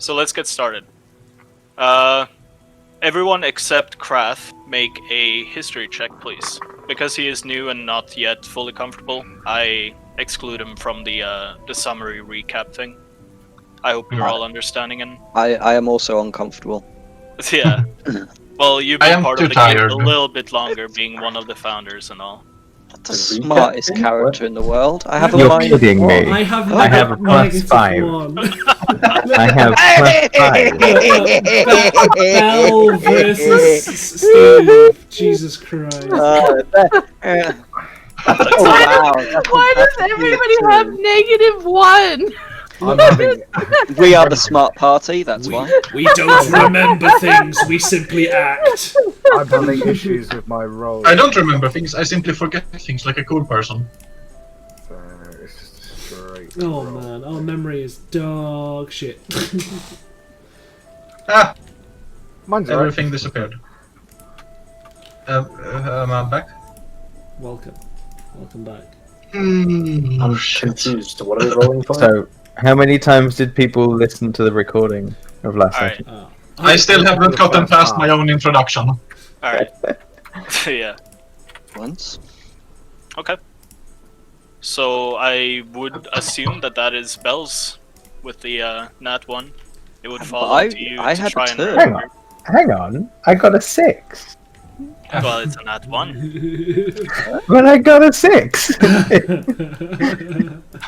So let's get started. Everyone except Krath make a history check, please. Because he is new and not yet fully comfortable, I exclude him from the summary recap thing. I hope you're all understanding and... I am also uncomfortable. Yeah. Well, you've been part of the game a little bit longer, being one of the founders and all. The smartest character in the world. I have a You're mind. kidding me. I have a plus 5. +1. I have +5. Bell versus Steve. Jesus Christ. Oh, wow. Why does everybody have -1? We are the smart party, that's why. We don't remember things, we simply act. I'm having issues with my role. I don't remember things, I simply forget things like a cool person. So it's just a straight Oh roll. man, our memory is dog shit. Ah! Mine's Everything disappeared. Am I back? Welcome back. Hmm. I'm confused. What are we rolling for? So, how many times did people listen to the recording of last Alright. session? I still haven't gotten past my own introduction. Alright. Yeah. Once. Okay. So I would assume that is Bell's with the Nat 1. It would fall to you I to had try a and turn. remember. Hang on, I got a 6. Well, it's a Nat 1. But I got a 6.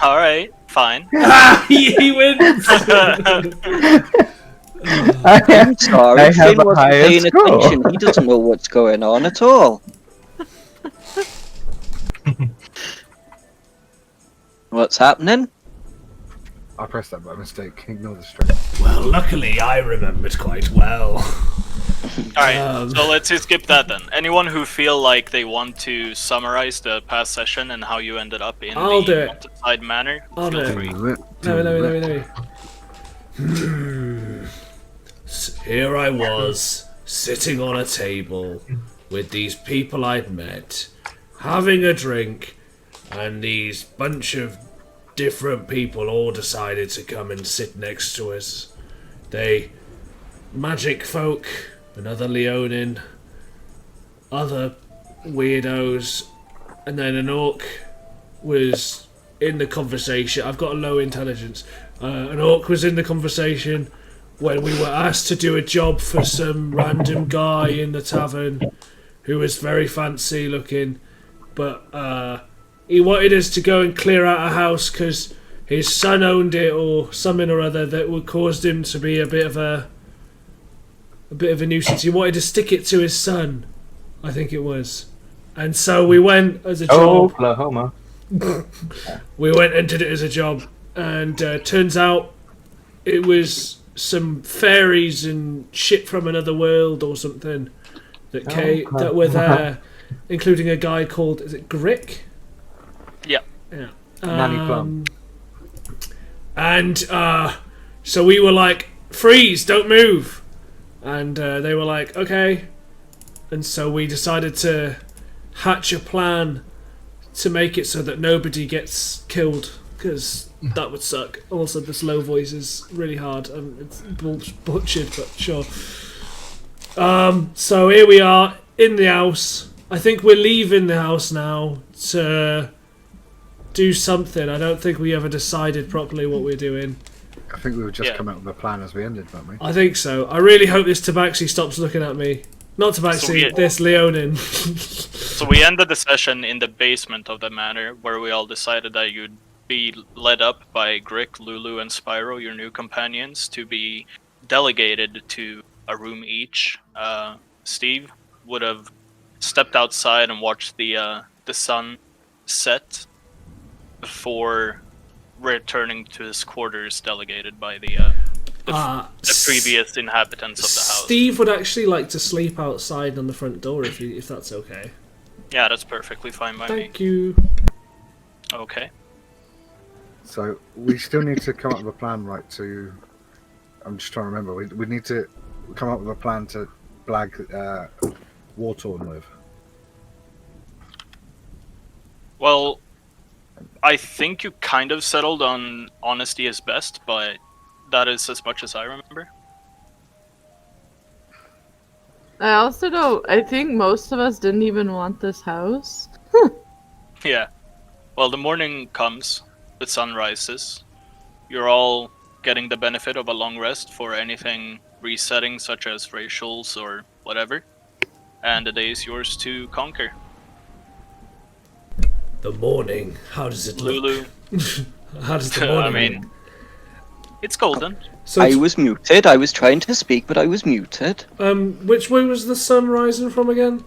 Alright, fine. He wins! I'm sorry, I have Finn a wasn't higher paying score. attention. He doesn't know what's going on at all. What's happening? I pressed that by mistake. Ignore the string. Well, luckily I remembered quite well. Alright, so let's just skip that then. Anyone who feel like they want to summarize the past session and how you ended up in I'll do the it. mountainside manor, I'll feel do it. free. Let me. Here I was, sitting on a table with these people I'd met, having a drink, and these bunch of different people all decided to come and sit next to us. They, magic folk, another Leonin, other weirdos, and then an orc was in the conversation. I've got a low intelligence. An orc was in the conversation when we were asked to do a job for some random guy in the tavern who was very fancy looking, but he wanted us to go and clear out a house because his son owned it or something or other that would caused him to be a bit of a nuisance. He wanted to stick it to his son, I think it was. And so we went as a job. Oklahoma. We went and did it as a job, and turns out it was some fairies and shit from another world or something that came that were there, including a guy called, is it Grick? Yeah. Yeah. Nanny Plum. And so we were like, freeze, don't move. And they were like, okay. And so we decided to hatch a plan to make it so that nobody gets killed, because that would suck. Also, the slow voice is really hard and it's butchered, but sure. So here we are in the house. I think we're leaving the house now to do something. I don't think we ever decided properly what we're doing. I think we would just Yeah. come out with a plan as we ended, weren't we? I think so. I really hope this Tabaxi stops looking at me. Not Tabaxi, this Leonin. So we ended the session in the basement of the manor, where we all decided that you'd be led up by Grick, Lulu, and Spyro, your new companions, to be delegated to a room each. Steve would have stepped outside and watched the sun set before returning to his quarters, delegated by the previous inhabitants of the house. Steve would actually like to sleep outside on the front door if that's okay. Yeah, that's perfectly fine by me. Thank you. Okay. So we still need to come up with a plan, right? To I'm just trying to remember. We need to come up with a plan to blag Wartorn with. Well, I think you kind of settled on honesty is best, but that is as much as I remember. I also don't. I think most of us didn't even want this house. Yeah. Well, the morning comes, the sun rises. You're all getting the benefit of a long rest for anything resetting, such as racials or whatever. And the day is yours to conquer. The morning. How does it look? Lulu. How does the morning I mean, it's golden. So I was muted. I was trying to speak, but I was muted. which way was the sun rising from again?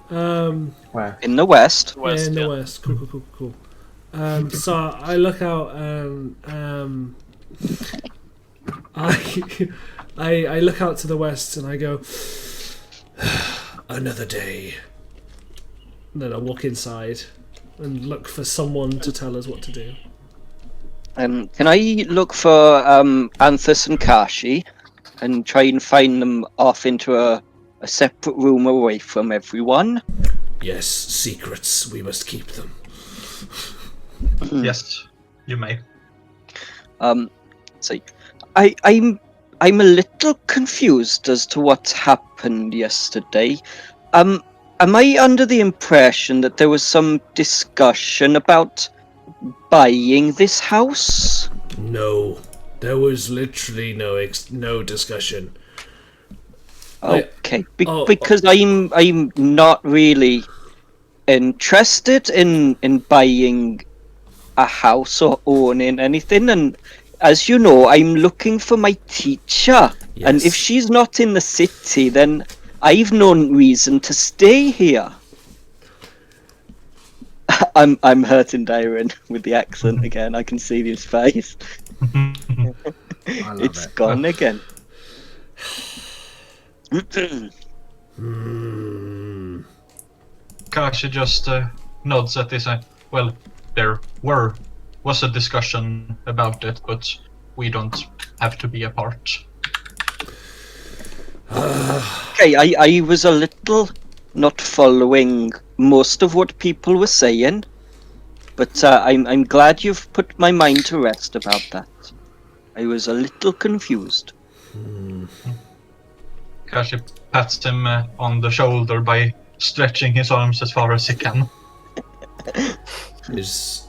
Where? In the west. West, yeah, in the yeah. west. Cool. So I look out and I look out to the west and I go, another day. And then I walk inside and look for someone to tell us what to do. Can I look for Anthus and Kashi and try and find them off into a separate room away from everyone? Yes, secrets. We must keep them. Yes, you may. So I'm a little confused as to what happened yesterday. Am I under the impression that there was some discussion about buying this house? No, there was literally no discussion. Okay, Oh, because I'm not really interested in buying a house or owning anything, and as you know, I'm looking for my teacher, and if Yes. she's not in the city, then I've no reason to stay here. I'm hurting Darren with the accent again. I can see his face. I love It's it. gone again. Kashi just nods at this. Well, there was a discussion about it, but we don't have to be a part. Okay, I was a little not following most of what people were saying, but I'm glad you've put my mind to rest about that. I was a little confused. Kashi pats him on the shoulder by stretching his arms as far as he can. Is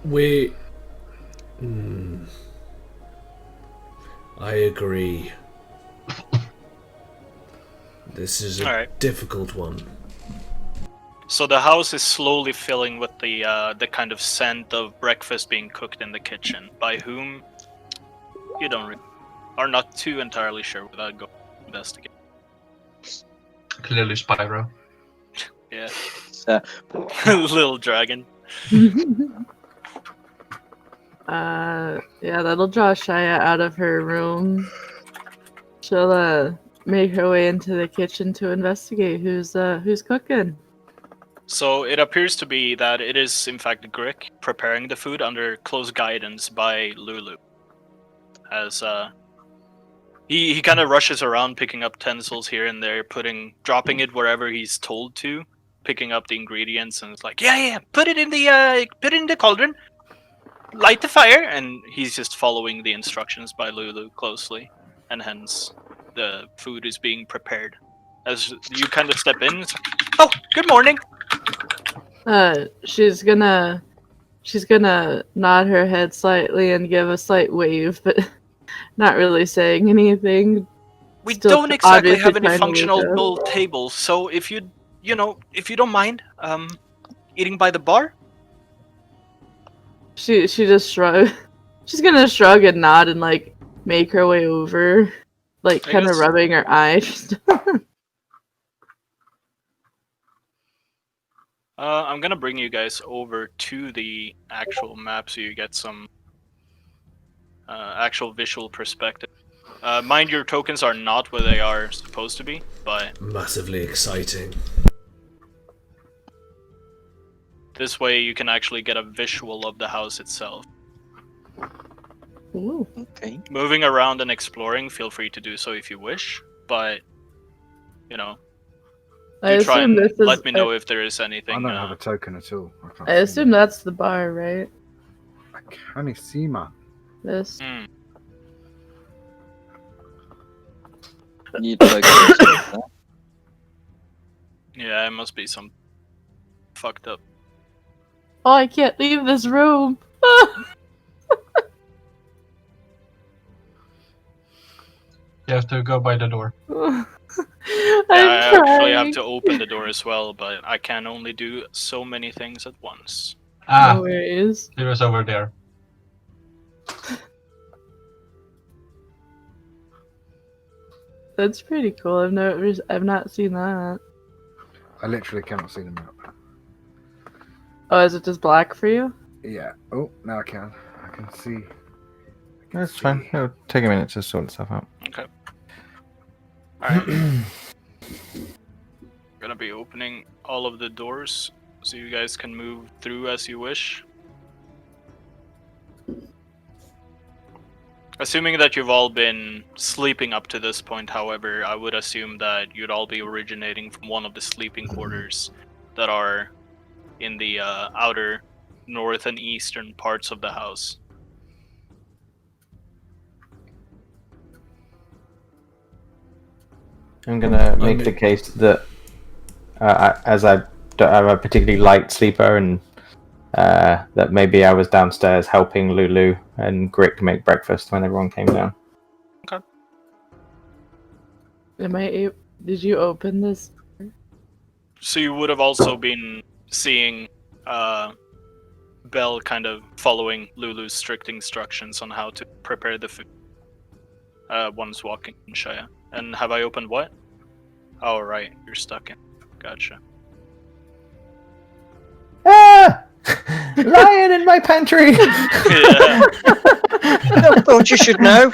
we? I agree. This is a Alright. difficult one. So the house is slowly filling with the kind of scent of breakfast being cooked in the kitchen. By whom? You are not too entirely sure without going to investigate. Clearly Spyro. Yeah. Uh, Little dragon. Yeah, that'll draw Shia out of her room. She'll make her way into the kitchen to investigate who's cooking. So it appears to be that it is in fact Grick preparing the food under close guidance by Lulu. As he kind of rushes around picking up utensils here and there, dropping it wherever he's told to, picking up the ingredients, and it's like, yeah, put it in the cauldron, light the fire, and he's just following the instructions by Lulu closely, and hence the food is being prepared. As you kind of step in, it's like, oh, good morning. She's gonna nod her head slightly and give a slight wave, but not really saying anything. We Still don't exactly obviously have any trying to functional wake up. little tables, so if you don't mind, eating by the bar. She just shrug. She's gonna shrug and nod and like make her way over, like I kind of guess- rubbing her eyes. I'm gonna bring you guys over to the actual map so you get some actual visual perspective. Mind your tokens are not where they are supposed to be, but Massively exciting. this way you can actually get a visual of the house itself. Ooh. okay. Moving around and exploring, feel free to do so if you wish, but I do try assume and this is. let me know if there is I anything. don't have a token at all. can't I see assume it. that's the bar, right? I can't see, man. This. Hmm. You'd like to say that? Yeah, it must be some fucked up. Oh, I can't leave this room. You have to go by the door. I'm Yeah, I actually have trying. to open the door as well, but I can only do so many things at once. Ah, No worries. it was over there. That's pretty cool. I've not seen that. I literally cannot see the map. Oh, is it just black for you? Yeah. Oh, now I can. I can see. That's fine. It'll take a minute to sort stuff out. Okay. Alright. Gonna be opening all of the doors so you guys can move through as you wish. Assuming that you've all been sleeping up to this point, however, I would assume that you'd all be originating from one of the sleeping quarters that are in the outer north and eastern parts of the house. I'm gonna make the case that as I am a particularly light sleeper, and that maybe I was downstairs helping Lulu and Grick make breakfast when everyone came down. Did you open this? So you would have also been seeing Belle kind of following Lulu's strict instructions on how to prepare the food once walking in Shaya. And have I opened what? Oh, right, you're stuck in. Gotcha. Ah! Lion in my pantry! Yeah. I thought you should know.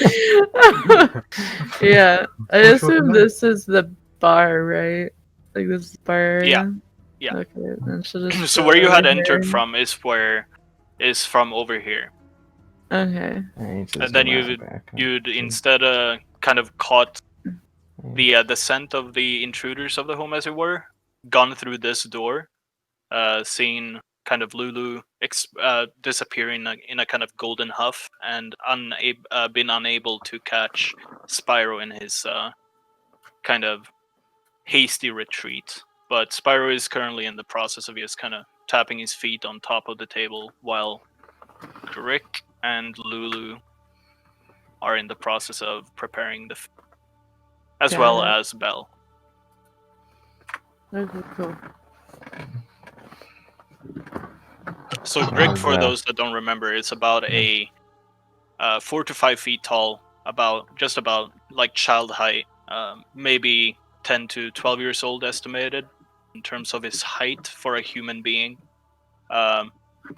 Yeah, I What's your assume name? this is the bar, right? Like this is the bar area? Yeah. Okay, then she'll just So go where you had over entered here. from is from over here. Okay. And then you'd instead kind of caught the scent of the intruders of the home, as it were, gone through this door, seen kind of Lulu disappearing in a kind of golden huff, and been unable to catch Spyro in his kind of hasty retreat. But Spyro is currently in the process of just kind of tapping his feet on top of the table, while Rick and Lulu are in the process of preparing the food, as Got well it. as Belle. Okay, cool. So Rick, for those that don't remember, is about a 4 to 5 feet tall, just about like child height, maybe 10 to 12 years old estimated in terms of his height for a human being.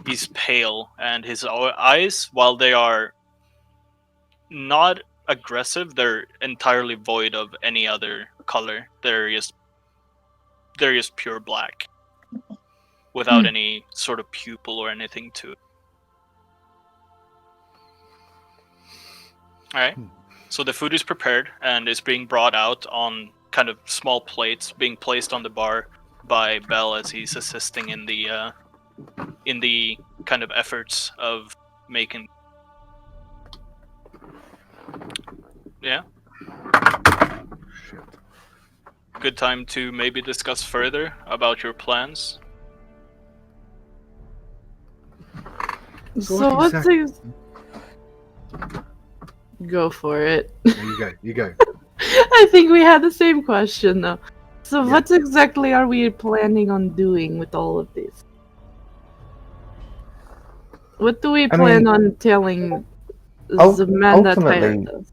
He's pale, and his eyes, while they are not aggressive, they're entirely void of any other color. They're just pure black, without any sort of pupil or anything to it. Alright, so the food is prepared and is being brought out on kind of small plates, being placed on the bar by Bell as he's assisting in the kind of efforts of making. Yeah. Shit. Good time to maybe discuss further about your plans. So what's Go for it. You go. I think we had the same question though. So Yeah. what exactly are we planning on doing with all of this? What do we plan on telling the man that hired ultimately, us?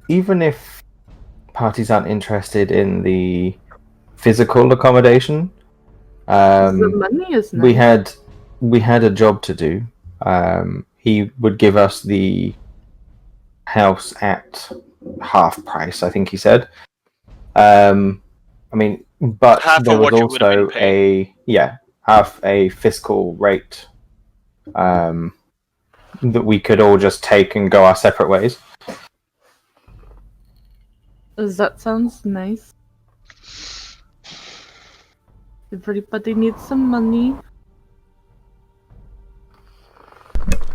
even if parties aren't interested in the physical accommodation, The money is nice. we had a job to do. He would give us the house at half price, I think he said. But Half there of was what you would have also been paid. half a fiscal rate that we could all just take and go our separate ways. That sounds nice. Everybody needs some money.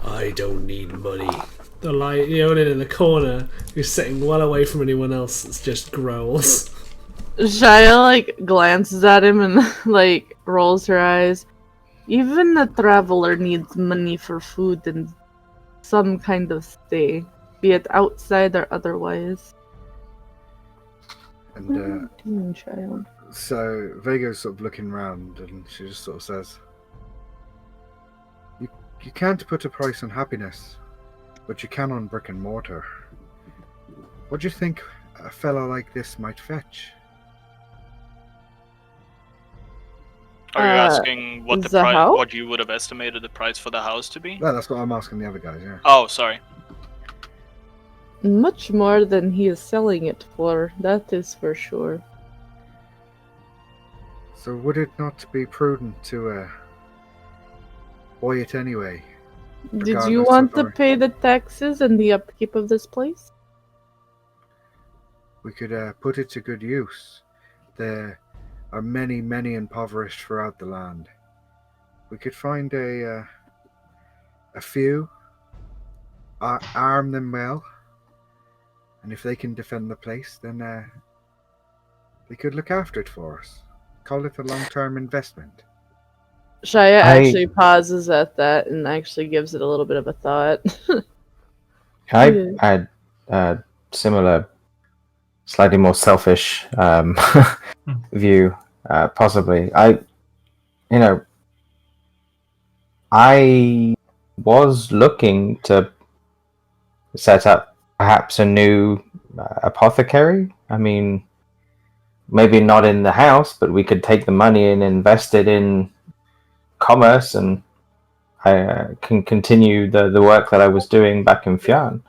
I don't need money. The Leonin in the corner, who's sitting well away from anyone else, it's just growls. Shia like glances at him and like rolls her eyes. Even a traveler needs money for food and some kind of stay, be it outside or otherwise. And What are you doing, child? so Vago's sort of looking round, and she just sort of says, "You can't put a price on happiness, but you can on brick and mortar. What do you think a fellow like this might fetch?" Are you asking what the house? what you would have estimated the price for the house to be? No, that's what I'm asking the other guys. Yeah. Oh, sorry. Much more than he is selling it for, that is for sure. So would it not be prudent to buy it anyway? Did you Regardless want of to our- pay the taxes and the upkeep of this place? We could put it to good use. There are many, many impoverished throughout the land. We could find a few, arm them well, and if they can defend the place, then they could look after it for us. Call it a long-term investment. Shia actually pauses at that and actually gives it a little bit of a thought. I had a similar, slightly more selfish view, possibly. I was looking to set up perhaps a new apothecary. I mean, maybe not in the house, but we could take the money and invest it in commerce, and I can continue the work that I was doing back in Fjarn.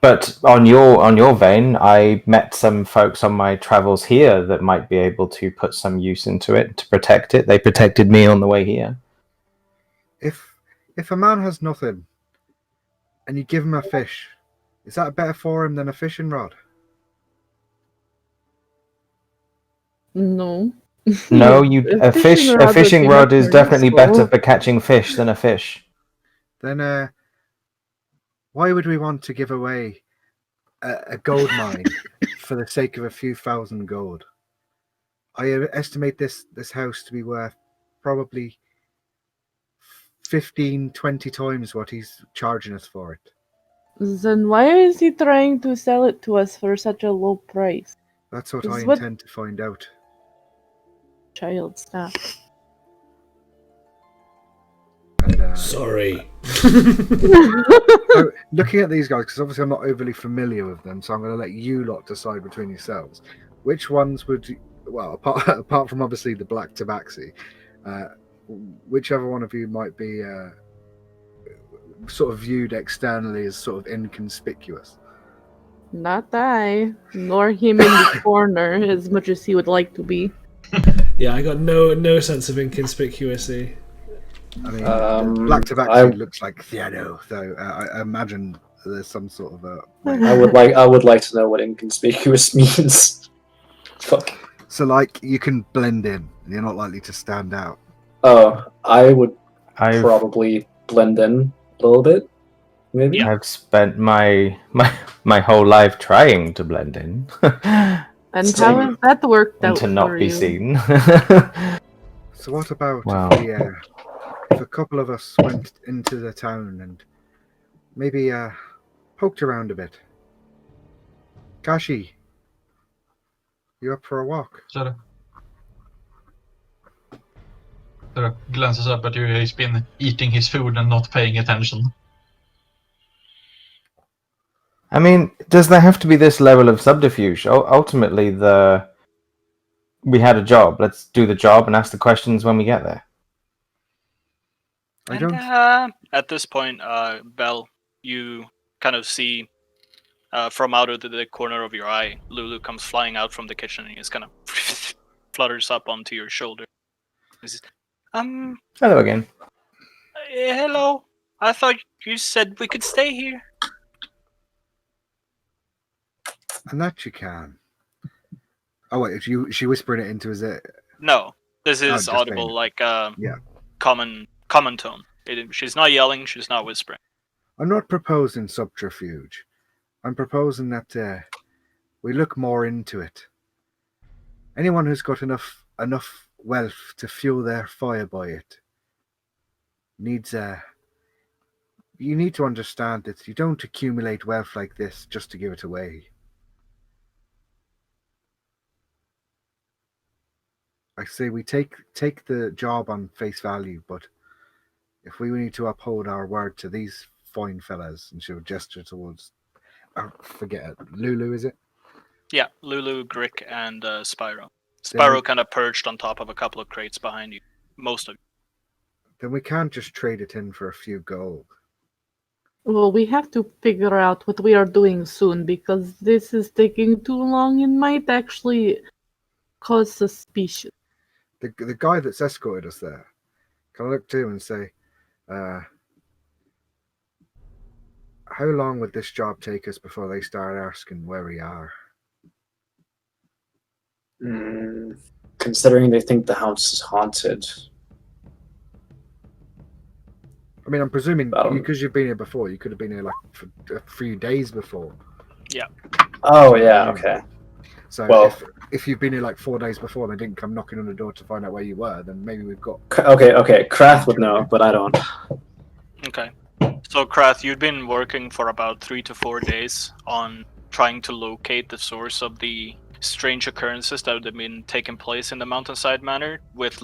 But on your vein, I met some folks on my travels here that might be able to put some use into it to protect it. They protected me on the way here. If a man has nothing, and you give him a fish, is that better for him than a fishing rod? No. No, a fishing rod is definitely useful. better for catching fish than a fish. Then why would we want to give away a gold mine for the sake of a few thousand gold? I estimate this house to be worth probably 15, 20 times what he's charging us for it. Then why is he trying to sell it to us for such a low price? That's what Is I what- intend to find out. Child, stop. And, Sorry. so looking at these guys, because obviously I'm not overly familiar with them, so I'm going to let you lot decide between yourselves. Which ones would you, well, apart from obviously the Black Tabaxi, whichever one of you might be sort of viewed externally as sort of inconspicuous? Not I, nor him in the corner, as much as he would like to be. Yeah, I got no sense of inconspicuousy. I mean, Black Tabaxi looks like Theano, though I imagine there's some sort of a. I would like to know what inconspicuous means. Fuck. So, like, you can blend in, and you're not likely to stand out. Oh, I would probably blend in a little bit, maybe. I've spent my whole life trying to blend in. And how has that worked out to not for be you? seen. So what about Wow. if a couple of us went into the town and maybe poked around a bit? Kashi, you up for a walk? Sort of glances up at you. He's been eating his food and not paying attention. I mean, does there have to be this level of subterfuge? Ultimately, we had a job. Let's do the job and ask the questions when we get there. I don't. At this point, Belle, you kind of see from out of the corner of your eye, Lulu comes flying out from the kitchen and he just kind of flutters up onto your shoulder. He says, Hello again. hello. I thought you said we could stay here. And that you can. Oh wait, she whispering it into his ear. No, this is just audible, saying. like Yeah. common tone. She's not yelling, she's not whispering. I'm not proposing subterfuge. I'm proposing that we look more into it. Anyone who's got enough wealth to fuel their fire by it needs you need to understand that you don't accumulate wealth like this just to give it away. I say we take the job on face value, but if we need to uphold our word to these fine fellas, and she'll gesture towards, forget it, Lulu, is it? Yeah, Lulu, Grick, and Spyro. Then Spyro we- kind of perched on top of a couple of crates behind you. Most of you. Then we can't just trade it in for a few gold. Well, we have to figure out what we are doing soon because this is taking too long and might actually cause suspicion. The guy that's escorted us there, can I look to him and say, how long would this job take us before they start asking where we are? Considering they think the house is haunted. I mean, I'm presuming Um, because you've been here before, you could have been here like for a few days before. Oh yeah, okay. So Well- if you've been here like 4 days before and they didn't come knocking on the door to find out where you were, then maybe we've got. Okay. Krath would know, but I don't. Okay. So, Krath, you'd been working for about 3 to 4 days on trying to locate the source of the strange occurrences that had been taking place in the Mountainside Manor with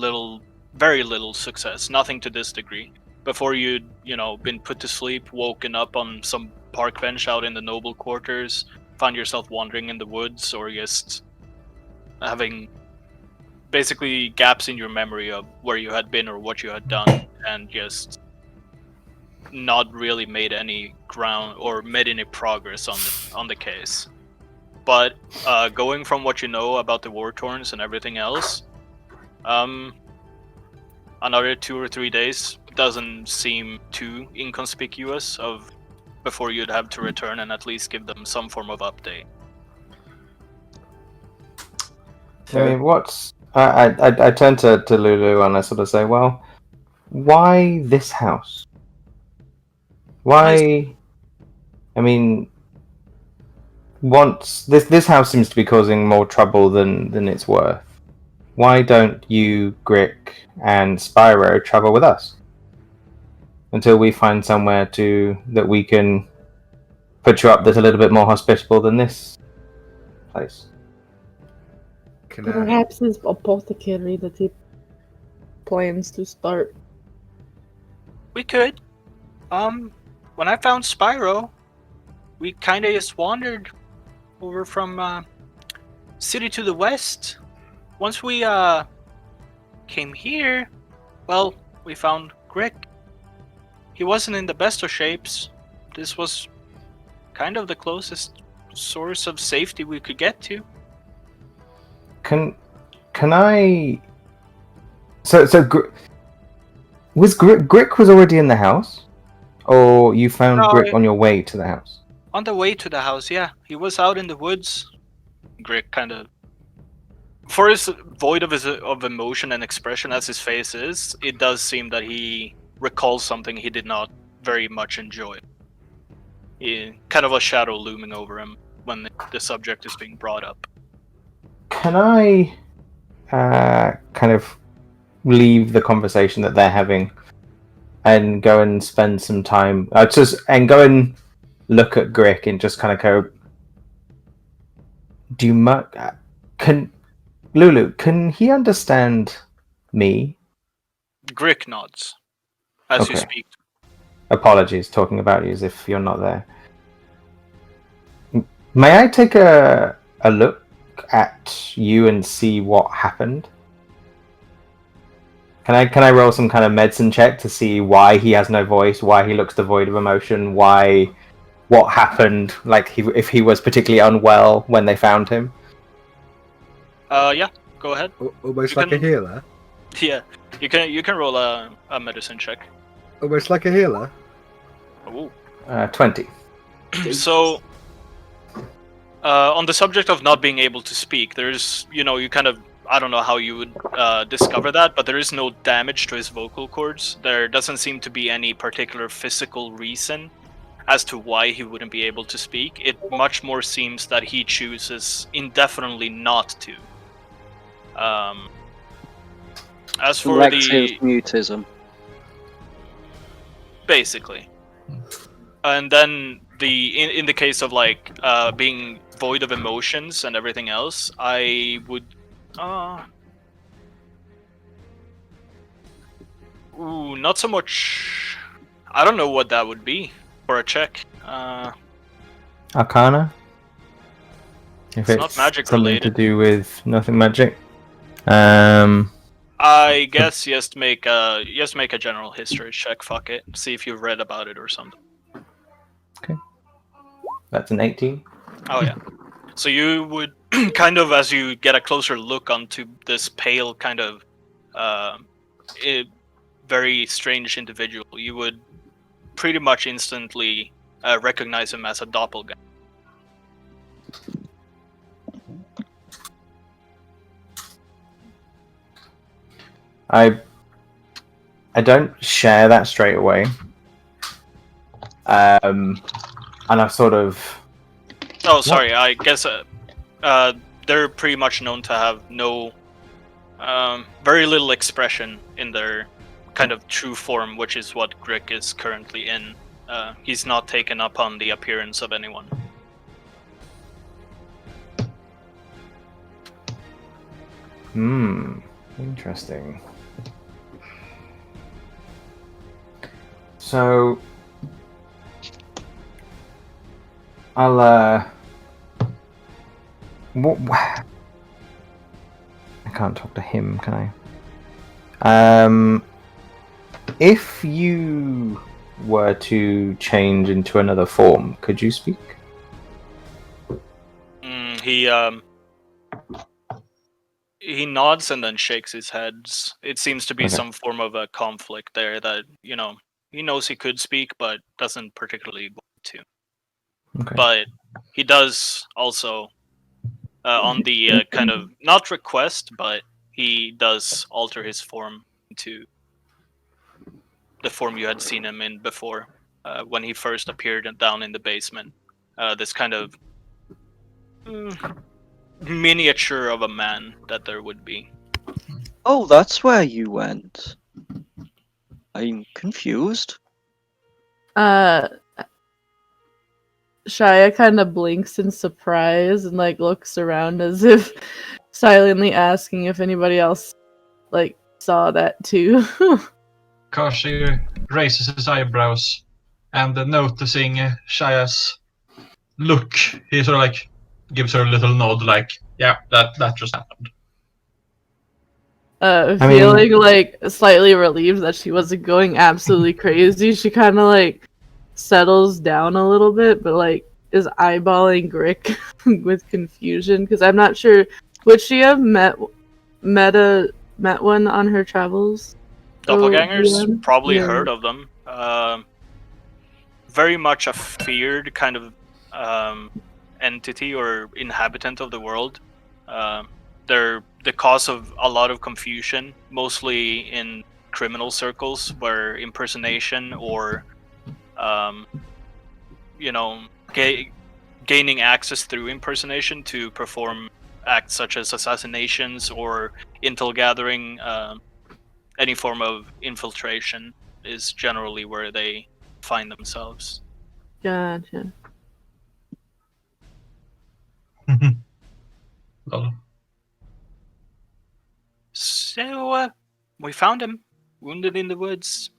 very little success, nothing to this degree. Before you'd, been put to sleep, woken up on some park bench out in the noble quarters, found yourself wandering in the woods, or just having basically gaps in your memory of where you had been or what you had done, and just not really made any ground or made any progress on the case. But going from what you know about the War-Torns and everything else, another 2 or 3 days doesn't seem too inconspicuous before you'd have to return and at least give them some form of update. I mean, I turn to Lulu and I sort of say, well, why this house? Why? I mean, once this house seems to be causing more trouble than it's worth. Why don't you, Grick, and Spyro travel with us until we find somewhere that we can put you up that's a little bit more hospitable than this place? Can Perhaps his apothecary that he plans to start. We could. When I found Spyro, we kind of just wandered over from city to the west. Once we came here, well, we found Grick. He wasn't in the best of shapes. This was kind of the closest source of safety we could get to. Can I? So was Grick was already in the house, or you found No, Grick on your way to the house? On the way to the house, yeah. He was out in the woods. Grick kind of... For his void of emotion and expression as his face is, it does seem that he recalls something he did not very much enjoy. Kind of a shadow looming over him when the subject is being brought up. Can I kind of leave the conversation that they're having and go and spend some time and go and look at Grick and just kind of go, Lulu, can he understand me? Grick nods as you Okay. speak. Apologies, talking about you as if you're not there. May I take a look at you and see what happened? Can I roll some kind of medicine check to see why he has no voice, why he looks devoid of emotion, what happened, like if he was particularly unwell when they found him? Yeah, go ahead. Almost You like a can- healer? Yeah, you can roll a medicine check. Almost like a healer? Ooh. 20. So, on the subject of not being able to speak, there's, you kind of I don't know how you would discover that, but there is no damage to his vocal cords. There doesn't seem to be any particular physical reason as to why he wouldn't be able to speak. It much more seems that he chooses indefinitely not to. As for Selective mutism. basically, and then in the case of like being void of emotions and everything else, I would not so much. I don't know what that would be for a check. Arcana. If It's not magic something related. to do with nothing magic. I guess just make a general history check. Fuck it. See if you've read about it or something. Okay. That's an 18. Oh yeah. So you would kind of, as you get a closer look onto this pale kind of very strange individual, you would pretty much instantly recognize him as a doppelganger. I don't share that straight away. And I sort of... Oh, sorry. I guess they're pretty much known to have no, very little expression in their kind of true form, which is what Grick is currently in. He's not taken up on the appearance of anyone. Interesting. So I'll what? I can't talk to him, can I? If you were to change into another form, could you speak? He nods and then shakes his head. It seems to be Okay. some form of a conflict there that, you know, he knows he could speak but doesn't particularly want to. Okay. But he does also, on the kind of, not request, but he does alter his form into the form you had seen him in before, when he first appeared down in the basement. This kind of miniature of a man that there would be. Oh, that's where you went. I'm confused. Shia kind of blinks in surprise and like looks around as if silently asking if anybody else like saw that too. Kashi raises his eyebrows and noticing Shaya's look, he sort of like gives her a little nod, like, yeah, that just happened. Feeling like slightly relieved that she wasn't going absolutely crazy, she kind of like settles down a little bit, but like is eyeballing Grick with confusion because I'm not sure. Would she have met one on her travels? Doppelgangers? Probably Yeah. heard of them. Very much a feared kind of entity or inhabitant of the world. They're the cause of a lot of confusion, mostly in criminal circles, where impersonation or, gaining access through impersonation to perform acts such as assassinations or intel gathering, any form of infiltration is generally where they find themselves. Gotcha. Lol. So, we found him, wounded in the woods,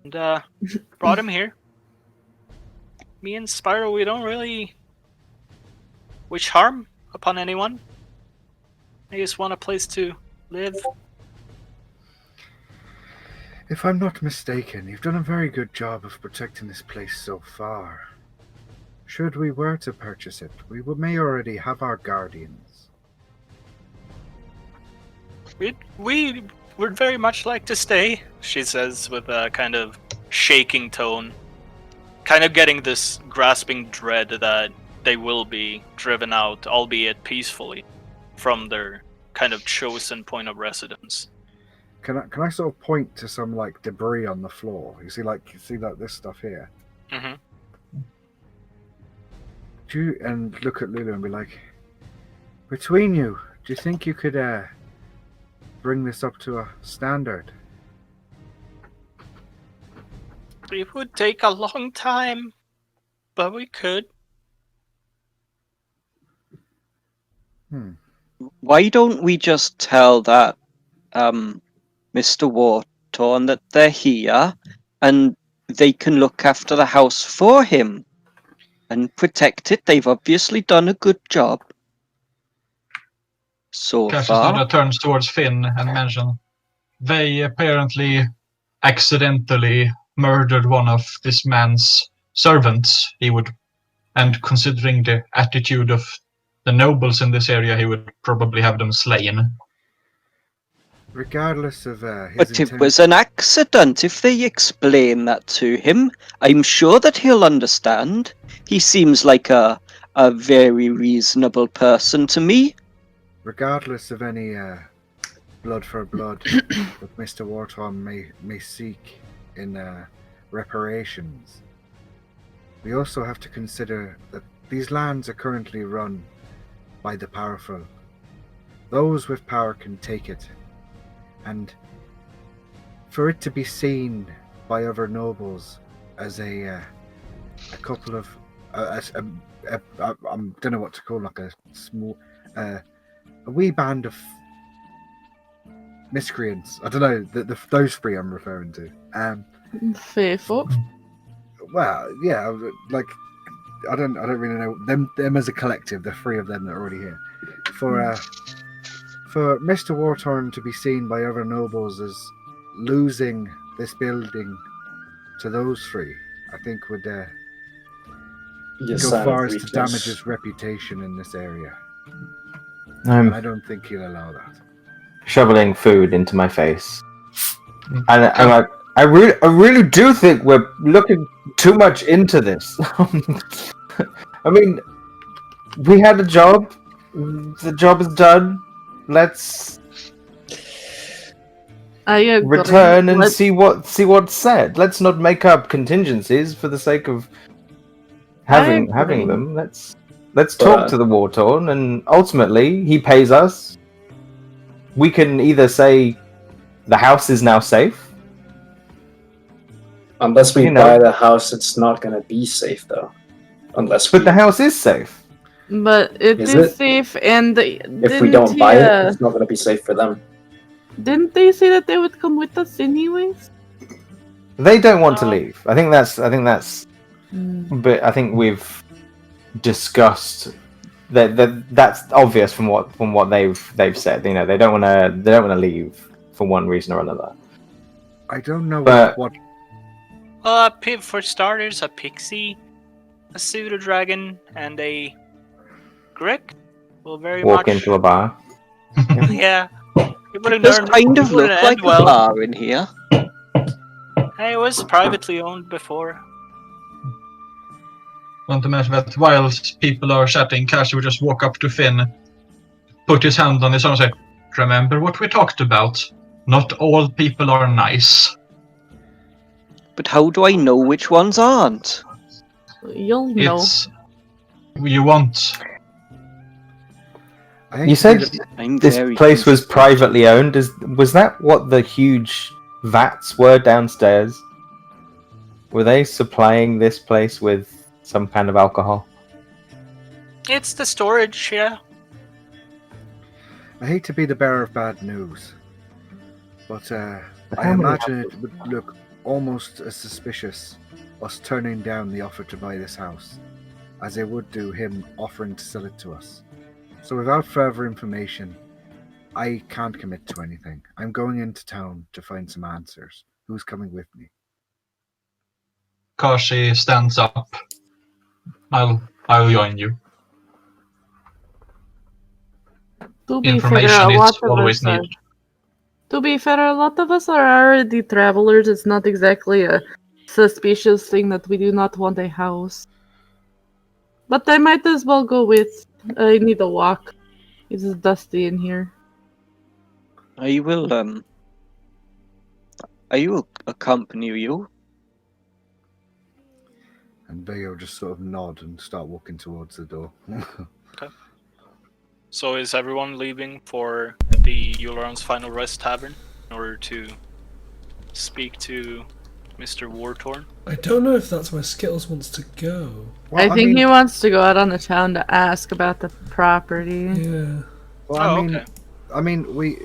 and brought him here. Me and Spyro, we don't really wish harm upon anyone. I just want a place to live. If I'm not mistaken, you've done a very good job of protecting this place so far. Should we were to purchase it, we may already have our guardians. We would very much like to stay, she says with a kind of shaking tone. Kind of getting this grasping dread that they will be driven out, albeit peacefully, from their kind of chosen point of residence. Can I sort of point to some like debris on the floor? You see like this stuff here. Mm-hmm. And look at Lulu and be like, between you, do you think you could bring this up to a standard? It would take a long time, but we could. Why don't we just tell that Mr. Wartorn that they're here and they can look after the house for him and protect it? They've obviously done a good job so Cassius far. turns towards Finn and mentions they apparently accidentally murdered one of this man's servants. And considering the attitude of the nobles in this area, he would probably have them slain. Regardless of his But it intent, was an accident. If they explain that to him, I'm sure that he'll understand. He seems like a very reasonable person to me. regardless of any blood for blood that Mr. Wartorn may seek in reparations, we also have to consider that these lands are currently run by the powerful. Those with power can take it, and for it to be seen by other nobles as a couple of I don't know what to call, like a small a wee band of miscreants. I don't know those three I'm referring to. Faithful. Well, yeah, like I don't really know them as a collective. The three of them that are already here. For Mr. Wartorn to be seen by other nobles as losing this building to those three, I think would go far as to damage his reputation in this area. And I don't think he'll allow that. Shoveling food into my face, and I'm like, I really do think we're looking too much into this. I mean, we had a job. The job is done. Let's return and see what's said. Let's not make up contingencies for the sake of having them. Let's talk to the Wartorn, and ultimately he pays us. We can either say the house is now safe. Unless we buy the house, it's not going to be safe, though. But the house is safe. But it is safe, and if we don't buy it, it's not going to be safe for them. Didn't they say that they would come with us anyways? They don't want to leave. I think that's. But I think we've discussed that's obvious from what they've said. You know, they don't want to leave for one reason or another. I don't know what. For starters, a pixie, a pseudo dragon, and a Grick will very walk much into a bar. Yeah, it would does kind of look like a bar in here. Hey, it was privately owned before. Want to mention that whilst people are chatting, Cassie would just walk up to Finn, put his hand on his arm and say, "Remember what we talked about? Not all people are nice." But how do I know which ones aren't? You'll know. You want. You said this place was privately owned. Was that what the huge vats were downstairs? Were they supplying this place with some kind of alcohol? It's the storage, yeah. I hate to be the bearer of bad news, but I imagine it would look almost as suspicious us turning down the offer to buy this house as it would do him offering to sell it to us. So without further information, I can't commit to anything. I'm going into town to find some answers. Who's coming with me? Kashi stands up. I'll join you. Information is always needed. To be fair, a lot of us are already travelers. It's not exactly a suspicious thing that we do not want a house. But I might as well go with. I need a walk. It's dusty in here. I will accompany you. And Vega will just sort of nod and start walking towards the door. So is everyone leaving for the Euleron's Final Rest Tavern in order to speak to Mr. Wartorn? I don't know if that's where Skittles wants to go. Well, I think he wants to go out on the town to ask about the property. Yeah. Well, okay. I mean, we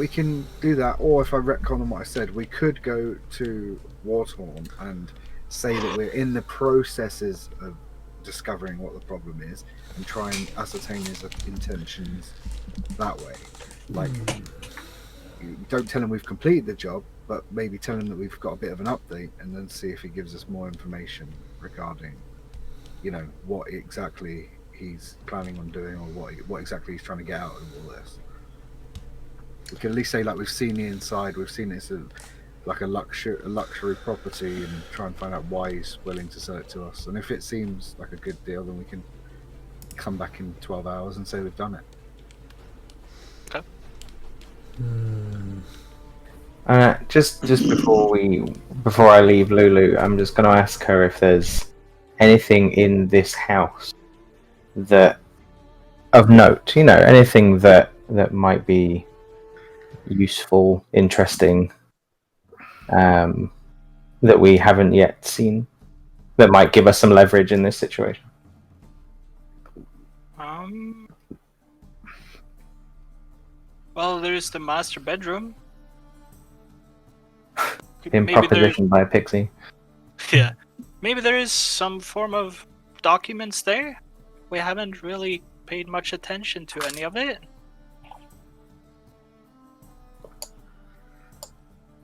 can do that, or if I retcon on what I said, we could go to Warthorn and say that we're in the processes of discovering what the problem is and try and ascertain his intentions that way. Like, don't tell him we've completed the job, but maybe tell him that we've got a bit of an update, and then see if he gives us more information regarding, what exactly he's planning on doing, or what exactly he's trying to get out of all this. We can at least say, like, we've seen the inside, we've seen it's like a luxury property, and try and find out why he's willing to sell it to us. And if it seems like a good deal, then we can come back in 12 hours and say we've done it. Okay. Just before I leave Lulu, I'm just going to ask her if there's anything in this house that of note. Anything that might be useful, interesting, that we haven't yet seen, that might give us some leverage in this situation. Well, there's the master bedroom. Being propositioned by a pixie. Yeah. Maybe there is some form of documents there. We haven't really paid much attention to any of it.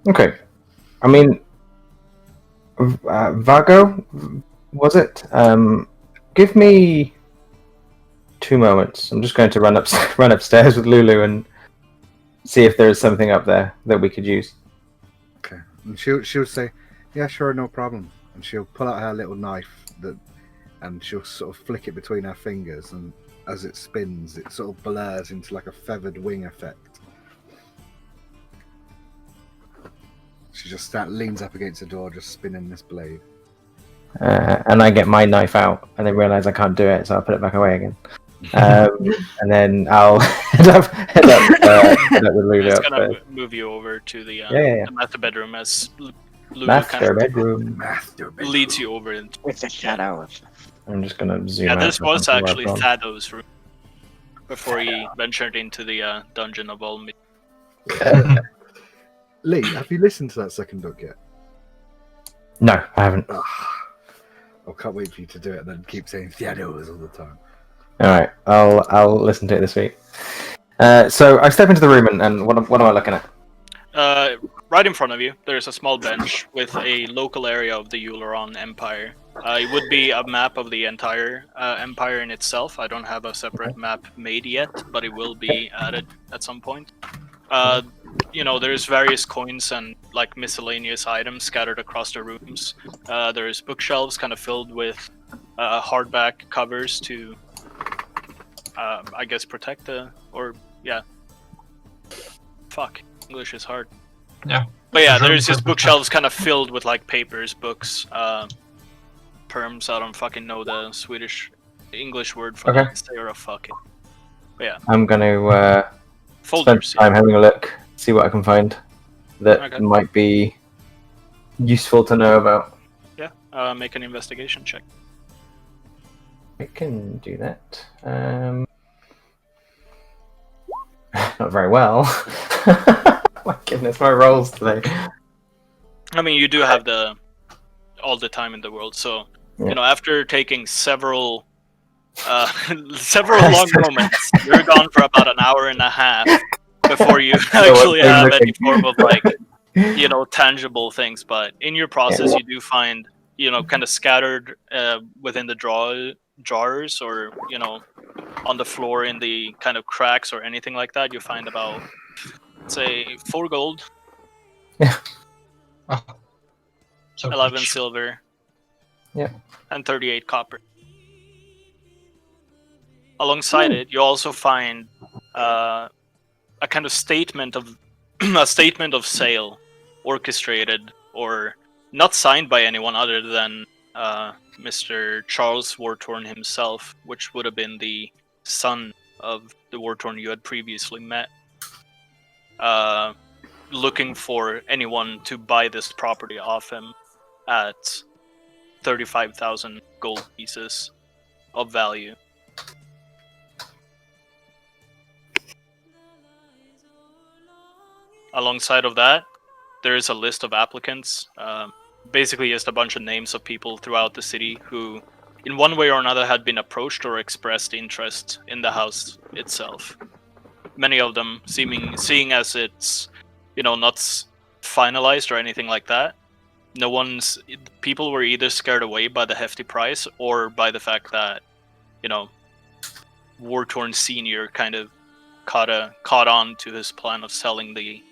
Okay. I mean, Vago, was it? Give me 2 moments. I'm just going to run upstairs with Lulu and see if there is something up there that we could use. Okay. And she'll say, "Yeah, sure, no problem." And she'll pull out her little knife and she'll sort of flick it between her fingers, and as it spins, it sort of blurs into like a feathered wing effect. She just leans up against the door, just spinning this blade. And I get my knife out, and then realize I can't do it, so I'll put it back away again. And then I'll head up with Lulu. It's gonna move you over to the master bedroom as Lulu leads you over with the shadows. I'm just gonna zoom out. Yeah, this was actually Thado's room before he ventured into the dungeon of all. Lee, have you listened to that second book yet? No, I haven't. I can't wait for you to do it and then keep saying shadows all the time. Alright, I'll listen to it this week. So I step into the room and what am I looking at? Right in front of you, there's a small bench with a local area of the Euleron Empire. It would be a map of the entire empire in itself. I don't have a separate map made yet, but it will be added at some point. There's various coins and like miscellaneous items scattered across the rooms. There's bookshelves kind of filled with hardback covers to I guess protect English is hard. Yeah. But yeah, there's just bookshelves kind of filled with like papers, books, perms. I don't fucking know the English word for that. Sarah, fuck it. But yeah. I'm gonna spend time having a look, see what I can find that might be useful to know about. Yeah. Make an investigation check. I can do that. Not very well. My goodness, my rolls today. I mean, you do have all the time in the world, so after taking several long moments, you're gone for about an hour and a half before you actually have any form of tangible things. But in your process, you do find kind of scattered within the drawers or on the floor in the kind of cracks or anything like that, you find about, say, 4 gold. Yeah. So 11 much. silver. Yeah. And 38 copper. Alongside it, you also find a kind of statement of a statement of sale, orchestrated or not signed by anyone other than Mr. Charles Wartorn himself, which would have been the son of the Wartorn you had previously met. Looking for anyone to buy this property off him at 35,000 gold pieces of value. Alongside of that, there is a list of applicants. Basically, just a bunch of names of people throughout the city who, in one way or another, had been approached or expressed interest in the house itself. Many of them seeing as it's, not finalized or anything like that. People were either scared away by the hefty price or by the fact that, Wartorn Senior kind of caught on to his plan of selling the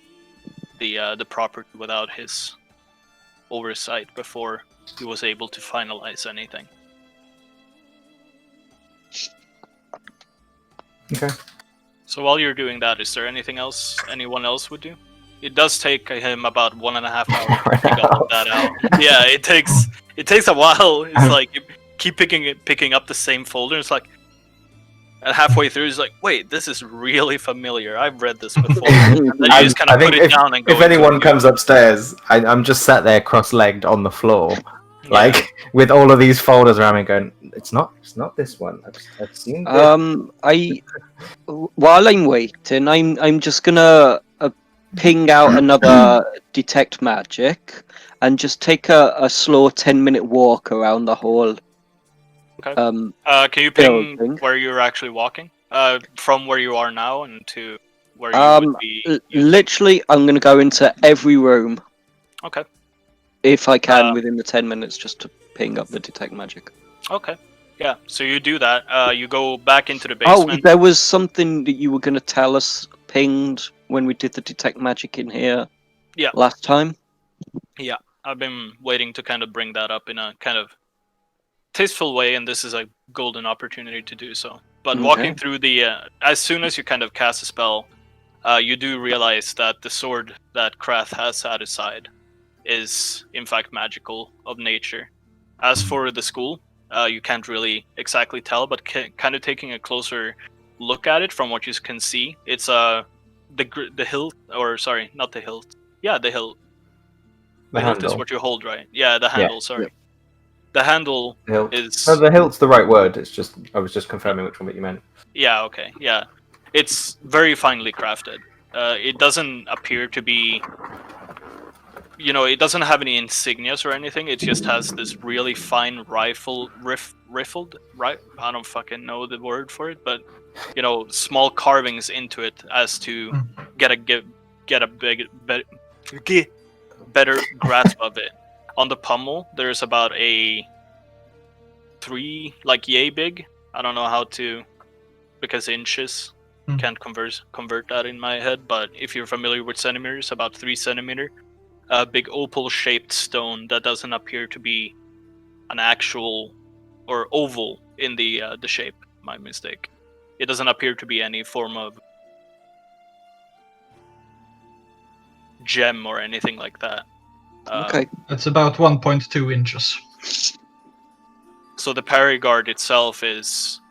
property without his oversight before he was able to finalize anything. Okay. So while you're doing that, is there anything else anyone else would do? It does take him about 1.5 hours to figure all of that out. Yeah, it takes a while. It's like you keep picking up the same folder. It's like, and halfway through, he's like, "Wait, this is really familiar. I've read this before." And then you just kind of put it down and go. If anyone comes upstairs, I'm just sat there cross-legged on the floor, with all of these folders around me, going, "It's not this one. I've seen this." While I'm waiting, I'm just gonna ping out another detect magic and just take a slow 10-minute walk around the whole. Okay. Can you ping where you're actually walking? From where you are now and to where you would be. Literally, I'm gonna go into every room. Okay. If I can, within the 10 minutes, just to ping up the detect magic. Okay. Yeah. So you do that. You go back into the basement. Oh, there was something that you were gonna tell us pinged when we did the detect magic in here. Yeah. Last time. Yeah, I've been waiting to kind of bring that up in a kind of tasteful way, and this is a golden opportunity to do so. But walking through as soon as you kind of cast a spell, you do realize that the sword that Krath has set aside is in fact magical of nature. As for the school, you can't really exactly tell, but kind of taking a closer look at it from what you can see, it's the hilt, or sorry, not the hilt. Yeah, the hilt. The hilt is what you hold, right? Yeah, the handle. Sorry. Yep. The handle is. No, the hilt's the right word. It's just I was just confirming which one that you meant. Yeah. Okay. Yeah, it's very finely crafted. It doesn't appear to be. It doesn't have any insignias or anything. It just has this really fine riffled. Right? I don't fucking know the word for it, but small carvings into it as to get a better grasp of it. On the pommel, there's about a 3 yay big. I don't know how to, because inches can't convert that in my head. But if you're familiar with centimeters, about 3 centimeter, a big opal-shaped stone that doesn't appear to be an actual or oval in the shape. My mistake. It doesn't appear to be any form of gem or anything like that. Okay. It's about 1.2 inches. So the parry guard itself is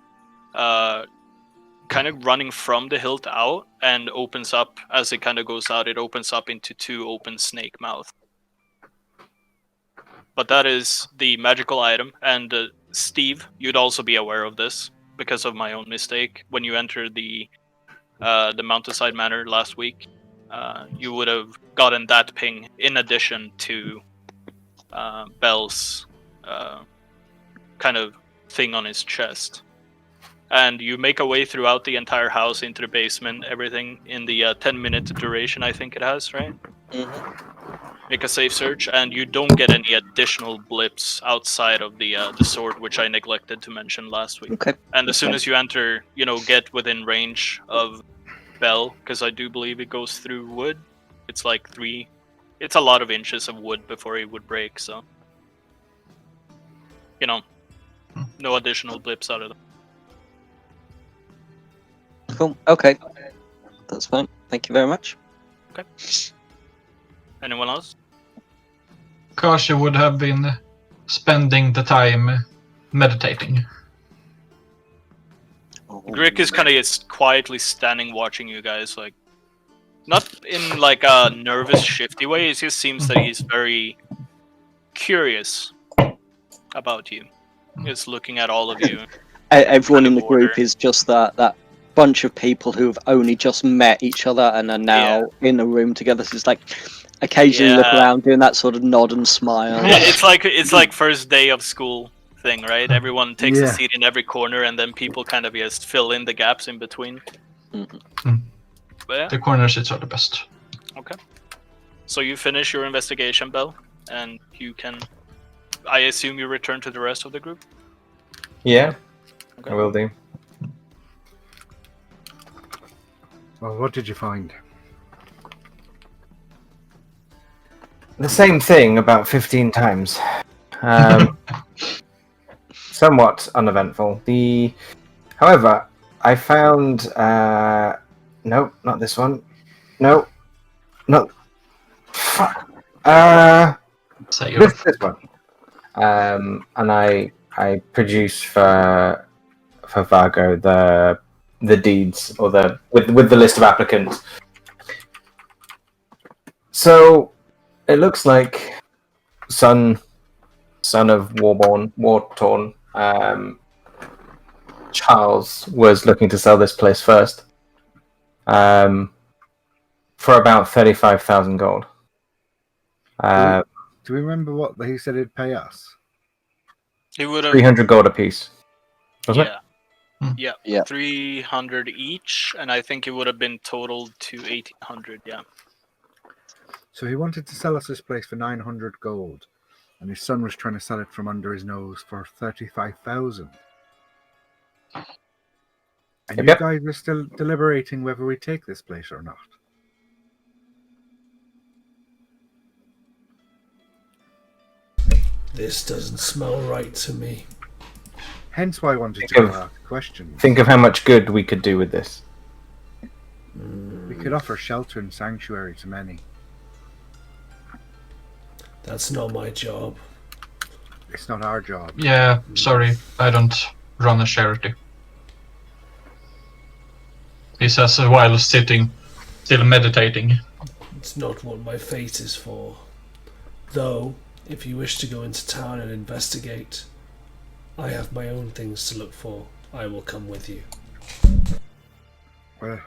kind of running from the hilt out and opens up as it kind of goes out. It opens up into 2 open snake mouth. But that is the magical item. And Steve, you'd also be aware of this because of my own mistake. When you entered the Mountainside Manor last week, you would have gotten that ping in addition to Bell's kind of thing on his chest. And you make a way throughout the entire house into the basement, everything in the 10-minute duration, I think it has, right? Mm-hmm. Make a safe search, and you don't get any additional blips outside of the sword, which I neglected to mention last week. Okay. And as soon as you enter, get within range of Bell, because I do believe it goes through wood. It's like 3. It's a lot of inches of wood before it would break, so no additional blips out of them. Cool. Okay. That's fine. Thank you very much. Okay. Anyone else? Kashi would have been spending the time meditating. Grick is kind of just quietly standing watching you guys, like, not in like a nervous, shifty way. It just seems that he's very curious about you. He's looking at all of you. Everyone kind in of the group order. is just that bunch of people who have only just met each other and are now in a room together. So it's like occasionally look Yeah. around, doing that sort of nod and smile. It's like first day of school thing, right? Everyone takes a Yeah. seat in every corner, and then people kind of just fill in the gaps in between. Mhm. But yeah, The corner seats are the best. okay. So you finish your investigation, Bell, and you can. I assume you return to the rest of the group. Yeah, Okay. I will do. Well, what did you find? The same thing about 15 times. Somewhat uneventful. However, I found. No, not this one. No, not. Fuck. Say This one. And I produce for Vargo the deeds or the with the list of applicants. So it looks like son of war-torn Charles was looking to sell this place first for about 35,000 gold. Do we remember what he said he'd pay us? He would have. 300 gold apiece, wasn't Yeah. Hmm. Yeah. Yeah. 300 each, and I think it would have been totaled to 1,800. Yeah. So he wanted to sell us this place for 900 gold, and his son was trying to sell it from under his nose for 35,000. And you Yep. guys are still deliberating whether we take this place or not. This doesn't smell right to me. Hence why I wanted Think to of- ask questions. Think of how much good we could do with this. We could offer shelter and sanctuary to many. That's not my job. It's not our job. Yeah, sorry, I don't run a charity. He says while sitting, still meditating. It's not what my fate is for. Though, if you wish to go into town and investigate, I have my own things to look for. I will come with you. Well,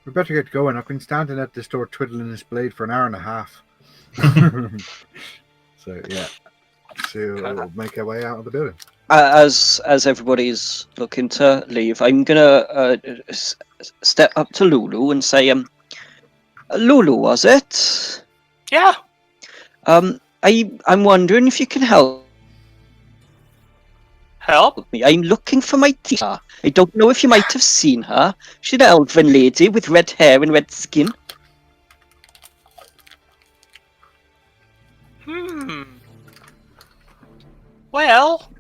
we better get going. I've been standing at this door twiddling this blade for an hour and a half. So yeah, so we'll make our way out of the building. As everybody's looking to leave, I'm gonna step up to Lulu and say, Lulu, was it? Yeah. I'm wondering if you can help Help? me. I'm looking for my teacher. I don't know if you might have seen her. She's an elven lady with red hair and red skin. Well,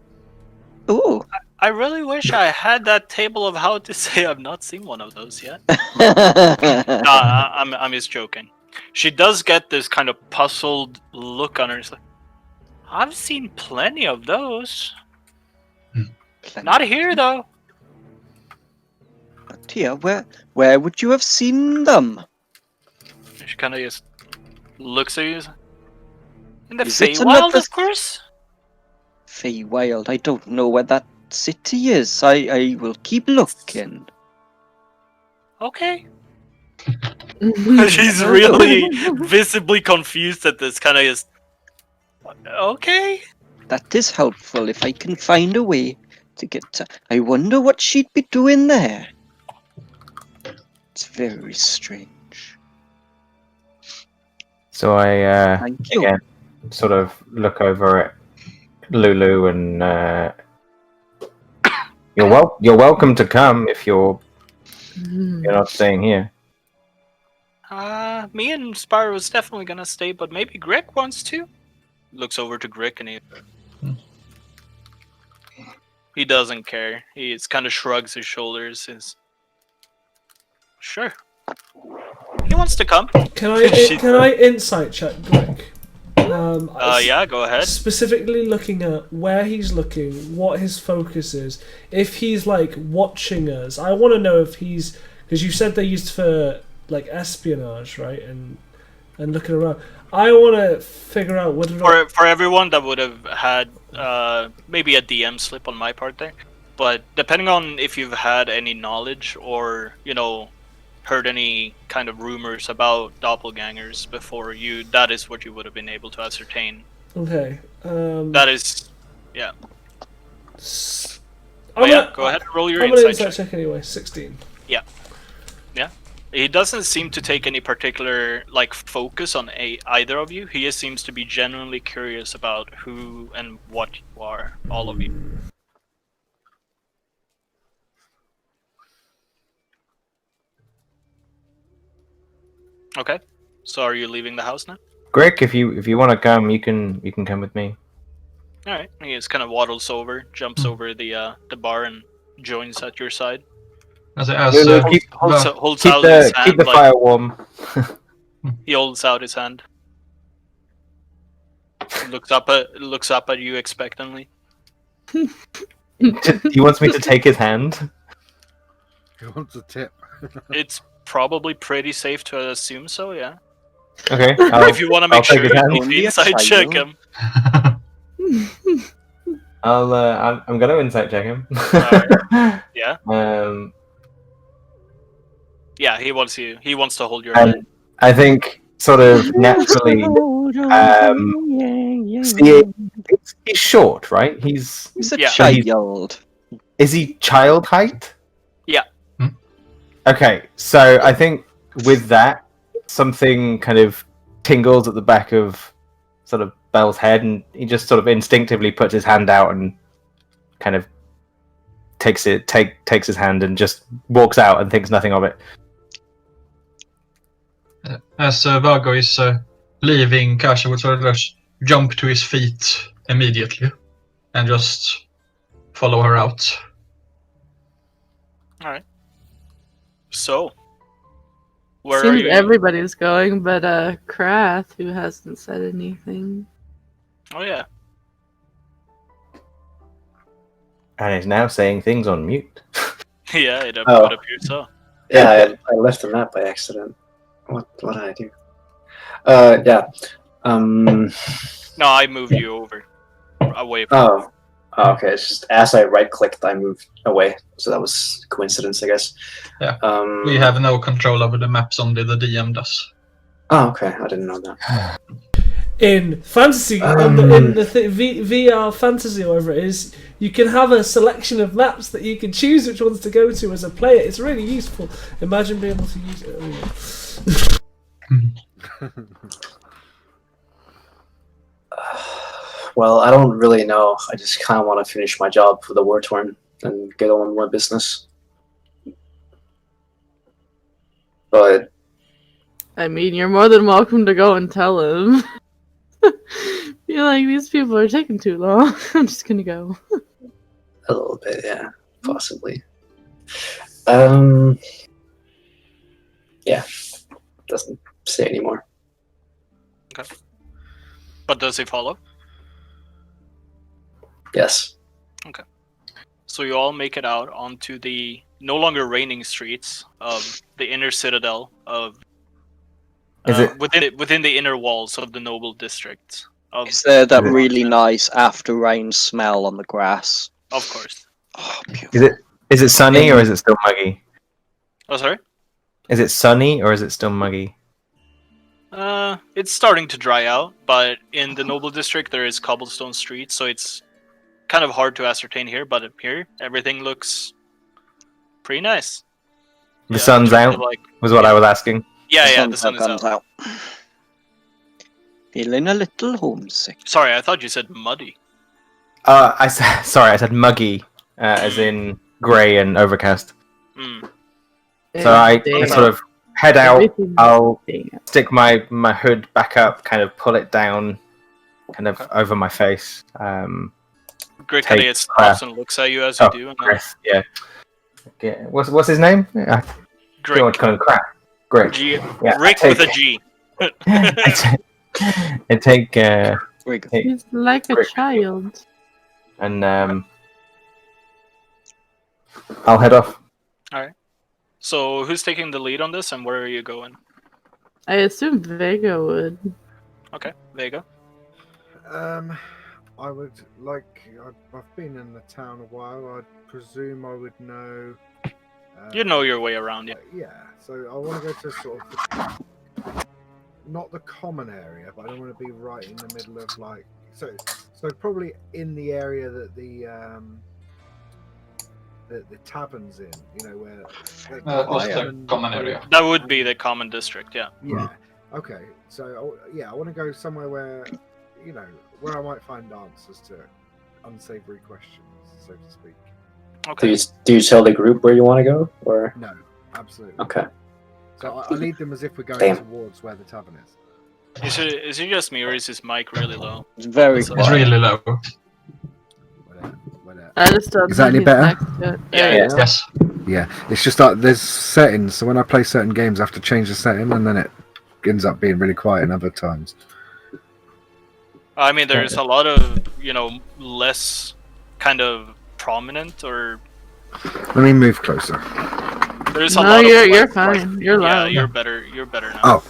Oh. I really wish I had that table of how to say I've not seen one of those yet. I'm just joking. She does get this kind of puzzled look on her. It's like, I've seen plenty of those. Not here though. Dear, where would you have seen them? She kind of just looks at you. In the Is it Feywild, another- of course. Feywild, I don't know where that city is. I will keep looking. Okay. She's really visibly confused at this. Kind of just. Okay. That is helpful if I can find a way to get to... I wonder what she'd be doing there. It's very strange. So I Thank you. again sort of look over at Lulu and you're welcome to come if you're not staying here. Me and Spyro is definitely gonna stay, but maybe Grick wants to. Looks over to Grick and he doesn't care. He kind of shrugs his shoulders. Sure. He wants to come. Can I insight check Glick? Yeah, go ahead. Specifically looking at where he's looking, what his focus is. If he's like watching us, I want to know if he's, because you said they're used for like espionage, right? And looking around. I want to figure out whether for everyone that would have had maybe a DM slip on my part there, but depending on if you've had any knowledge or heard any kind of rumors about doppelgangers before you, that is what you would have been able to ascertain. Okay. That is, yeah. Go ahead and roll your insight check anyway. 16. Yeah. He doesn't seem to take any particular focus on either of you. He seems to be genuinely curious about who and what you are, all of you. Okay. So are you leaving the house now? Greg, if you want to come, you can come with me. All right. He just kind of waddles over, jumps over the bar, and joins at your side. Keep Holds out his hand. Keep the fire warm. He holds out his hand. Looks up at you expectantly. He wants me to take his hand. He wants a tip. It's probably pretty safe to assume so, yeah. Okay. If you want to make sure you need to inside check him. I'm gonna insight check him. Yeah. Yeah, he wants to hold your hand. I think sort of naturally. He's short, right? He's a child. Is he child height? Yeah. Okay, so I think with that, something kind of tingles at the back of sort of Bell's head, and he just sort of instinctively puts his hand out and kind of takes his hand and just walks out and thinks nothing of it. As Vago is leaving, Kasha would sort of just jump to his feet immediately and just follow her out. Alright. So, where Seems are you? everybody's going, but Krath, who hasn't said anything. Oh yeah. And he's now saying things on mute. Yeah, it would appear so. Yeah, I left the map by accident. What did I do? Yeah. No, I moved you over. Away from Oh, okay. It's just as I right-clicked, I moved away. So that was coincidence, I guess. Yeah. We have no control over the maps, only the DM does. Oh, okay. I didn't know that. In fantasy, in the VR fantasy, or whatever it is, you can have a selection of maps that you can choose which ones to go to as a player. It's really useful. Imagine being able to use it. Well, I don't really know. I just kind of want to finish my job for the War Torn and get on with my business. But I mean, you're more than welcome to go and tell him. You're like, these people are taking too long. I'm just gonna go. a little bit, yeah, possibly. Yeah, doesn't say anymore. Okay. But does he follow? Yes. Okay. So you all make it out onto the no longer raining streets of the inner citadel of within the inner walls of the noble district. Is there that really nice after rain smell on the grass? Of course. Oh, beautiful. Is it sunny or is it still muggy? Oh, sorry? Is it sunny or is it still muggy? It's starting to dry out, but in the noble district there is cobblestone streets, so it's kind of hard to ascertain here, but here everything looks pretty nice. The sun's out, was what I was asking. Yeah, the sun is out. Feeling a little homesick. Sorry, I thought you said muddy. I said muggy, as in grey and overcast. So I sort of head out. I'll stick my hood back up, kind of pull it down, kind of over my face. Grickady stops and looks at you as you do. And yeah. Okay. What's his name? I don't want to call him crap. Great. G. Yeah, Rick with a G. I take Rick. He's like a Rick. child. and I'll head off. So who's taking the lead on this, and where are you going? I assume Vega would. Okay, Vega. I would like. I've been in the town a while. I'd presume I would know. You know your way around, yeah. Yeah. So I want to go to sort of not the common area, but I don't want to be right in the middle of like. So probably in the area that the tavern's in. You know where. Just the common area. That would be the common district, yeah. Yeah. Okay. So I want to go somewhere where, you know, where I might find answers to unsavory questions, so to speak. Okay. Do you tell the group where you want to go, or No, absolutely. okay? So I lead them as if we're going Damn. towards where the tavern is. Is it just me, or is his mic really low? It's very It's It's quiet. really low. Where I just don't Is that think any he's better? next to it. Yeah, Yeah. Yes. Yeah, it's just that there's settings. So when I play certain games, I have to change the setting, and then it ends up being really quiet in other times. I mean, there's a lot of, less kind of prominent, or Let me move closer. there's a No, lot you're of you're fine. You're yeah, loud. you're better now. Oh.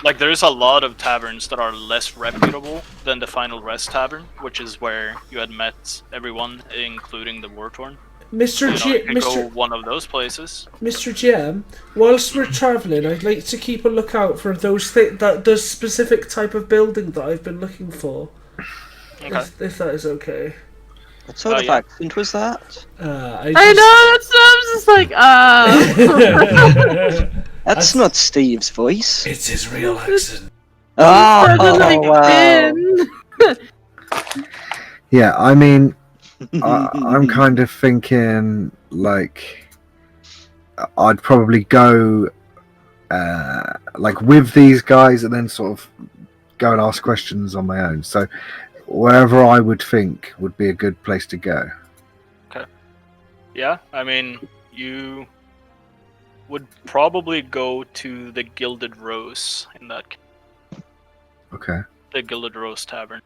Like, there's a lot of taverns that are less reputable than the Final Rest Tavern, which is where you had met everyone, including the Wartorn. Mr. You could go one of those places. Mr. GM, whilst we're travelling, I'd like to keep a lookout for the specific type of building that I've been looking for. Okay. If that is okay. What sort of yeah. accent was that? I know, that's what I was just like, That's not Steve's voice. It's his real accent. Oh, wow. Yeah, I mean, I'm kind of thinking like I'd probably go like with these guys and then sort of go and ask questions on my own. So wherever I would think would be a good place to go. Yeah, I mean, you would probably go to the Gilded Rose in that case. Okay. The Gilded Rose Tavern.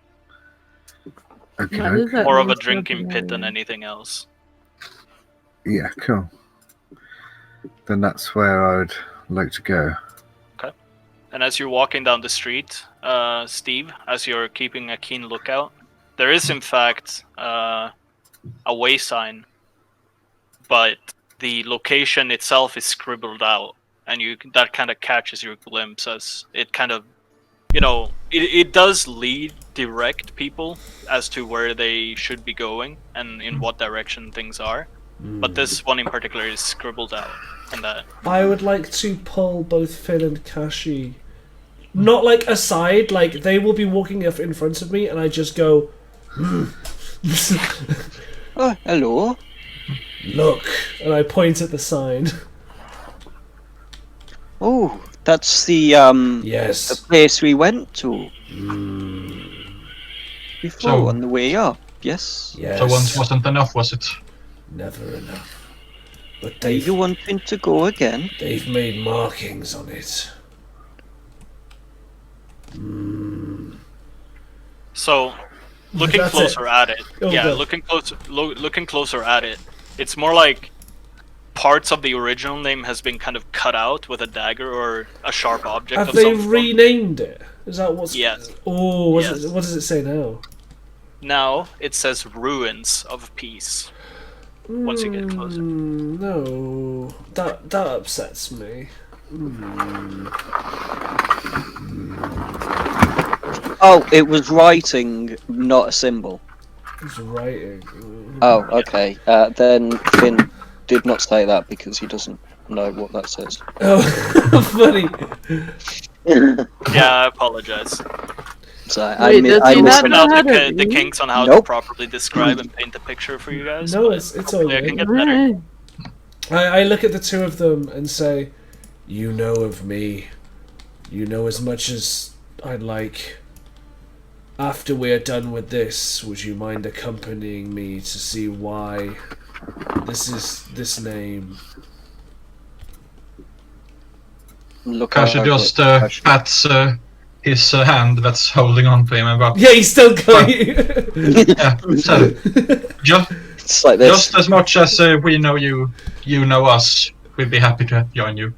Okay. What is that More of a most drinking pit than recommended? anything else. Yeah, cool. Then that's where I would like to go. And as you're walking down the street, Steve, as you're keeping a keen lookout, there is in fact a way sign, but the location itself is scribbled out, and that kind of catches your glimpse as it kind of, it does direct people as to where they should be going and in what direction things are. But this one in particular is scribbled out, and that. I would like to pull both Finn and Kashi, not like aside, like they will be walking up in front of me, and I just go, Oh, hello. look, and I point at the sign. Oh, that's the Yes. place we went to before So- on the way up. Yes. Yes. So once wasn't enough, was it? Never enough. But Are you wanting to go again? they've made markings on it. So, looking That's closer at it, Oh, yeah, good. looking closer at it, it's more like parts of the original name has been kind of cut out with a dagger or a sharp object. Have of they some form. renamed it? Is that what's? Yes. Oh, Yes. what does it say now? Now it says Ruins of Peace. Once you get closer. No, that upsets me. Oh, it was writing, not a symbol. It's writing. Oh, okay. Then Finn did not say that because he doesn't know what that says. Oh, funny. Yeah, I apologize. So Wait, does he I not working know out how the, to the read? kinks on how to Nope. properly describe and paint the picture for you guys. No, but it's all hopefully I can good. get better. I look at the two of them and say, "You know of me. You know as much as I'd like. After we're done with this, would you mind accompanying me to see why this name?" Look Kashi over just at Kashi. pats his hand that's holding on to him about. Yeah, he's still going. Yeah, so just It's like this. just as much as we know you, you know us. We'd be happy to join you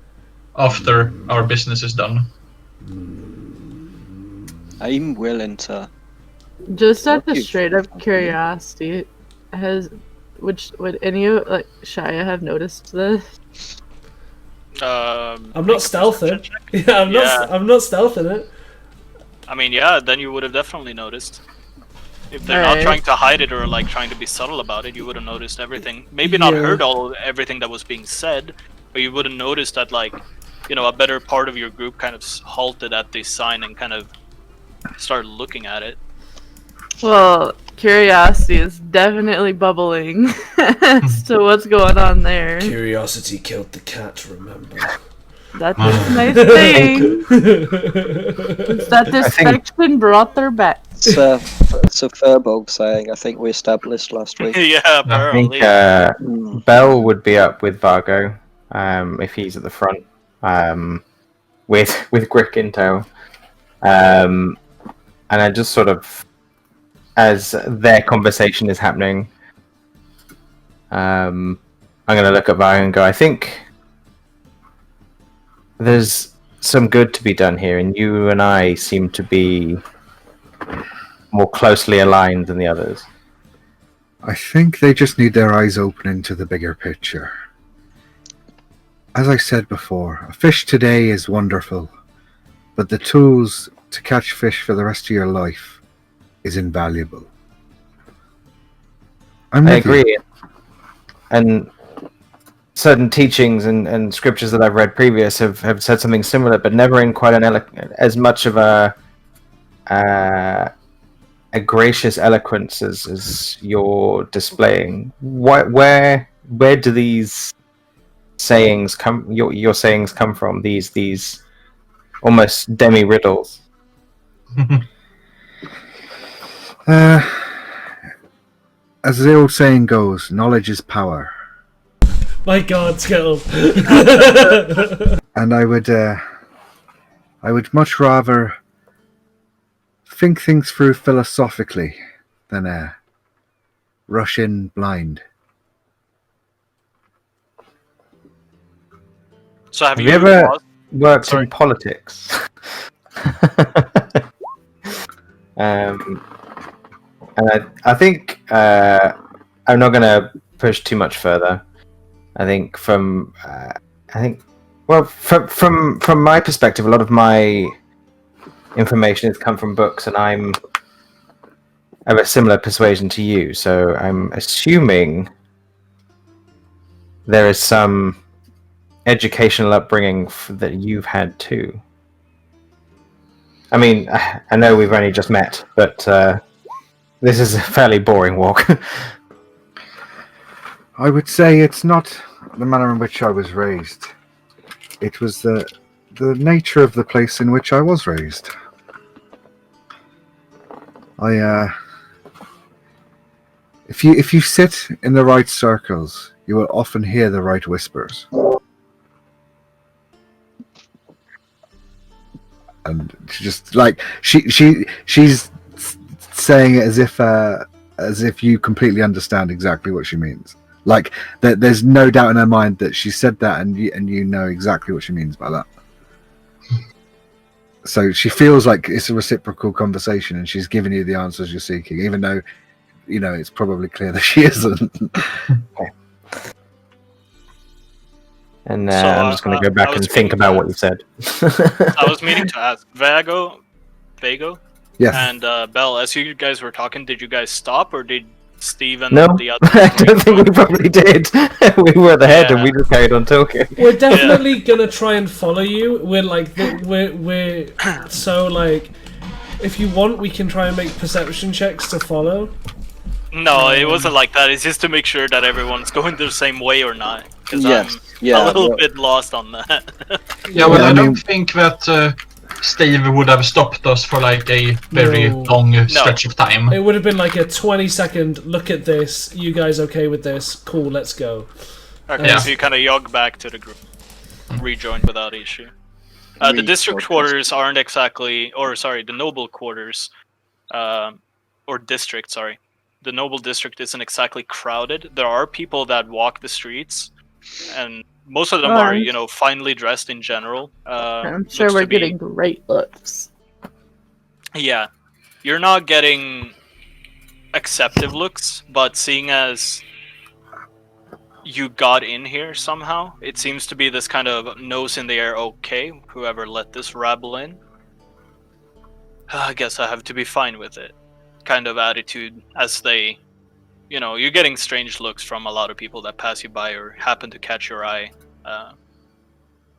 after our business is done. I'm willing to. Just out of you straight for up curiosity, would any of like Shia have noticed this? I'm not make a stealthing. perception check. Yeah, I'm not stealthing it. I mean, yeah, then you would have definitely noticed. If they're not Alright. trying to hide it or like trying to be subtle about it, you would have noticed everything. Maybe not Yeah. heard everything that was being said, but you would have noticed that like, you know, a better part of your group kind of halted at this sign and kind of started looking at it. Well, curiosity is definitely bubbling as to what's going on there. Curiosity killed the cat, remember? That's a nice thing. It's that this think- section brought their back. It's a Furbolg saying. I think we established last week. Yeah, I apparently. think Mm. Bell would be up with Vargo if he's at the front with Grick in tow. And I just sort of, as their conversation is happening, I'm going to look at Vargo and go, I think there's some good to be done here, and you and I seem to be more closely aligned than the others. I think they just need their eyes open into the bigger picture. As I said before, a fish today is wonderful, but the tools to catch fish for the rest of your life is invaluable. I with you. agree. And certain teachings and scriptures that I've read previous have said something similar, but never in quite as much of a gracious eloquence as you're displaying. Where do these sayings come? Your sayings come from? These almost demi riddles. As the old saying goes, knowledge is power. My God, Skittle. And I would much rather think things through philosophically than rush in blind. So have Have you you ever paused? worked Sorry. in politics? And I think I'm not going to push too much further. I think from my perspective, a lot of my information has come from books, and I'm of a similar persuasion to you. So I'm assuming there is some educational upbringing that you've had too. I mean, I know we've only just met, but this is a fairly boring walk. I would say it's not the manner in which I was raised. It was the nature of the place in which I was raised. If you sit in the right circles, you will often hear the right whispers. And just like she's saying it as if you completely understand exactly what she means. Like there's no doubt in her mind that she said that, and you know exactly what she means by that. So she feels like it's a reciprocal conversation, and she's giving you the answers you're seeking, even though you know it's probably clear that she isn't. And So, I'm just going to go I back was and think thinking about that- what you said. I was meaning to ask Vago, Yes. and Bell. As you guys were talking, did you guys stop, or did Steve and No, the other? I don't think we probably did. We were at the head, and Yeah. we just carried on talking. We're definitely gonna try and follow you. We're like, we're so like, if you want, we can try and make perception checks to follow. No, it wasn't like that. It's just to make sure that everyone's going the same way or not. Because Yes, I'm yeah, a little well- bit lost on that. Yeah, well, Yeah, I I don't mean- think that Steve would have stopped us for like a very No. long stretch of time. It would have been like a 20-second look at this. You guys okay with this? Cool, let's go. Okay, Yeah. so you kind of jog back to the group, rejoin without issue. The district quarters aren't exactly, the noble quarters, or district, sorry. The noble district isn't exactly crowded. There are people that walk the streets, and most of them are, finely dressed in general. I'm sure we're getting great looks. Yeah. You're not getting acceptive looks, but seeing as you got in here somehow, it seems to be this kind of nose in the air, okay, whoever let this rabble in, I guess I have to be fine with it kind of attitude, as they, you're getting strange looks from a lot of people that pass you by or happen to catch your eye,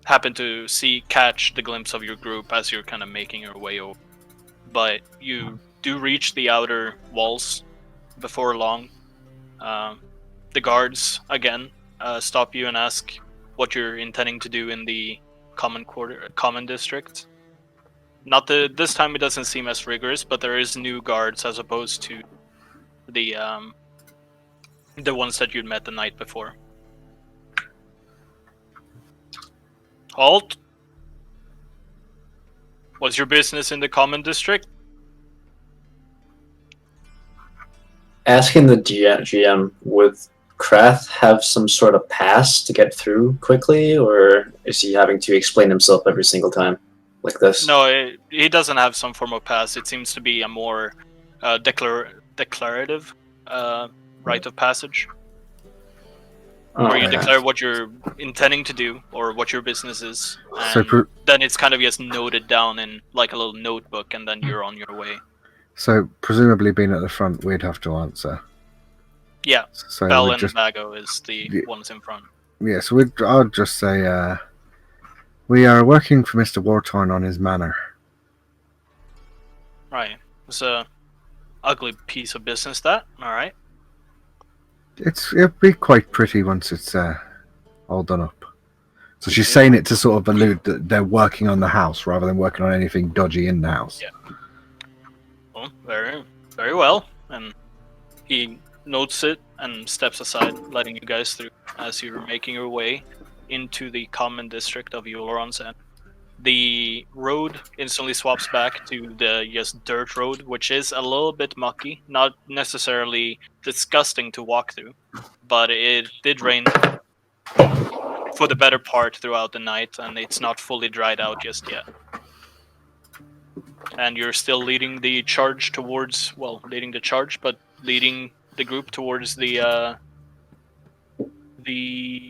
happen to catch the glimpse of your group as you're kind of making your way over. But you do reach the outer walls before long. The guards, again, stop you and ask what you're intending to do in the common district. Not this time it doesn't seem as rigorous, but there is new guards as opposed to the ones that you'd met the night before. Halt! What's your business in the common district? Asking the GM, would Krath have some sort of pass to get through quickly, or is he having to explain himself every single time like this? No, he doesn't have some form of pass. It seems to be a more declarative rite of passage. Where you declare what you're intending to do or what your business is, and then it's kind of just noted down in like a little notebook, and then you're on your way. So presumably, being at the front, we'd have to answer. Yeah, so Bell and Vago is the ones in front. Yeah, so I'll just say we are working for Mr. Wartorn on his manor. Right, it's a ugly piece of business, that. All right. It'll be quite pretty once it's all done up. So she's saying it to sort of allude that they're working on the house rather than working on anything dodgy in the house. Yeah. Well, very, very well. And he notes it and steps aside, letting you guys through as you're making your way into the common district of Euleron's End. The road instantly swaps back to the dirt road, which is a little bit mucky, not necessarily disgusting to walk through, but it did rain for the better part throughout the night, and it's not fully dried out just yet. And you're still leading the charge towards, leading the group towards the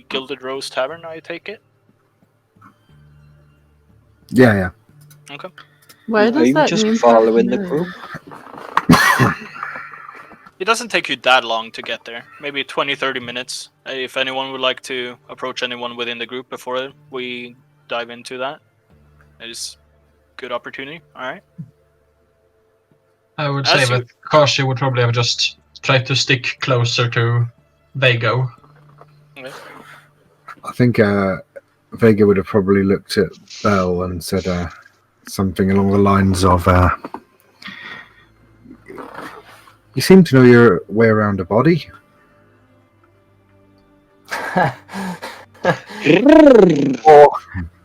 Gilded Rose Tavern, I take it? Yeah. Okay. Why does I'm that just name following the familiar? group. It doesn't take you that long to get there. Maybe 20-30 minutes. If anyone would like to approach anyone within the group before we dive into that, it is a good opportunity. Alright. I would say that Kashi would probably have just tried to stick closer to Vago. Okay. I think Vega would have probably looked at Bell and said something along the lines of, you seem to know your way around a body.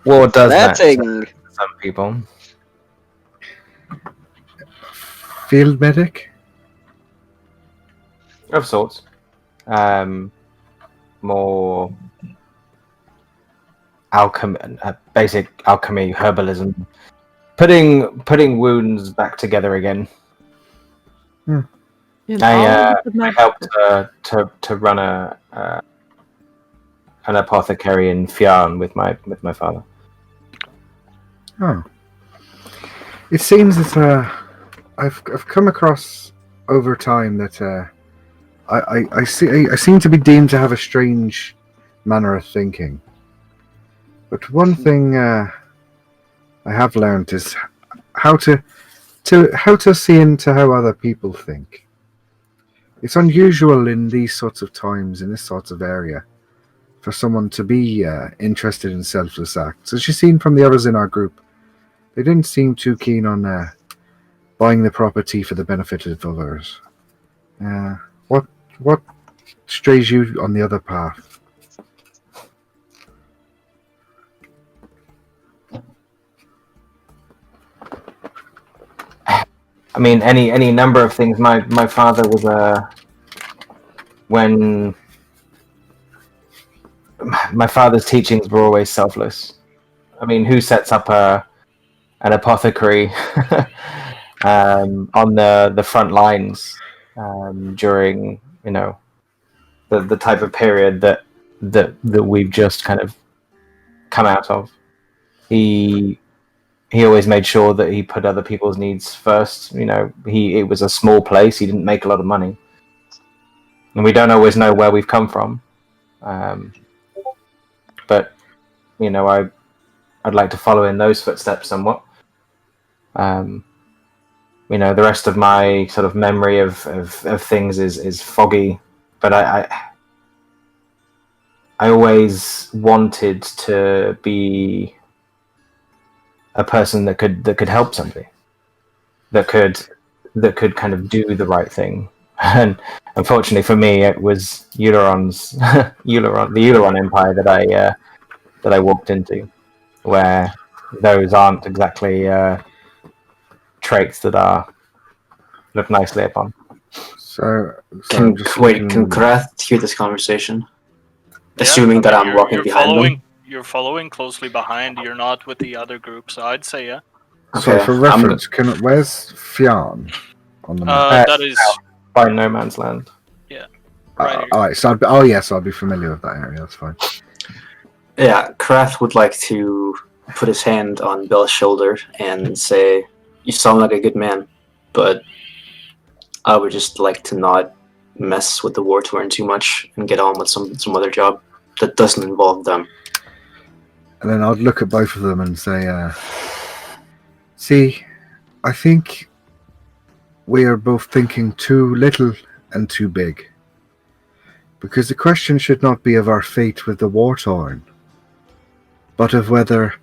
War does that to Letting. some people. Field medic? Of sorts. More basic alchemy, herbalism, putting wounds back together again. I helped to run an apothecary in Fjarn with my father. Oh, it seems that I've come across over time that I seem to be deemed to have a strange manner of thinking. But one thing I have learned is how to see into how other people think. It's unusual in these sorts of times, in this sort of area, for someone to be interested in selfless acts. As you've seen from the others in our group, they didn't seem too keen on buying the property for the benefit of others. What strays you on the other path? I mean, any number of things. My father was when my father's teachings were always selfless. I mean, who sets up an apothecary on the front lines during the type of period that we've just kind of come out of? He always made sure that he put other people's needs first. It was a small place. He didn't make a lot of money, and we don't always know where we've come from. But I'd like to follow in those footsteps somewhat. The rest of my sort of memory of things is foggy, but I always wanted to be a person that could help somebody, that could kind of do the right thing. And unfortunately for me, it was Euleron's the Euleron Empire that I walked into, where those aren't exactly traits that are looked nicely upon. So Can Krath hear this conversation? Assuming that I'm walking behind them. You're following closely behind. You're not with the other group, so I'd say yeah. So for reference, where's Fjarn on the map? That is by No Man's Land. Yeah. Right alright, so I'd be familiar with that area. That's fine. Yeah, Krath would like to put his hand on Bell's shoulder and say, "You sound like a good man, but I would just like to not mess with the war torn too much and get on with some other job that doesn't involve them." And then I'd look at both of them and say, see, I think we are both thinking too little and too big. Because the question should not be of our fate with the war-torn, but of whether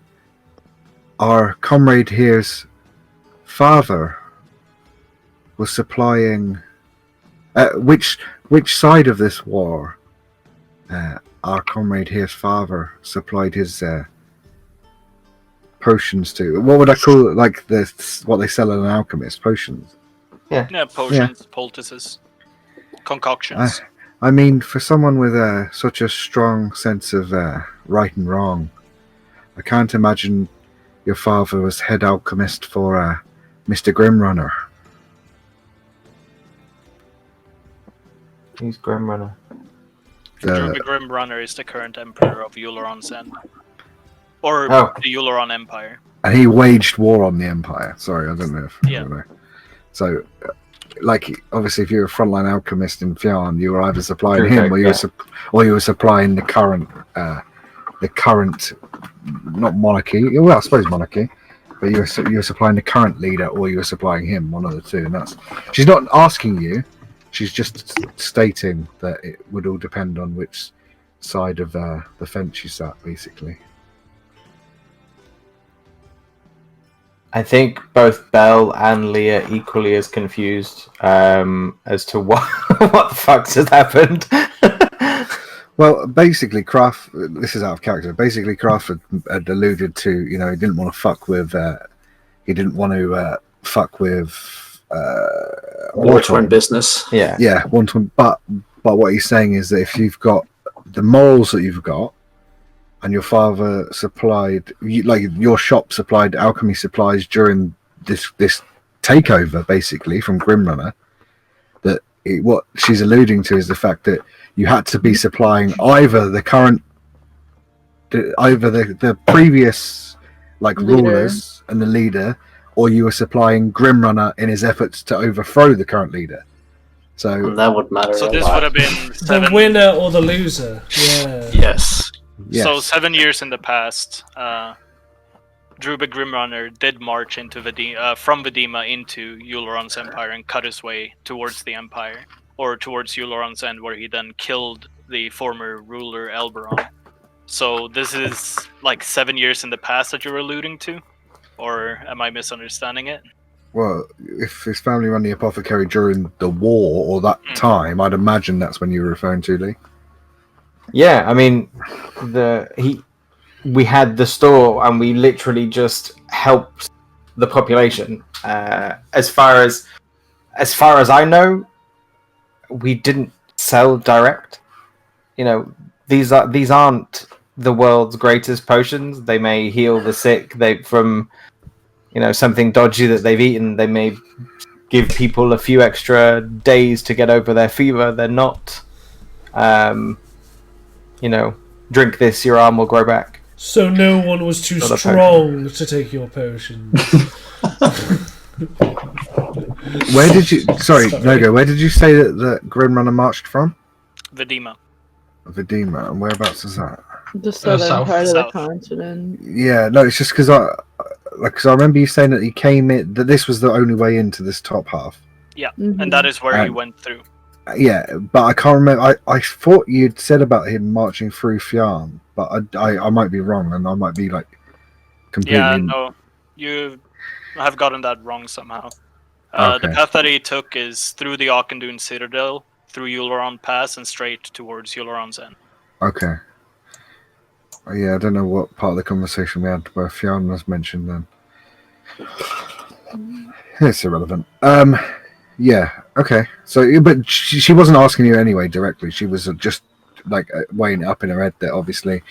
our comrade here's father was supplying... which side of this war our comrade here's father supplied his potions to? What would I call it? Like what they sell at an alchemist? Potions? Yeah, potions, poultices, concoctions. I mean, for someone with such a strong sense of right and wrong, I can't imagine your father was head alchemist for Mr. Grimrunner. Who's Grimrunner? Druid Grimrunner is the current emperor of Euleron's End. Or the Euleron Empire. And he waged war on the Empire. Sorry, I don't know if... Yeah. I don't know. So, obviously, if you're a frontline alchemist in Fjarn, you were either supplying him or you were supplying the current, not monarchy. Well, I suppose monarchy, but you were supplying the current leader, or you were supplying him. One of the two, and that's. She's not asking you. She's just stating that it would all depend on which side of the fence you sat, basically. I think both Belle and Leah equally as confused as to what the fuck just happened. Well, basically, Kraft. This is out of character. Basically, Kraft had alluded to, he didn't want to fuck with. He didn't want to fuck with. War-torn business. Yeah, war-torn. But what he's saying is that if you've got the morals that you've got, and your father supplied, your shop supplied alchemy supplies during this takeover, basically from Grimrunner, what she's alluding to is the fact that you had to be supplying either the previous rulers and the leader, or you were supplying Grimrunner in his efforts to overthrow the current leader. So that would matter. So this would have been the winner or the loser. Yeah. Yes. So 7 years in the past, Druid Grimrunner did march into from Vidima into Euleron's Empire and cut his way towards the Empire, or towards Euleron's End, where he then killed the former ruler Elberon. So this is 7 years in the past that you're alluding to? Or am I misunderstanding it? Well, if his family ran the apothecary during the war or that time, I'd imagine that's when you were referring to, Lee. Yeah, I mean, we had the store and we literally just helped the population. As far as I know, we didn't sell direct. These aren't the world's greatest potions. They may heal the sick. From something dodgy that they've eaten. They may give people a few extra days to get over their fever. They're not, drink this, your arm will grow back. So no one was too Not a strong to take your potions. Where did you? Sorry, Nogo. Where did you say that Grimrunner marched from? Vidima. Vidima, and whereabouts is that? The southern south. part of South. the continent. Yeah, no, it's just because I remember you saying that he came in, that this was the only way into this top half. Yeah, Mhm. and that is where he went through. Yeah, but I can't remember. I thought you'd said about him marching through Fjarn, but I might be wrong, and I might be like completely. Yeah, no, you have gotten that wrong somehow. Okay. The path that he took is through the Auchendoon Citadel, through Uleron Pass, and straight towards Uleron's End. Okay. Yeah, I don't know what part of the conversation we had where Fjarn was mentioned then. It's irrelevant. Yeah, okay. So, but she wasn't asking you anyway directly. She was just like weighing it up in her head that obviously,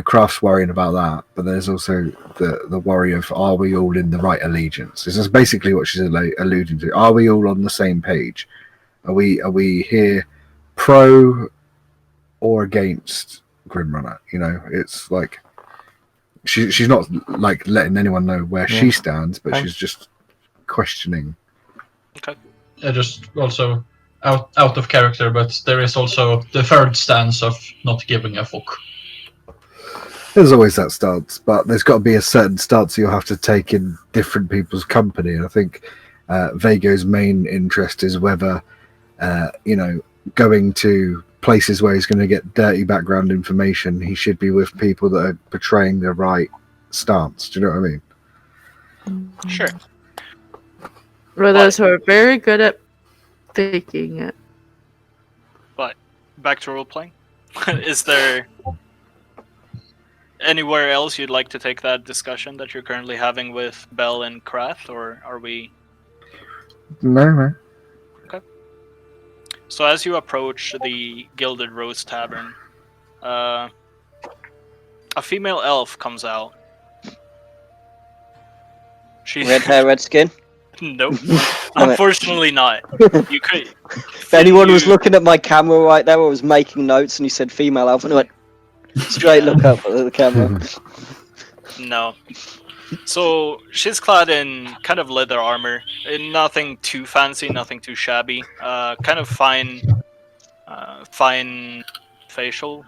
Kraft's worrying about that, but there's also the worry of, are we all in the right allegiance? This is basically what she's alluding to. Are we all on the same page? Are we here pro or against Grimrunner? It's like she's not like letting anyone know where she stands, but she's just questioning. Okay. Just also out of character, but there is also the third stance of not giving a fuck. There's always that stance, but there's got to be a certain stance you'll have to take in different people's company. And I think Vago's main interest is whether, going to places where he's going to get dirty background information, he should be with people that are portraying the right stance. Do you know what I mean? Sure. Or those who are very good at faking it. But back to role playing. Is there anywhere else you'd like to take that discussion that you're currently having with Bell and Krath, or are we? No. So as you approach the Gilded Rose Tavern, a female elf comes out. She's Red hair, red skin. Nope. Unfortunately not. You could. If anyone was looking at my camera right there, I was making notes, and you said female elf, and I went straight look up at the camera. No. So she's clad in kind of leather armor, nothing too fancy, nothing too shabby. Kind of fine facial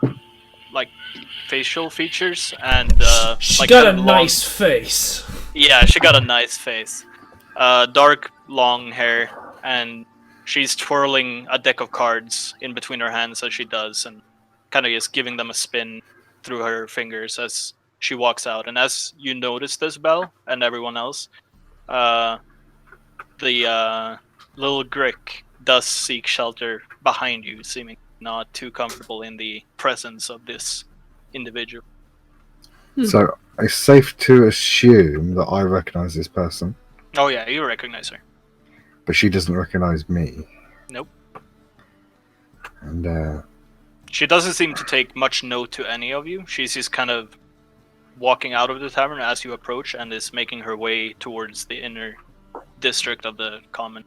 features, and She got a nice face. Yeah, she got a nice face. Dark, long hair, and she's twirling a deck of cards in between her hands as she does, and kind of just giving them a spin through her fingers as she walks out. And as you notice this, Belle, and everyone else, the little Grick does seek shelter behind you, seeming not too comfortable in the presence of this individual. So it's safe to assume that I recognize this person, Oh yeah, you recognize her. but she doesn't recognize me. Nope. And She doesn't seem to take much note to any of you. She's just kind of walking out of the tavern as you approach, and is making her way towards the inner district of the commons.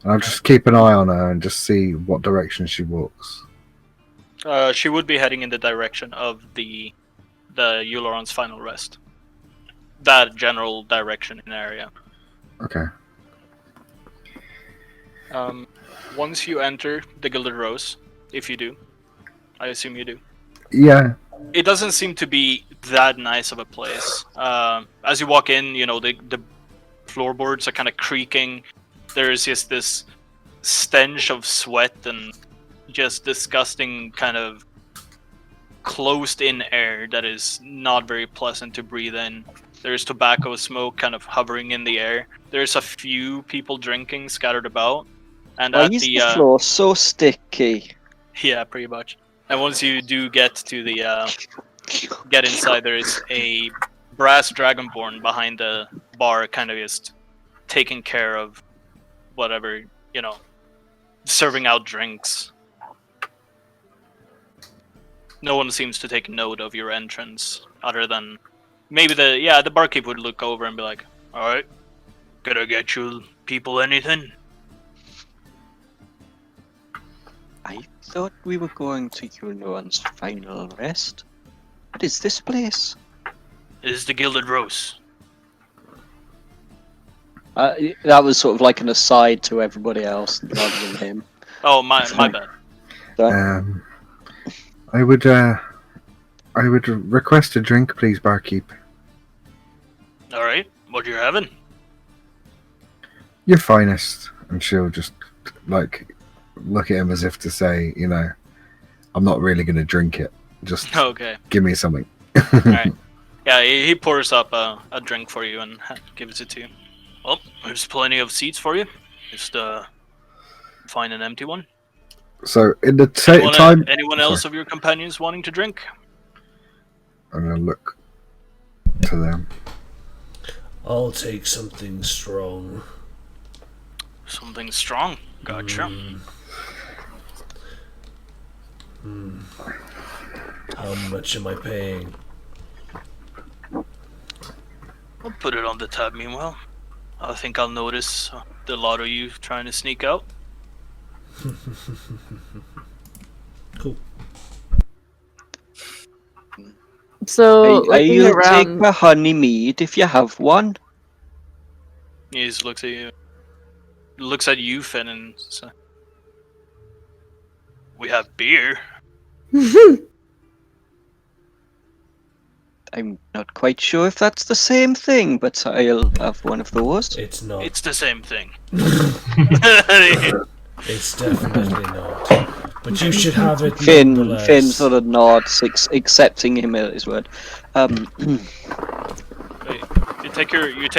I'll just keep an eye on her and just see what direction she walks. She would be heading in the direction of the Uleron's final rest. That general direction in area. Okay. Once you enter the Gilded Rose, if you do, I assume you do. Yeah. It doesn't seem to be that nice of a place. As you walk in, the floorboards are kind of creaking. There's just this stench of sweat and just disgusting kind of closed-in air that is not very pleasant to breathe in. There's tobacco smoke kind of hovering in the air. There's a few people drinking scattered about. And Why at is the the floor so sticky? yeah, pretty much. And once you do get to the get inside, there is a brass dragonborn behind the bar, kind of just taking care of whatever, serving out drinks. No one seems to take note of your entrance, other than maybe the barkeep would look over and be like, "All right, gotta get you people anything?" I thought we were going to Yunion's final rest. What is this place? It is the Gilded Rose. That was sort of like an aside to everybody else rather than him. Oh, my bad. I would request a drink, please, barkeep. All right, what you having? Your finest. And she'll just like look at him as if to say, I'm not really going to drink it. Just Okay. give me something. All right. Yeah, he pours up a drink for you and gives it to you. Well, there's plenty of seats for you. Just find an empty one. So in the Anyone time, else of your companions wanting to drink? I'm going to look to them. I'll take something strong. Something strong. Gotcha. How much am I paying? I'll put it on the tab meanwhile. I think I'll notice the lot of you trying to sneak out. Cool. So I'll looking take around, a honey mead if you have one. He just looks at you. Looks at you, Finn, and says, "We have beer." I'm not quite sure if that's the same thing, but I'll have one of those. It's not. It's the same thing. It's definitely not. But you should have it Finn nonetheless. sort of nods, accepting him at his word. You take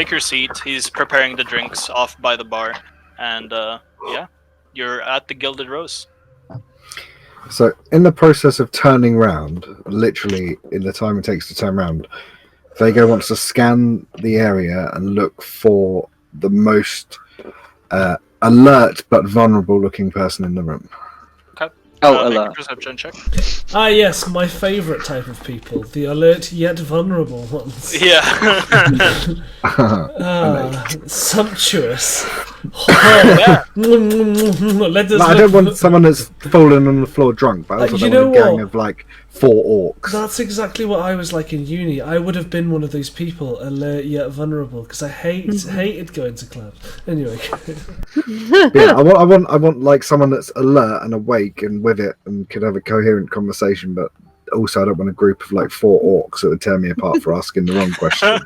your seat. He's preparing the drinks off by the bar, and yeah, you're at the Gilded Rose. So in the process of turning round, literally in the time it takes to turn round, Vago wants to scan the area and look for the most alert but vulnerable looking person in the room. Okay. Oh, Make a alert. perception check. Ah, yes, my favourite type of people. The alert yet vulnerable ones. Yeah. Sumptuous. Yeah. Let us I don't look- want someone that's fallen on the floor drunk, but I also You don't want know a gang what? of like 4 orcs. That's exactly what I was like in uni. I would have been one of those people, alert yet vulnerable, because I hated going to clubs. Anyway. Yeah, I want like someone that's alert and awake and with it and could have a coherent conversation, but also I don't want a group of like 4 orcs that would tear me apart for asking the wrong question.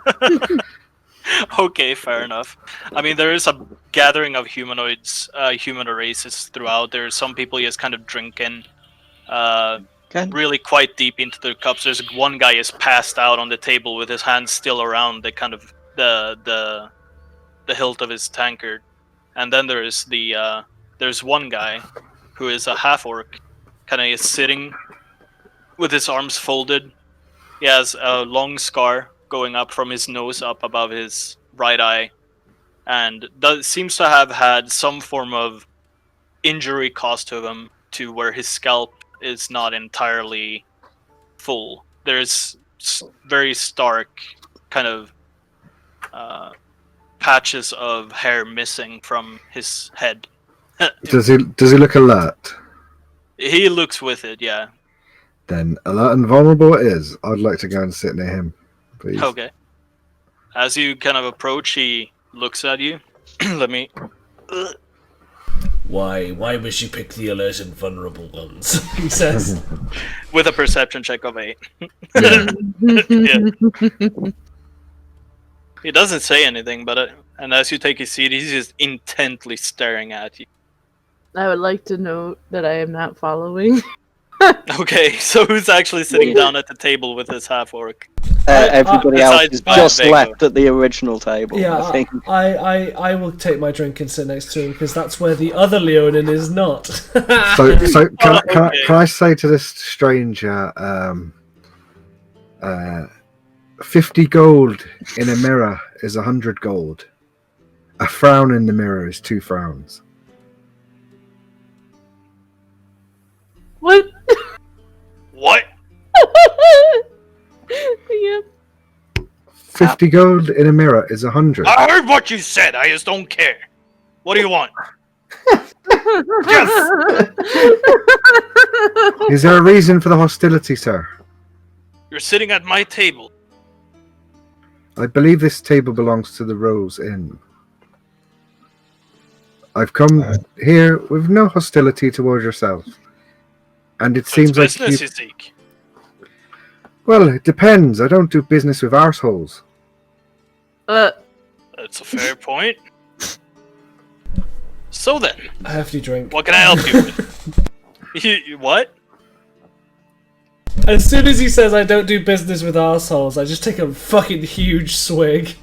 Okay, fair enough. I mean, there is a gathering of humanoids, humanoid races throughout. There's some people just kind of drinking, really quite deep into their cups. There's one guy is passed out on the table with his hands still around the kind of the hilt of his tankard, and then there's there's one guy who is a half orc, kind of is sitting with his arms folded. He has a long scar going up from his nose up above his right eye, and seems to have had some form of injury caused to him to where his scalp is not entirely full. There's very stark kind of patches of hair missing from his head. Does he look alert? He looks with it, yeah. Then alert and vulnerable it is. I'd like to go and sit near him, please. Okay. As you kind of approach, he looks at you. Let me. Why would you pick the alert and vulnerable ones? He says. With a perception check of 8. Yeah. Yeah. He doesn't say anything, but and as you take his seat, he's just intently staring at you. I would like to note that I am not following. Okay, so who's actually sitting down at the table with this half orc? Everybody else besides is Bob just Vago. left at the original table. Yeah, I think. I will take my drink and sit next to him because that's where the other Leonin is not. So can Okay. I say to this stranger, 50 gold in a mirror is 100 gold. A frown in the mirror is 2 frowns. What? What? Yep. 50 gold in a mirror is 100. I heard what you said. I just don't care. What do you want? Is there a reason for the hostility, sir? You're sitting at my table. I believe this table belongs to the Rose Inn. I've come here with no hostility towards yourself. And it So seems it's like business you... you seek. Well, it depends. I don't do business with arseholes. That's a fair point. So then, A hefty drink. what can I help you with? What? As soon as he says I don't do business with assholes, I just take a fucking huge swig.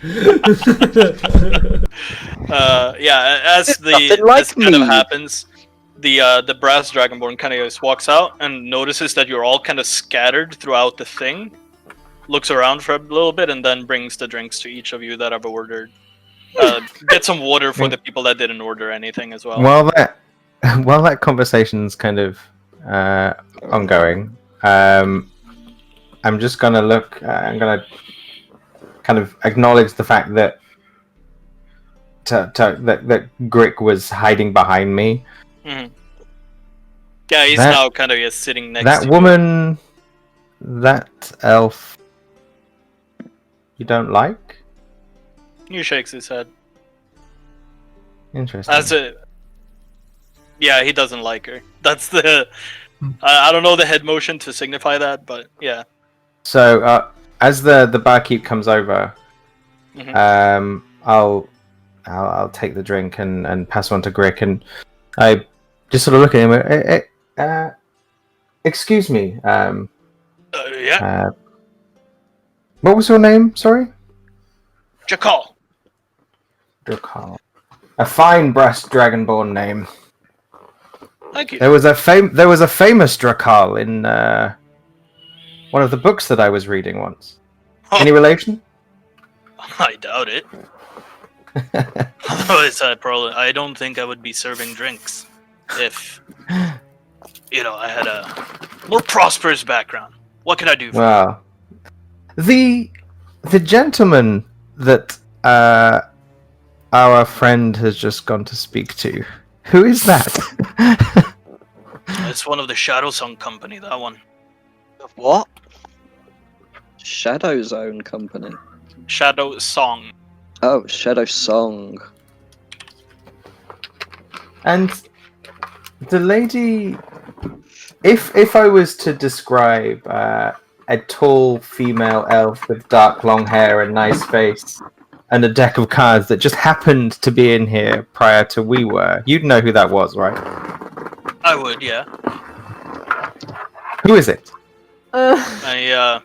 Yeah, as nothing like this kind of me. happens, the brass dragonborn kind of just walks out and notices that you're all kind of scattered throughout the thing, looks around for a little bit, and then brings the drinks to each of you that have ordered. Get some water for the people that didn't order anything as well. While that conversation's kind of ongoing, I'm just gonna look. I'm gonna kind of acknowledge the fact that that Grick was hiding behind me. Mm-hmm. Yeah, he's That- now kind of just sitting next That to woman, that elf, you don't like? you. He shakes his head. Interesting. As a, yeah, he doesn't like her. That's the. I don't know the head motion to signify that, but yeah. So, as the barkeep comes over, Mhm. I'll take the drink and pass one to Grick, and I just sort of look at him. Excuse me. Yeah, What was your name? Sorry. Jakal. Drakal. A fine brass dragonborn name. Thank you. There was a famous Drakal in one of the books that I was reading once. Any relation? I doubt it. Otherwise, I don't think I would be serving drinks if, I had a more prosperous background. What can I do for you? Well, the gentleman that our friend has just gone to speak to, who is that? It's one of the Shadow Song Company, that one. What? Shadow Zone Company. Shadow Song. Oh, Shadow Song. And the lady, if I was to describe a tall female elf with dark long hair and nice face and a deck of cards that just happened to be in here prior to we were, you'd know who that was, right? I would, yeah. Who is it? I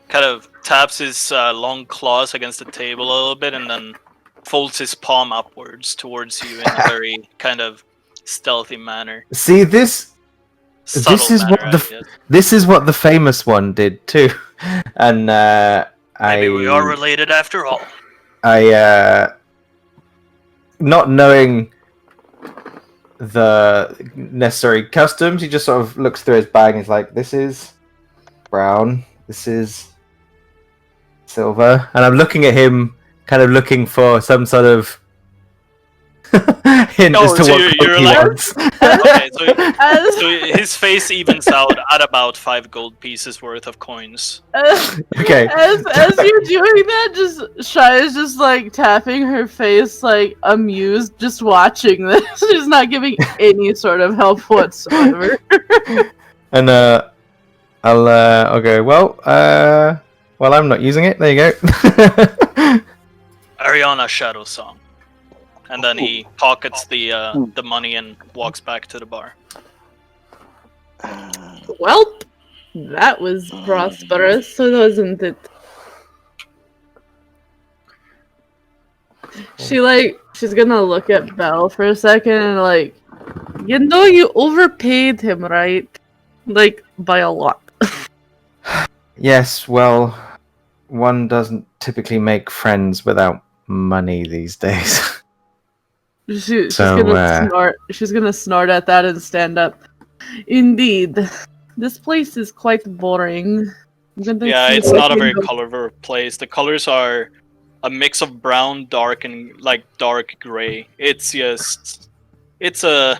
kind of taps his long claws against the table a little bit and then folds his palm upwards towards you in a very kind of stealthy manner. See, this is what the famous one did too, and Maybe we are related after all. Not knowing the necessary customs, he just sort of looks through his bag and he's like, "This is brown. This is silver," and I'm looking at him, kind of looking for some sort of hint as to so what you're he like- wants. Okay, so his face evens out at about 5 gold pieces worth of coins. Okay. As you're doing that, just Shy is just like tapping her face, like amused, just watching this. She's not giving any sort of help whatsoever. And I'll go, well, I'm not using it. There you go. Ariana Shadow Song. And then he pockets the money and walks back to the bar. Well, that was prosperous, wasn't it? She's gonna look at Belle for a second and you know you overpaid him, right? By a lot. Yes, well, one doesn't typically make friends without money these days. She's So, gonna snort. She's gonna snort at that and stand up. Indeed, this place is quite boring. Yeah, it's not a very colorful place. The colors are a mix of brown, dark, and dark gray. It's just, it's a,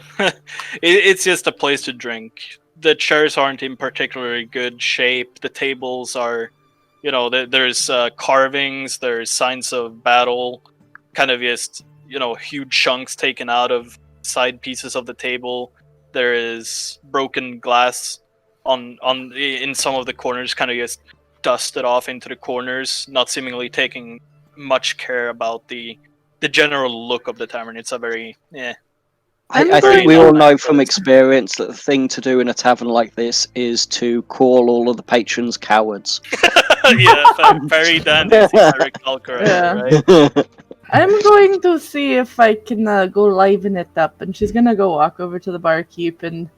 it's just a place to drink. The chairs aren't in particularly good shape. The tables are, there's carvings, there's signs of battle, kind of just, huge chunks taken out of side pieces of the table. There is broken glass in some of the corners, kind of just dusted off into the corners, not seemingly taking much care about the general look of the tavern. It's a very I think we all know from experience that the thing to do in a tavern like this is to call all of the patrons cowards. Yeah, very dandy, if I recall correctly, right? I'm going to see if I can go liven it up, and she's gonna go walk over to the barkeep and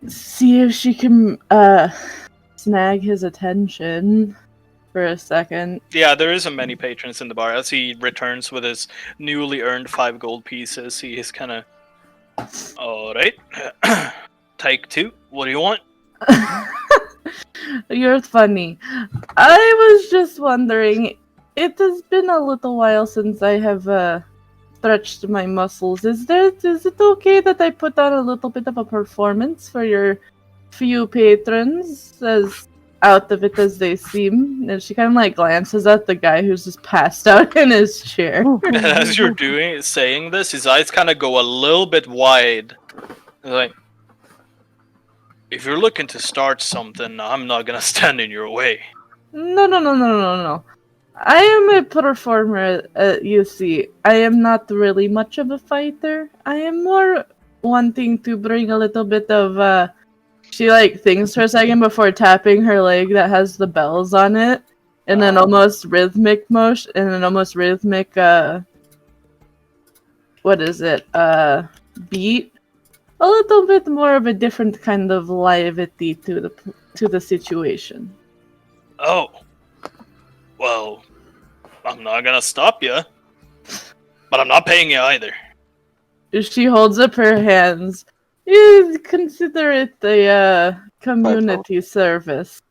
see if she can snag his attention for a second. Yeah, there isn't many patrons in the bar. As he returns with his newly earned 5 gold pieces, he is kind of, alright, take 2, what do you want? You're funny. I was just wondering, it has been a little while since I have stretched my muscles. Is it okay that I put on a little bit of a performance for your few patrons, as out of it as they seem? And she kind of glances at the guy who's just passed out in his chair. As you're saying this, his eyes kind of go a little bit wide. Like, if you're looking to start something, I'm not gonna stand in your way. No. I am a performer, you see. I am not really much of a fighter. I am more wanting to bring a little bit of, she thinks for a second before tapping her leg that has the bells on it, and then almost rhythmic motion, and then almost rhythmic, what is it, beat? A little bit more of a different kind of levity to the situation. Oh. Well, I'm not gonna stop you, but I'm not paying you either. She holds up her hands. You consider it a community service.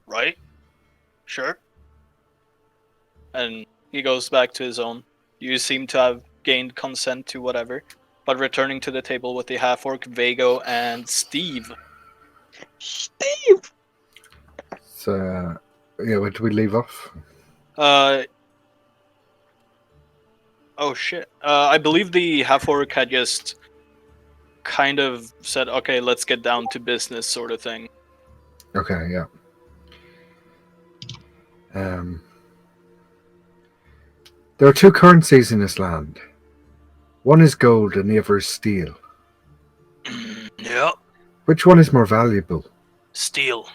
Right? Sure. And he goes back to his own. You seem to have gained consent to whatever, but returning to the table with the half-orc, Vago, and Steve. Steve! So, yeah, where do we leave off? Oh shit. I believe the half-orc had just kind of said, okay, let's get down to business sort of thing. Okay, yeah. There are 2 currencies in this land. One is gold and the other is steel. Yep. Which one is more valuable? Steel.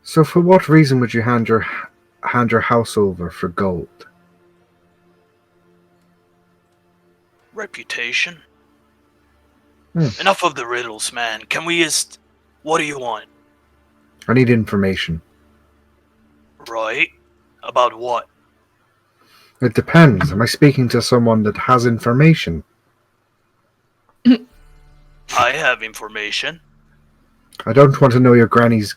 So for what reason would you hand your house over for gold? Reputation. Enough of the riddles, man. Can we just... What do you want? I need information. Right. About what? It depends. Am I speaking to someone that has information? I have information. I don't want to know your granny's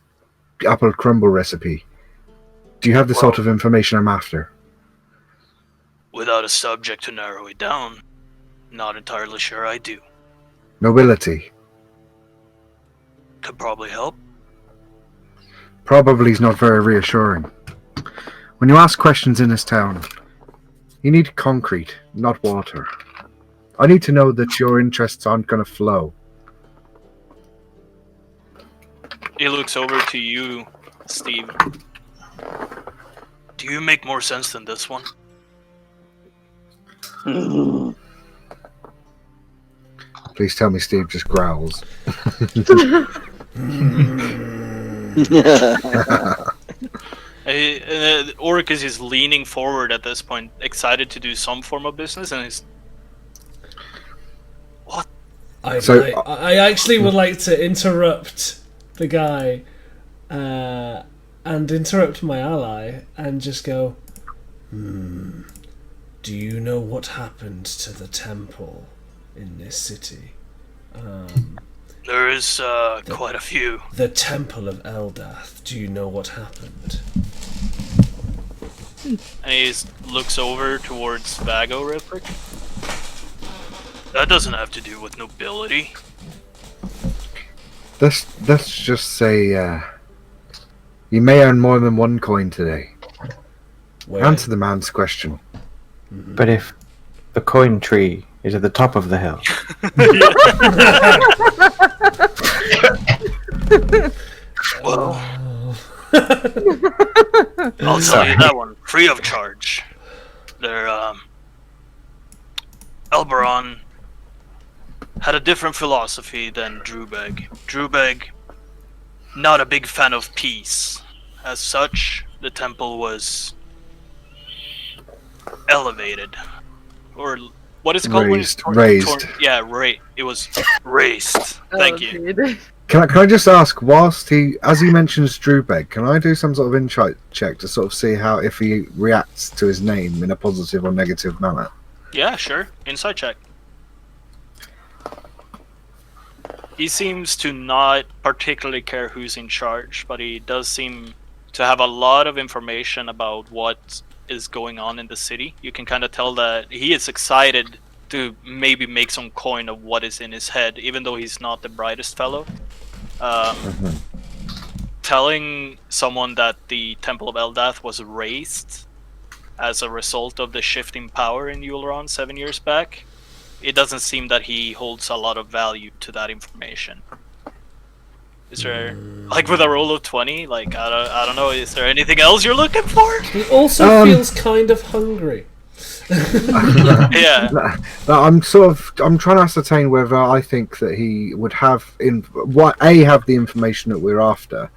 apple crumble recipe. Do you have the sort of information I'm after? Without a subject to narrow it down, not entirely sure I do. Nobility. Could probably help. Probably is not very reassuring. When you ask questions in this town, you need concrete, not water. I need to know that your interests aren't going to flow. He looks over to you, Steve. Do you make more sense than this one? Please tell me Steve just growls. Orcus is leaning forward at this point, excited to do some form of business, and he's... What? I actually would like to interrupt the guy and interrupt my ally and just go, do you know what happened to the temple in this city? There is quite a few. The Temple of Eldath, do you know what happened? And he looks over towards Vago real quick. That doesn't have to do with nobility. Let's just say you may earn more than one coin today. Answer the man's question. But if the coin tree is at the top of the hill, Well, I'll tell you that one free of charge. They're Elberon had a different philosophy than Drubeg. Drubeg, not a big fan of peace. As such, the temple was elevated, or what is it called? Raised. It was raised. Thank you. Dude. Can I just ask, as he mentions Drubeg, can I do some sort of insight check to sort of see if he reacts to his name in a positive or negative manner? Yeah, sure. Insight check. He seems to not particularly care who's in charge, but he does seem to have a lot of information about what is going on in the city. You can kind of tell that he is excited to maybe make some coin of what is in his head, even though he's not the brightest fellow. Telling someone that the Temple of Eldath was raised as a result of the shifting power in Uleron 7 years back, it doesn't seem that he holds a lot of value to that information. Is there, like with a roll of 20, like, I don't know, is there anything else you're looking for? He also feels kind of hungry. Yeah. I'm trying to ascertain whether I think that he would have have the information that we're after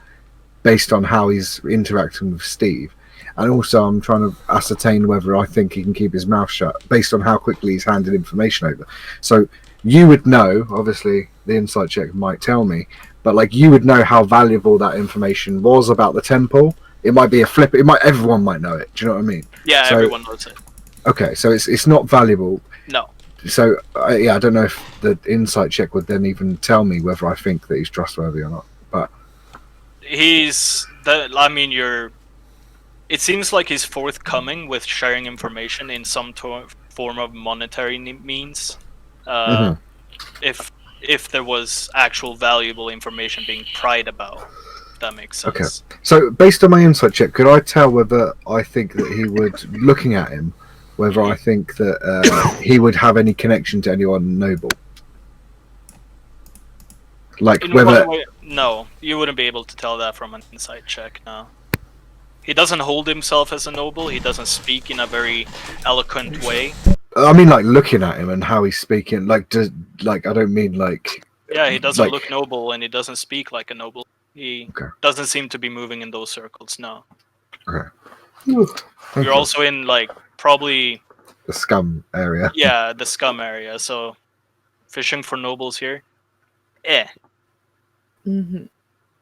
based on how he's interacting with Steve, and also I'm trying to ascertain whether I think he can keep his mouth shut based on how quickly he's handed information over. So you would know, obviously the insight check might tell me, but like you would know how valuable that information was about the temple. It might be everyone might know it. Do you know what I mean? Yeah, so, everyone knows it. Okay, so it's not valuable. No. So I don't know if the insight check would then even tell me whether I think that he's trustworthy or not. But It seems like he's forthcoming with sharing information in some form of monetary means. If there was actual valuable information being pried about, if that makes sense. Okay. So based on my insight check, could I tell whether I think that he would, looking at him, whether I think that he would have any connection to anyone noble? Like whether... No, you wouldn't be able to tell that from an insight check, no. He doesn't hold himself as a noble, he doesn't speak in a very eloquent way. I mean, like, looking at him and how he's speaking, I don't mean, like... Yeah, he doesn't look noble, and he doesn't speak like a noble. He doesn't seem to be moving in those circles, no. Okay. You're also in, like, probably... the scum area. Yeah, the scum area, so... Fishing for nobles here? Mm-hmm.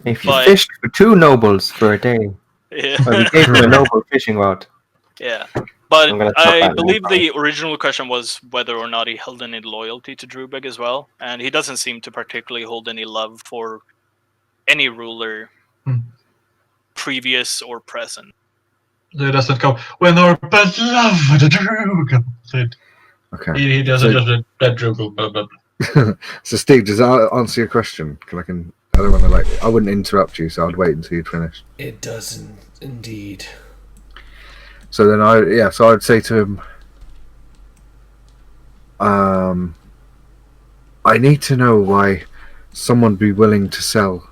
if you fished for 2 nobles for a day, Yeah. or you gave them a noble fishing rod. Yeah. But I believe now. the original question was whether or not he held any loyalty to Drubeg as well, and he doesn't seem to particularly hold any love for any ruler, previous or present. It doesn't go, when our beloved Drugel did. Okay. He doesn't just that Drugel, blah, blah, blah. So Steve, does that answer your question? I don't want to I wouldn't interrupt you, so I'd wait until you'd finish. It doesn't, indeed. So then I'd say to him, I need to know why someone would be willing to sell.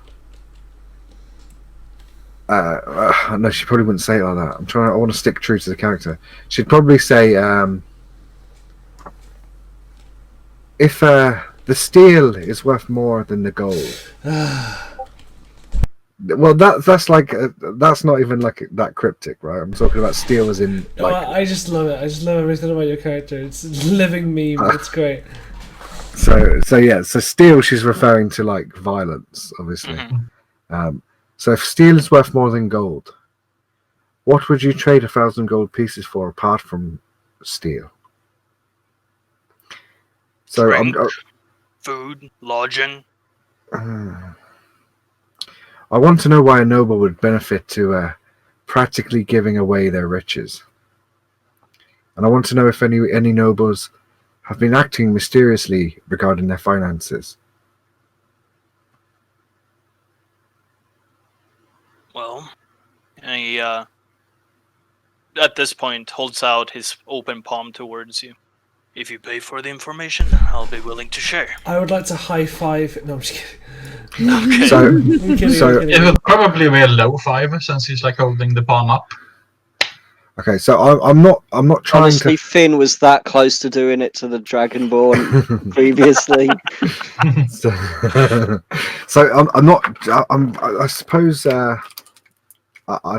No, she probably wouldn't say it like that. I want to stick true to the character. She'd probably say, if The steel is worth more than the gold. Well, that's like that's not even like that cryptic, right? I'm talking about steel as in No, like. I just love it. I just love everything about your character. It's a living meme. It's great. So steel, she's referring to like violence, obviously. So if steel is worth more than gold, what would you trade 1,000 gold pieces for apart from steel? So Drink, food, lodging. I want to know why a noble would benefit to practically giving away their riches, and I want to know if any nobles have been acting mysteriously regarding their finances. Well, and he at this point holds out his open palm towards you. If you pay for the information, I'll be willing to share. I would like to high five. No, I'm just kidding. Okay. So, I'm kidding. So- I'm It kidding. will probably be a low 5 since he's like holding the palm up. okay, so I'm not trying Honestly, Finn was that close to doing it to the Dragonborn previously. so I'm not. I suppose I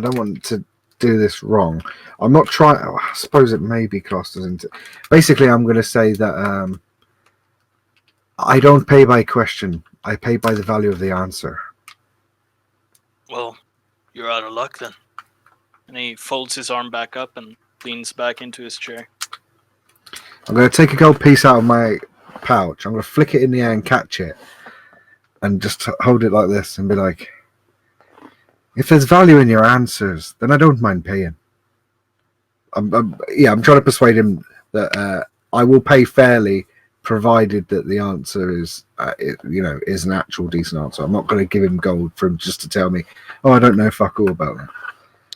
don't want to do this wrong. I'm not trying. I suppose it may be classed as into. Basically, I'm going to say that I don't pay by question. I pay by the value of the answer. Well, you're out of luck then. And he folds his arm back up and leans back into his chair. I'm going to take a gold piece out of my pouch. I'm going to flick it in the air and catch it, and just hold it like this and be like, "If there's value in your answers, then I don't mind paying." I'm trying to persuade him that I will pay fairly, provided that the answer is, is an actual decent answer. I'm not going to give him gold for him just to tell me, "Oh, I don't know fuck all about that."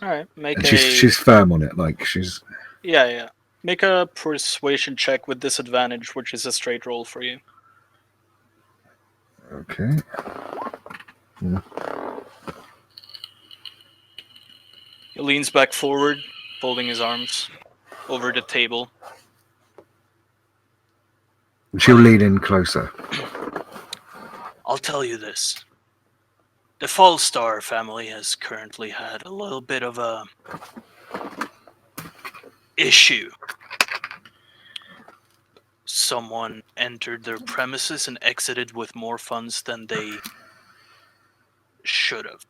All right, make And a she's firm on it, like she's. yeah. Make a persuasion check with disadvantage, which is a straight roll for you. Okay. He leans back forward, folding his arms over the table. She'll lean in closer. I'll tell you this. The Fallstar family has currently had a little bit of a issue. Someone entered their premises and exited with more funds than they should have.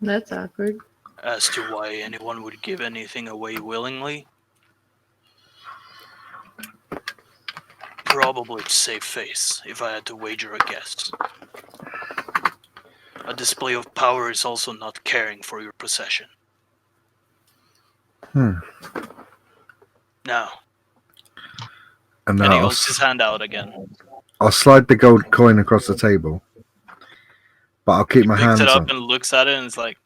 That's awkward. As to why anyone would give anything away willingly, probably to save face, if I had to wager a guess. A display of power is also not caring for your possession. Now, And and he I'll, holds his hand out again. I'll slide the gold coin across the table, but I'll keep my Picks hands it up on. and looks at it and is like,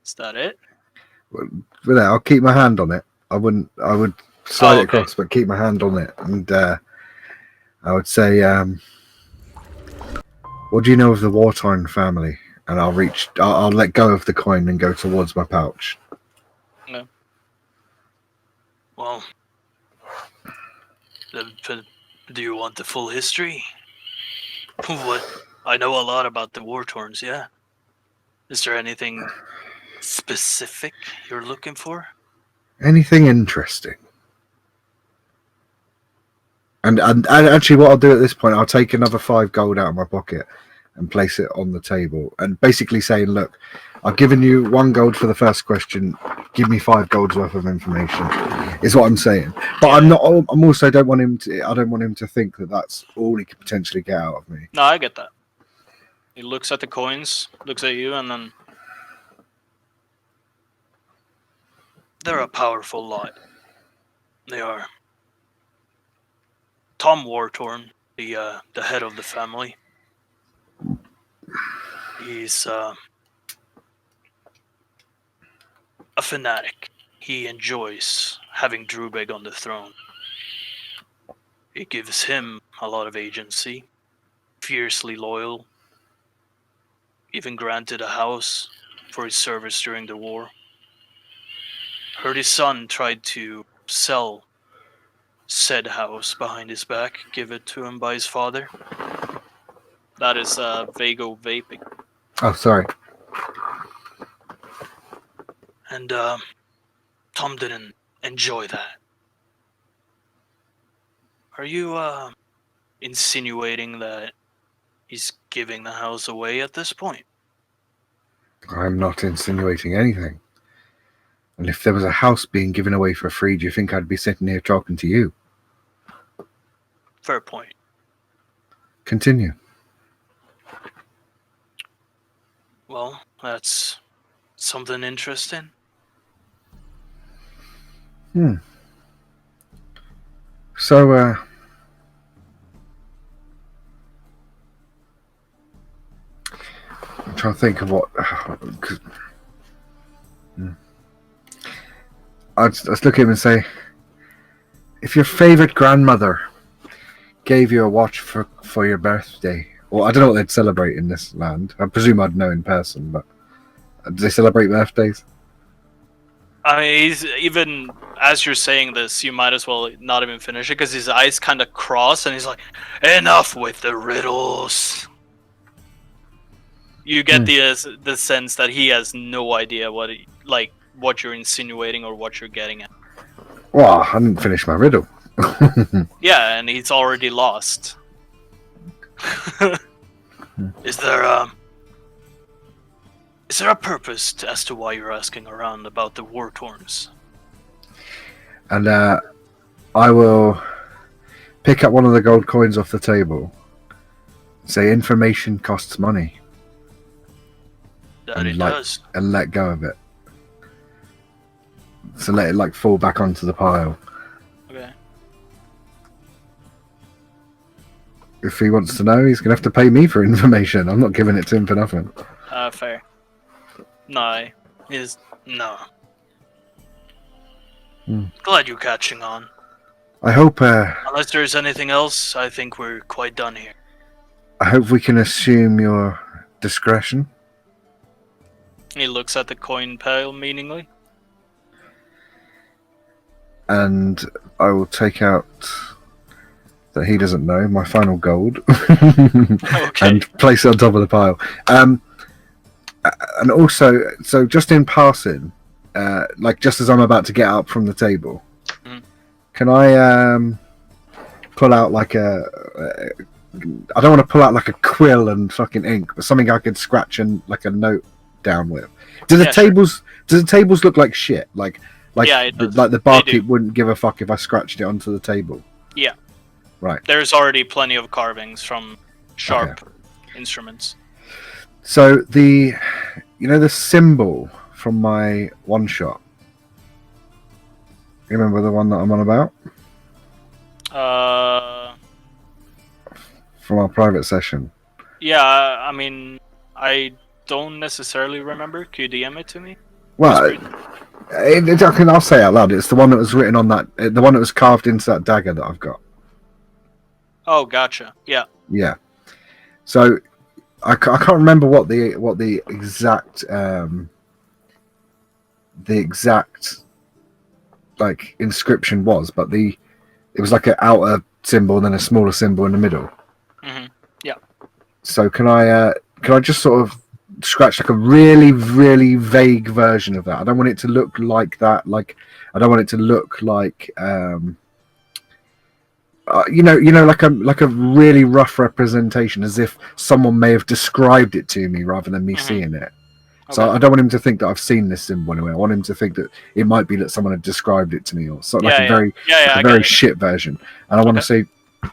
"Is that it?" But I'll keep my hand on it. I would slide it okay. across, but keep my hand on it. And I would say, "What do you know of the Wartime family?" And I'll let go of the coin and go towards my pouch. No. Well, do you want the full history? What? I know a lot about the Wartorns, yeah. Is there anything specific you're looking for? Anything interesting? And actually, what I'll do at this point, I'll take another 5 gold out of my pocket and place it on the table, and basically saying, "Look, I've given you 1 gold for the first question. Give me 5 gold's worth of information." Is what I'm saying. But I'm not. I'm also don't want him to. I don't want him to think that that's all he could potentially get out of me. No, I get that. He looks at the coins, looks at you, and then they're a powerful lot. They are. Tom Wartorn, the head of the family. He's a fanatic. He enjoys having Drubeg on the throne. It gives him a lot of agency. Fiercely loyal. Even granted a house for his service during the war. Heard his son tried to sell said house behind his back, give it to him by his father. That is Vago vaping. Oh, sorry. And Tom didn't enjoy that. Are you insinuating that he's giving the house away at this point? I'm not insinuating anything. And if there was a house being given away for free, do you think I'd be sitting here talking to you? Fair point. Continue. Well, that's something interesting. So, I'm trying to think of what. I'd look at him and say, if your favourite grandmother gave you a watch for your birthday, well, I don't know what they'd celebrate in this land. I presume I'd know in person, but do they celebrate birthdays? I mean, he's even as you're saying this, you might as well not even finish it because his eyes kind of cross, and he's like, "Enough with the riddles." You get the sense that he has no idea what you're insinuating or what you're getting at. Well, I didn't finish my riddle. Yeah, and he's already lost. Is there a purpose as to why you're asking around about the war torns? And I will pick up one of the gold coins off the table. Say, information costs money. That it does. And let go of it. So let it fall back onto the pile. Okay. If he wants to know, he's going to have to pay me for information. I'm not giving it to him for nothing. Fair. No. No. Glad you're catching on. I hope. Unless there's anything else, I think we're quite done here. I hope we can assume your discretion. He looks at the coin pile meaningly. And I will take out that he doesn't know my final gold Okay. and place it on top of the pile. And also, so just in passing, just as I'm about to get up from the table, can I pull out I don't want to pull out like a quill and fucking ink, but something I could scratch and like a note down with. Do the tables look like shit? Like the barkeep wouldn't give a fuck if I scratched it onto the table. Yeah. Right. There's already plenty of carvings from sharp instruments. So the symbol from my one shot. You remember the one that I'm on about? From our private session. Yeah, I mean, I don't necessarily remember. Could you DM it to me? Well, I'll say it out loud. It's the one that was written on that. The one that was carved into that dagger that I've got. Oh, gotcha. Yeah. Yeah. So I can't remember what the exact like inscription was, but it was like an outer symbol and then a smaller symbol in the middle. Mm-hmm. Yeah. So can I just sort of scratch like a really, really vague version of that? I don't want it to look like that. Like I don't want it to look like like a really rough representation, as if someone may have described it to me rather than me seeing it. Okay. So I don't want him to think that I've seen this symbol anyway. I want him to think that it might be that someone had described it to me, or something a very shit version. And I want to say,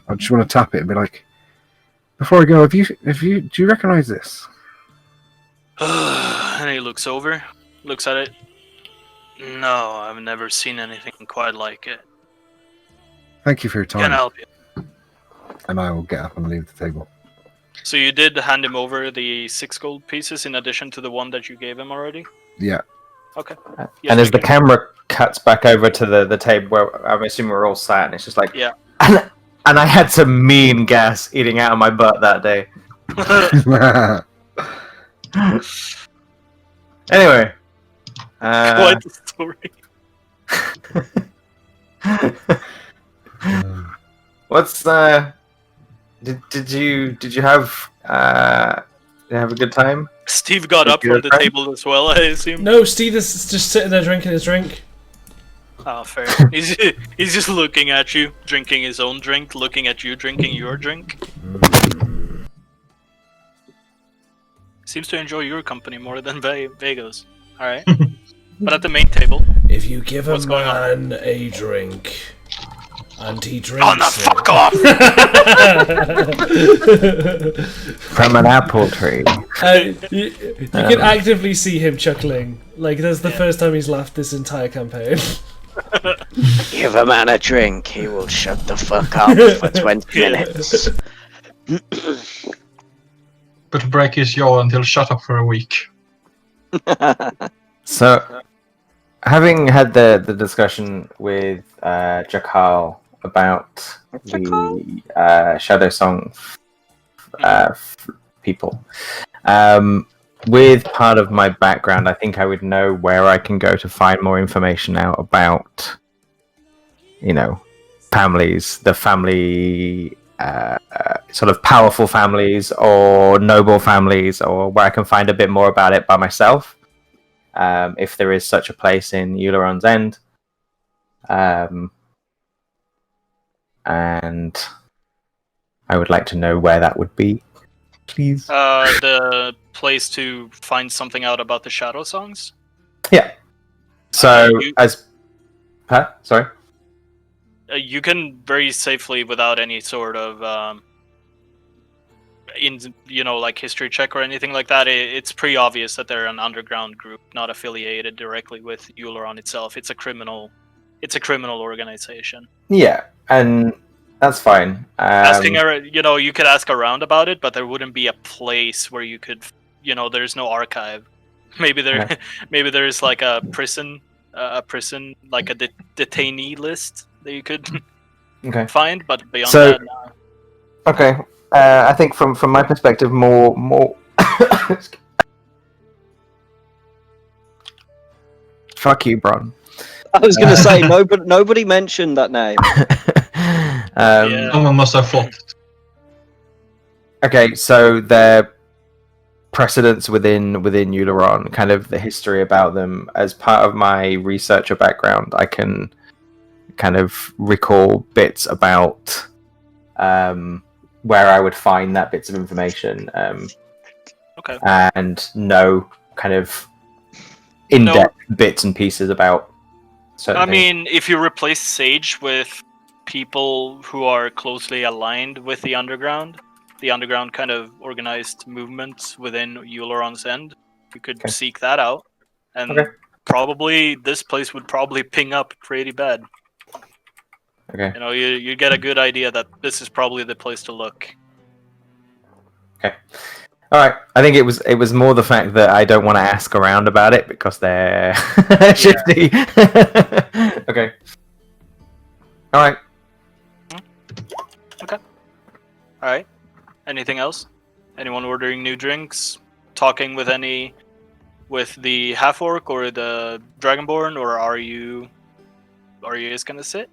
I just want to tap it and be like, before I go, do you recognize this? And he looks over, looks at it. No, I've never seen anything quite like it. Thank you for your time. Can I help you? And I will get up and leave the table. So you did hand him over the 6 gold pieces in addition to the one that you gave him already? Yeah. Okay. Yes, and as the camera cuts back over to the table where I'm assuming we're all sat, and it's just like, yeah. And I had some mean gas eating out of my butt that day. Anyway. Quite the story. What's did you have a good time? Steve got Did up you from have the fun? table as well, I assume. No, Steve is just sitting there drinking his drink. Oh, fair. He's just looking at you, drinking his own drink, looking at you drinking your drink. Seems to enjoy your company more than Vega's. Alright. But at the main table. If you give a What's going on? man a drink and he drinks Oh, no, fuck off! From an apple tree. You can actively see him chuckling. Like, that's the first time he's laughed this entire campaign. Give a man a drink, he will shut the fuck up for 20 minutes. But break his jaw and he'll shut up for a week. So, having had the discussion with Jakal about the Shadow Song people, with part of my background, I think I would know where I can go to find more information out about, families, the family, sort of powerful families or noble families, or where I can find a bit more about it by myself. If there is such a place in Euleron's End. And I would like to know where that would be, please. The place to find something out about the Shadow Songs? Yeah. So, Sorry? You can very safely, without any sort of, like history check or anything like that, it's pretty obvious that they're an underground group, not affiliated directly with Euleron itself. It's a criminal organization. Yeah, and that's fine. You could ask around about it, but there wouldn't be a place where you could, there's no archive. Maybe maybe there's like a prison, like a detainee list that you could find, but beyond that, no. Okay. I think from my perspective, more. Fuck you, Bron. I was going to say nobody mentioned that name. Someone must have fought. Okay, so their precedents within Euleron, kind of the history about them. As part of my researcher background, I can kind of recall bits about where I would find that bits of information. And know kind of in-depth bits and pieces about certain things. If you replace Sage with people who are closely aligned with the underground kind of organized movements within Euleron's End, you could seek that out, and probably this place would probably ping up pretty bad. Okay. You get a good idea that this is probably the place to look. Okay. All right. I think it was more the fact that I don't want to ask around about it because they're shifty. Okay. All right. Okay. All right. Anything else? Anyone ordering new drinks? Talking with the half orc or the dragonborn, or are you just gonna sit?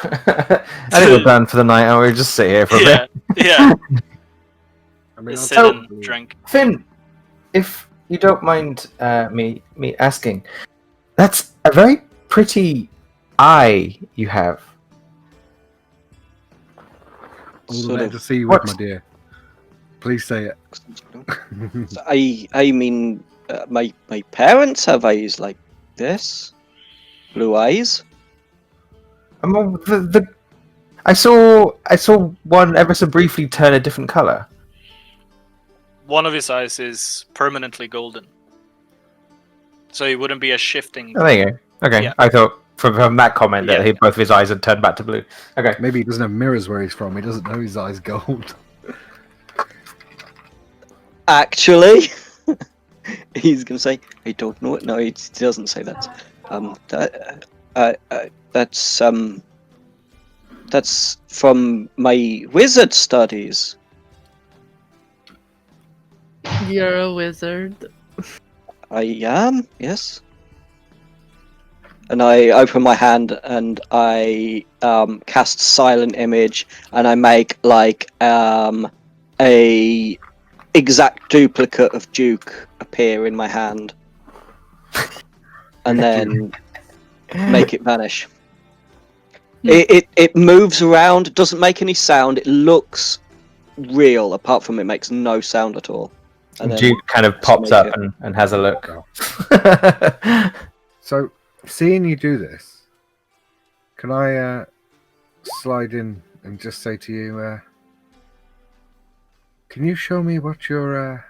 I think we're done for the night. We'll just sit here for a bit. Yeah. Just sit and drink. Finn, if you don't mind me asking, that's a very pretty eye you have. I'm glad to see you with, my dear. Please say it. I mean, my parents have eyes like this, blue eyes. I saw one ever so briefly turn a different color. One of his eyes is permanently golden, so he wouldn't be a shifting. Oh, there you go. Okay, yeah. I thought from that comment that both of his eyes had turned back to blue. Okay, maybe he doesn't have mirrors where he's from. He doesn't know his eyes gold. Actually, he's gonna say, "I don't know it." No, he doesn't say that. That's from my wizard studies. You're a wizard. I am, yes. And I open my hand and I cast Silent Image, and I make like a exact duplicate of Duke appear in my hand, and then make it vanish. It moves around. It doesn't make any sound. It looks real, apart from it makes no sound at all. And then Duke kind of pops up and has a look. So, seeing you do this, can I slide in and just say to you, can you show me what your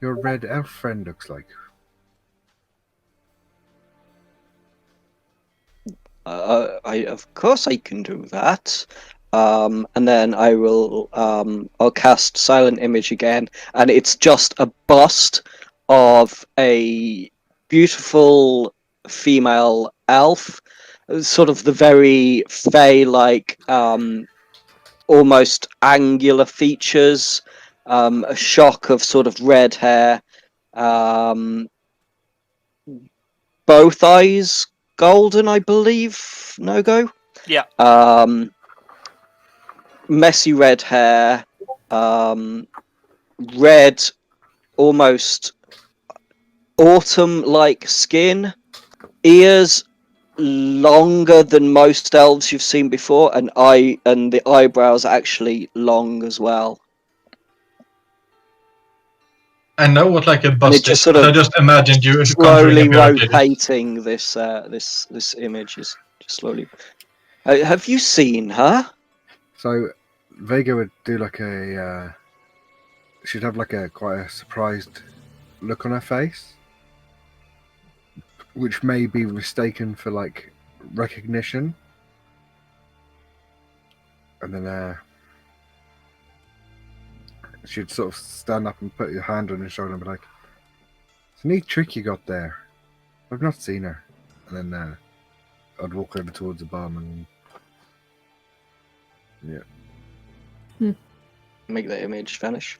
red elf friend looks like? Of course I can do that. And then I will I'll cast Silent Image again, and it's just a bust of a beautiful female elf, sort of the very fey-like, almost angular features, a shock of sort of red hair, both eyes golden, I believe. No go. Yeah. Messy red hair, red, almost autumn-like skin, ears longer than most elves you've seen before, and the eyebrows actually long as well. I know what like a And it bust just is, sort but of I just imagined you slowly conjuring a mirror. rotating this image is just slowly. Have you seen her? So, Vega would do like a. She'd have like quite a surprised look on her face, which may be mistaken for like recognition. And then she'd sort of stand up and put your hand on his shoulder and be like, "It's a neat trick you got there. I've not seen her." And then I'd walk over towards the barman. Yeah. Make the image vanish.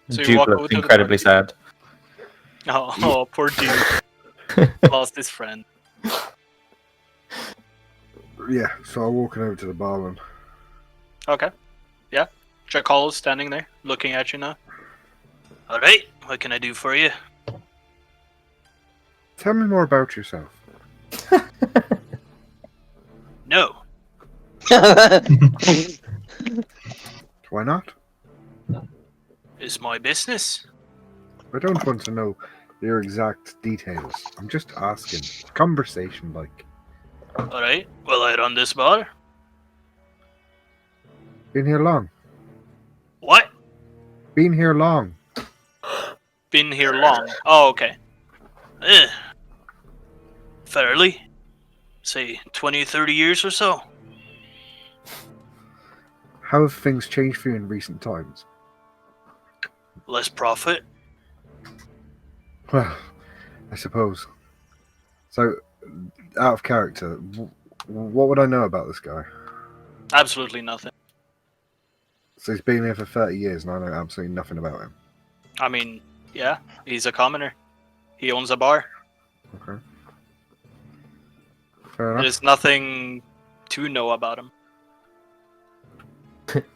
So you Duke walk over looks to the incredibly sad. Oh, poor Duke. Lost his friend. Yeah, so I'm walking over to the barman. Okay. Yeah. Jackal is standing there, looking at you now. Alright, what can I do for you? Tell me more about yourself. No. Why not? It's my business. I don't want to know your exact details. I'm just asking. Conversation like. Alright, well, I run this bar. Been here long. What? Been here long. Been here long. Oh, okay. Fairly. Say 20, 30 years or so. How have things changed for you in recent times? Less profit. Well, I suppose. So, out of character, what would I know about this guy? Absolutely nothing. So he's been here for 30 years and I know absolutely nothing about him. I mean, yeah, he's a commoner. He owns a bar. Okay. Fair enough. There's nothing to know about him.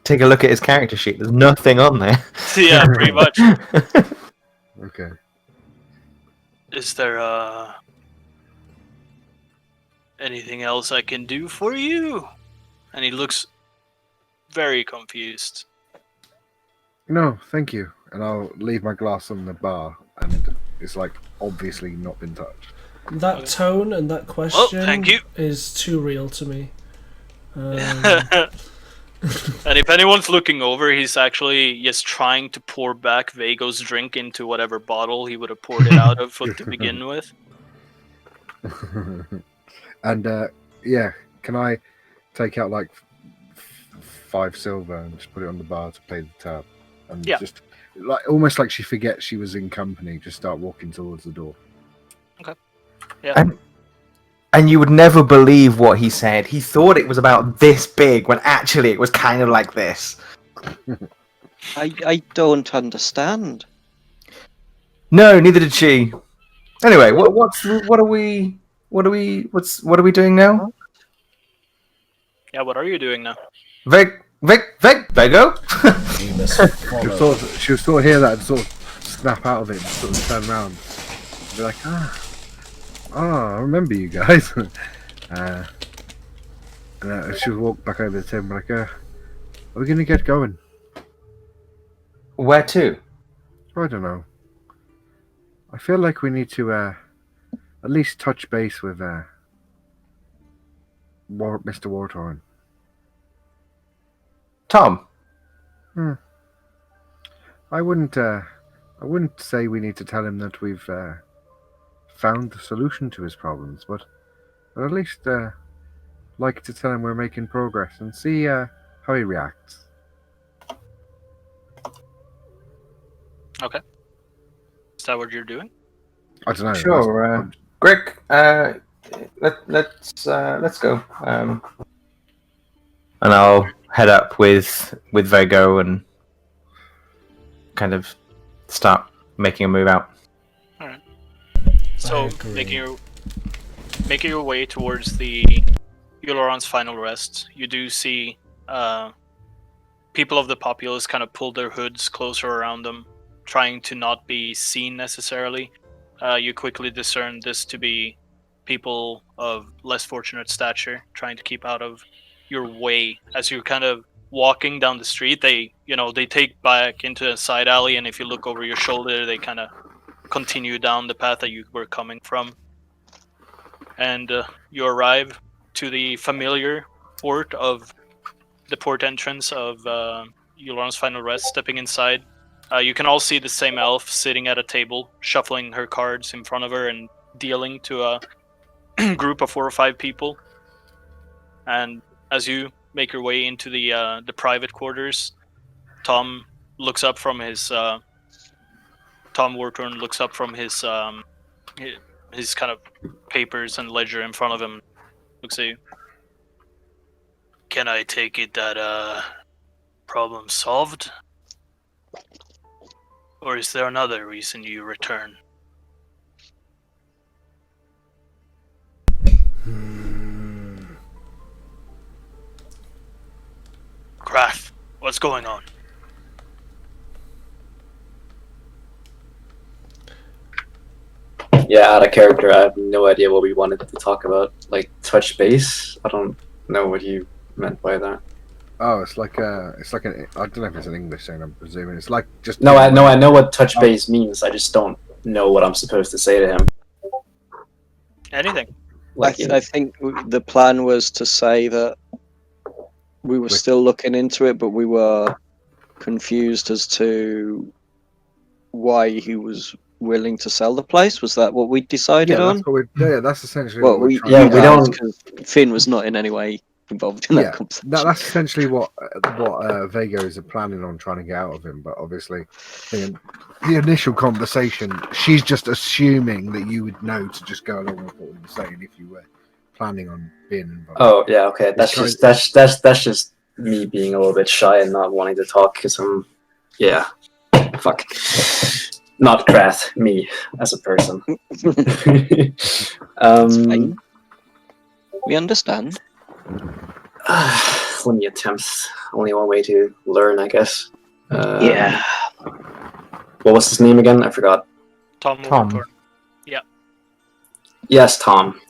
Take a look at his character sheet. There's nothing on there. Yeah, pretty much. Okay. Is there anything else I can do for you? And he looks very confused. No, thank you. And I'll leave my glass on the bar and it's like obviously not been touched. That tone and that question thank you. is too real to me. And if anyone's looking over, he's actually just trying to pour back Vago's drink into whatever bottle he would have poured it out of to begin with. And yeah, can I take out like 5 silver and just put it on the bar to pay the tab? And Yeah. just like almost like she forgets she was in company, just start walking towards the door. Okay. Yeah. And you would never believe what he said. He thought it was about this big when actually it was kind of like this. I don't understand. No, neither did she. Anyway, what are we what are we doing now? Yeah, what are you doing now? Vego? We must follow. She would sort of hear that and sort of snap out of it and sort of turn around and be like, I remember you guys. And she would walk back over to him like, are we going to get going? Where to? I don't know. I feel like we need to at least touch base with Mr. Wartorn. Tom. I wouldn't say we need to tell him that we've found the solution to his problems, but I'd at least like to tell him we're making progress and see how he reacts. Okay. Is that what you're doing? I don't know. Sure. Greg, let's go. And I'll head up with Vego and kind of start making a move out. All right. So making your way towards the Euleron's final rest, you do see people of the populace kind of pull their hoods closer around them, trying to not be seen necessarily. You quickly discern this to be people of less fortunate stature, trying to keep out of your way as you're kind of walking down the street. They take back into a side alley, and if you look over your shoulder, they kind of continue down the path that you were coming from. And you arrive to the familiar port entrance of Euleron's final rest. Stepping inside, you can all see the same elf sitting at a table, shuffling her cards in front of her and dealing to a group of 4 or 5 people. And as you make your way into the private quarters, Tom looks up from his Tom Wartorn looks up from his kind of papers and ledger in front of him. Looks at you. Can I take it that problem solved? Or is there another reason you return? Krath, what's going on? Yeah, out of character, I have no idea what we wanted to talk about. Like, touch base? I don't know what you meant by that. Oh, it's like an. I don't know if it's an English thing. I'm presuming it's like just. No, I know what touch base means. I just don't know what I'm supposed to say to him. Anything. Like, I think the plan was to say that we were still looking into it, but we were confused as to why he was willing to sell the place. Was that what we decided on? That's essentially Well, what we we're trying don't, because Finn was not in any way involved in that conversation. That's essentially what Vego is planning on trying to get out of him. But obviously, the initial conversation, she's just assuming that you would know to just go along with what we were saying if you were planning on being involved. Oh yeah, okay. That's just me being a little bit shy and not wanting to talk because fuck. Not Krath, me as a person. We understand. Let me attempt. Only one way to learn, I guess. Yeah. What was his name again? I forgot. Tom. Yeah. Yes, Tom.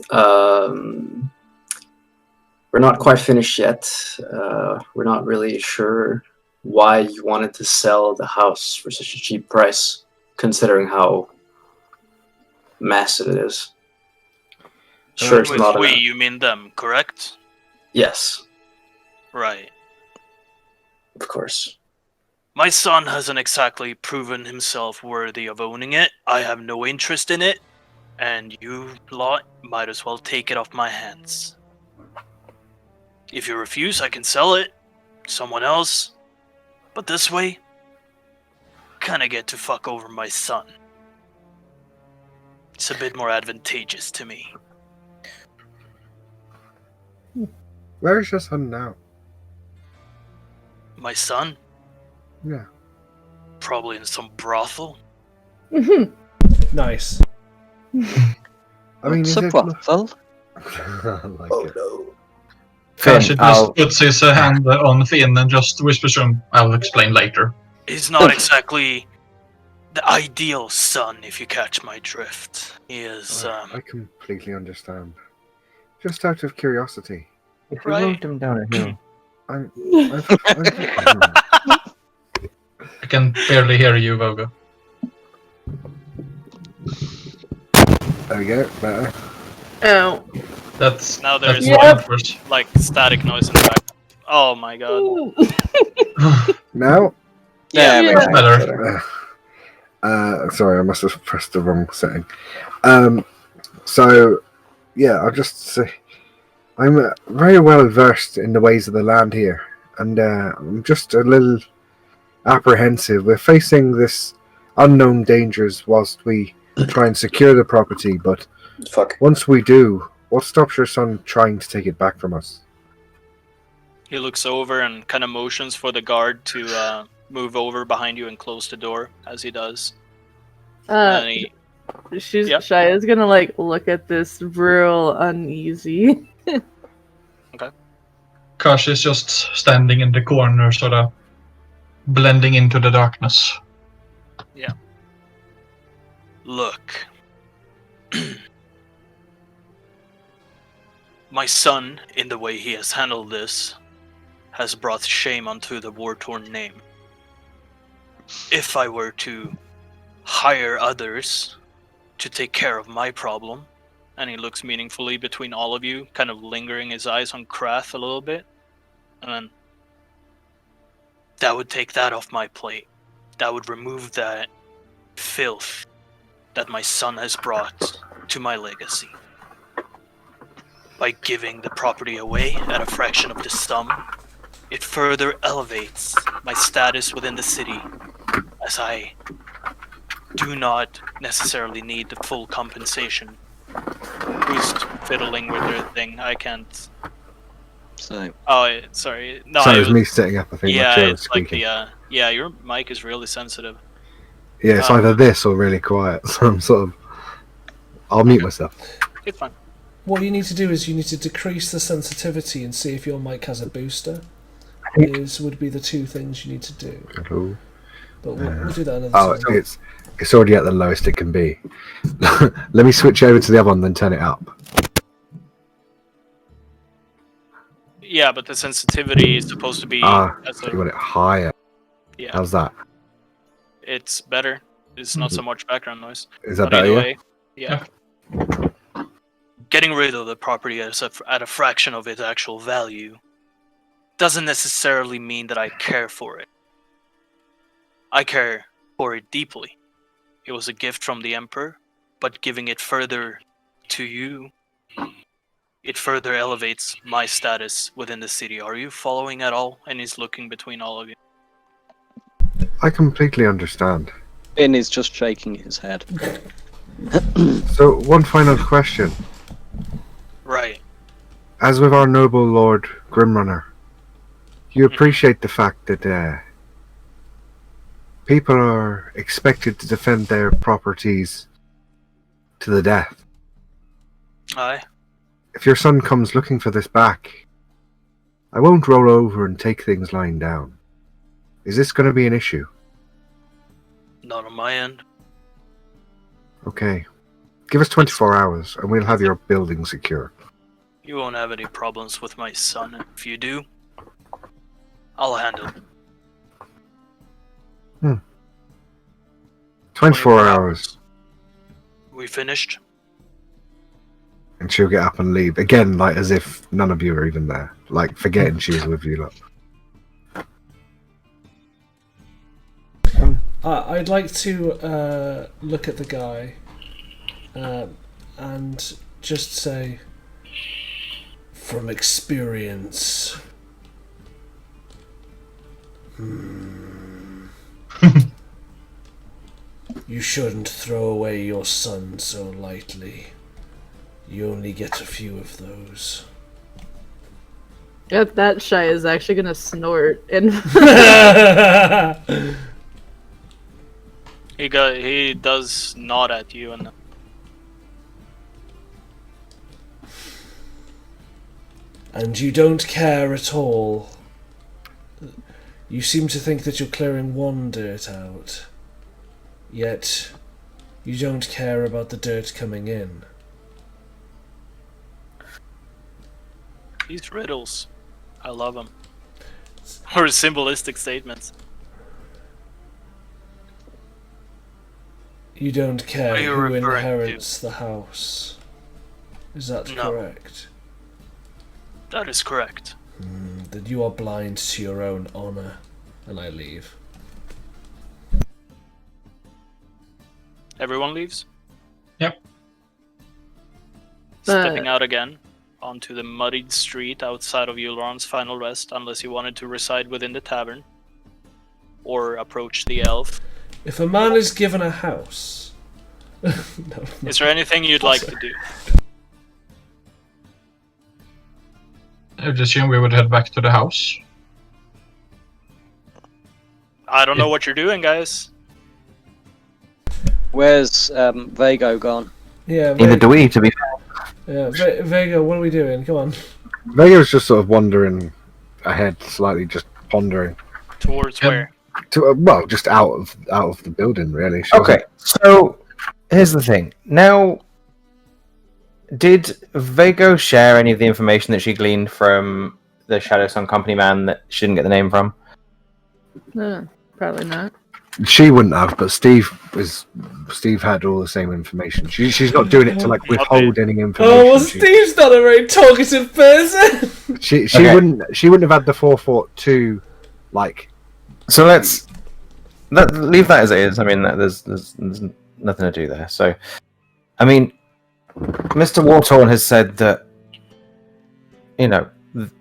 We're not quite finished yet. We're not really sure why you wanted to sell the house for such a cheap price, considering how massive it is. Sure, it's not we, you mean them, correct? Yes. Right. Of course. My son hasn't exactly proven himself worthy of owning it. I have no interest in it, and you lot might as well take it off my hands. If you refuse, I can sell it to someone else. But this way, kinda get to fuck over my son. It's a bit more advantageous to me. Where is your son now? My son? Yeah. Probably in some brothel. Nice. I mean, What's is a it? brothel? I like it. no. Kashi Finn, I'll, just puts his hand on Finn and just whispers to him, I'll explain later. He's not exactly the ideal son, if you catch my drift. He is, I completely understand. Just out of curiosity, if we Right. moved him down a hill. I'm I can barely hear you, Voga. there we go. Better. Oh. That's Now that's there's fine, Yep. of course. like static noise in the back. Oh my god. Now. There we Yeah. go. Better. Sorry, I must have pressed the wrong setting. So, yeah, I'll just say I'm very well versed in the ways of the land here, and I'm just a little apprehensive. We're facing this unknown dangers whilst we try and secure the property, but Fuck. once we do, what stops your son trying to take it back from us? He looks over and kind of motions for the guard to move over behind you and close the door as he does. And he, Yep. Shia's gonna like look at this real uneasy. Kashi is just standing in the corner, sort of blending into the darkness. look. My son, in the way he has handled this, has brought shame onto the war-torn name. If I were to hire others to take care of my problem, and he looks meaningfully between all of you, kind of lingering his eyes on Krath a little bit, and then that would take that off my plate. That would remove that filth that my son has brought to my legacy. By giving the property away at a fraction of the sum, it further elevates my status within the city, as I do not necessarily need the full compensation. Who's fiddling with their thing? I can't. So, Oh, sorry. No, Sorry, it was me sitting up. I think my Yeah, chair was it's like squeaking. the yeah. Your mic is really sensitive. Yeah, it's either this or really quiet. So I'm sort of. I'll mute myself. It's fine. What you need to do is you need to decrease the sensitivity and see if your mic has a booster. Would be the two things you need to do. Hello. But we'll do that another Oh, time. it's already at the lowest it can be. Let me switch over to the other one, then turn it up. Yeah, but the sensitivity is supposed to be. As So you want it higher. yeah, How's that? it's better. It's not so much background noise. Is that But better? either Yeah? way, yeah. Getting rid of the property at a fraction of its actual value doesn't necessarily mean that I care for it. I care for it deeply. It was a gift from the Emperor, but giving it further to you, it further elevates my status within the city. Are you following at all? And he's looking between all of you. I completely understand. Finn is just shaking his head. So, one final question. Right. As with our noble Lord Grimrunner, you appreciate the fact that people are expected to defend their properties to the death. Aye. If your son comes looking for this back, I won't roll over and take things lying down. Is this going to be an issue? Not on my end. Okay. Give us 24 hours and we'll have your building secure. You won't have any problems with my son. And if you do, I'll handle it. 24 hours. We finished? And she'll get up and leave. Again, like as if none of you are even there. Like forgetting she was with you lot. I'd like to look at the guy and just say, from experience, you shouldn't throw away your son so lightly. You only get a few of those. At that, Shy is actually gonna snort and He does nod at you and And you don't care at all. You seem to think that you're clearing one dirt out. Yet, you don't care about the dirt coming in. These riddles. I love them. Or symbolistic statements. You don't care Are you who referring inherits the house. Is that No. correct? That is correct. Then you are blind to your own honor. And I leave. Everyone leaves? Yep. Stepping out again onto the muddied street outside of Yulron's final rest, unless you wanted to reside within the tavern. Or approach the elf. If a man is given a house... no. Is there anything you'd like to do? I would assume we would head back to the house. I don't know what you're doing, guys. Where's Vago gone? Yeah, Neither do we, to be fair. yeah, Vega, what are we doing? Come on. Vega's just sort of wandering ahead, slightly, just pondering. Towards where? Well, just out of the building, really. She Okay, so here's the thing. Now, did Vago share any of the information that she gleaned from the Shadow Sun Company man that she didn't get the name from? Probably not. She wouldn't have, but Steve had all the same information. She's not doing it to like withhold any information. Oh, well, Steve's not a very talkative person. She Okay. wouldn't have had the forethought to like. So leave that as it is. I mean, there's nothing to do there. So, I mean, Mr. Wartorn has said that, you know,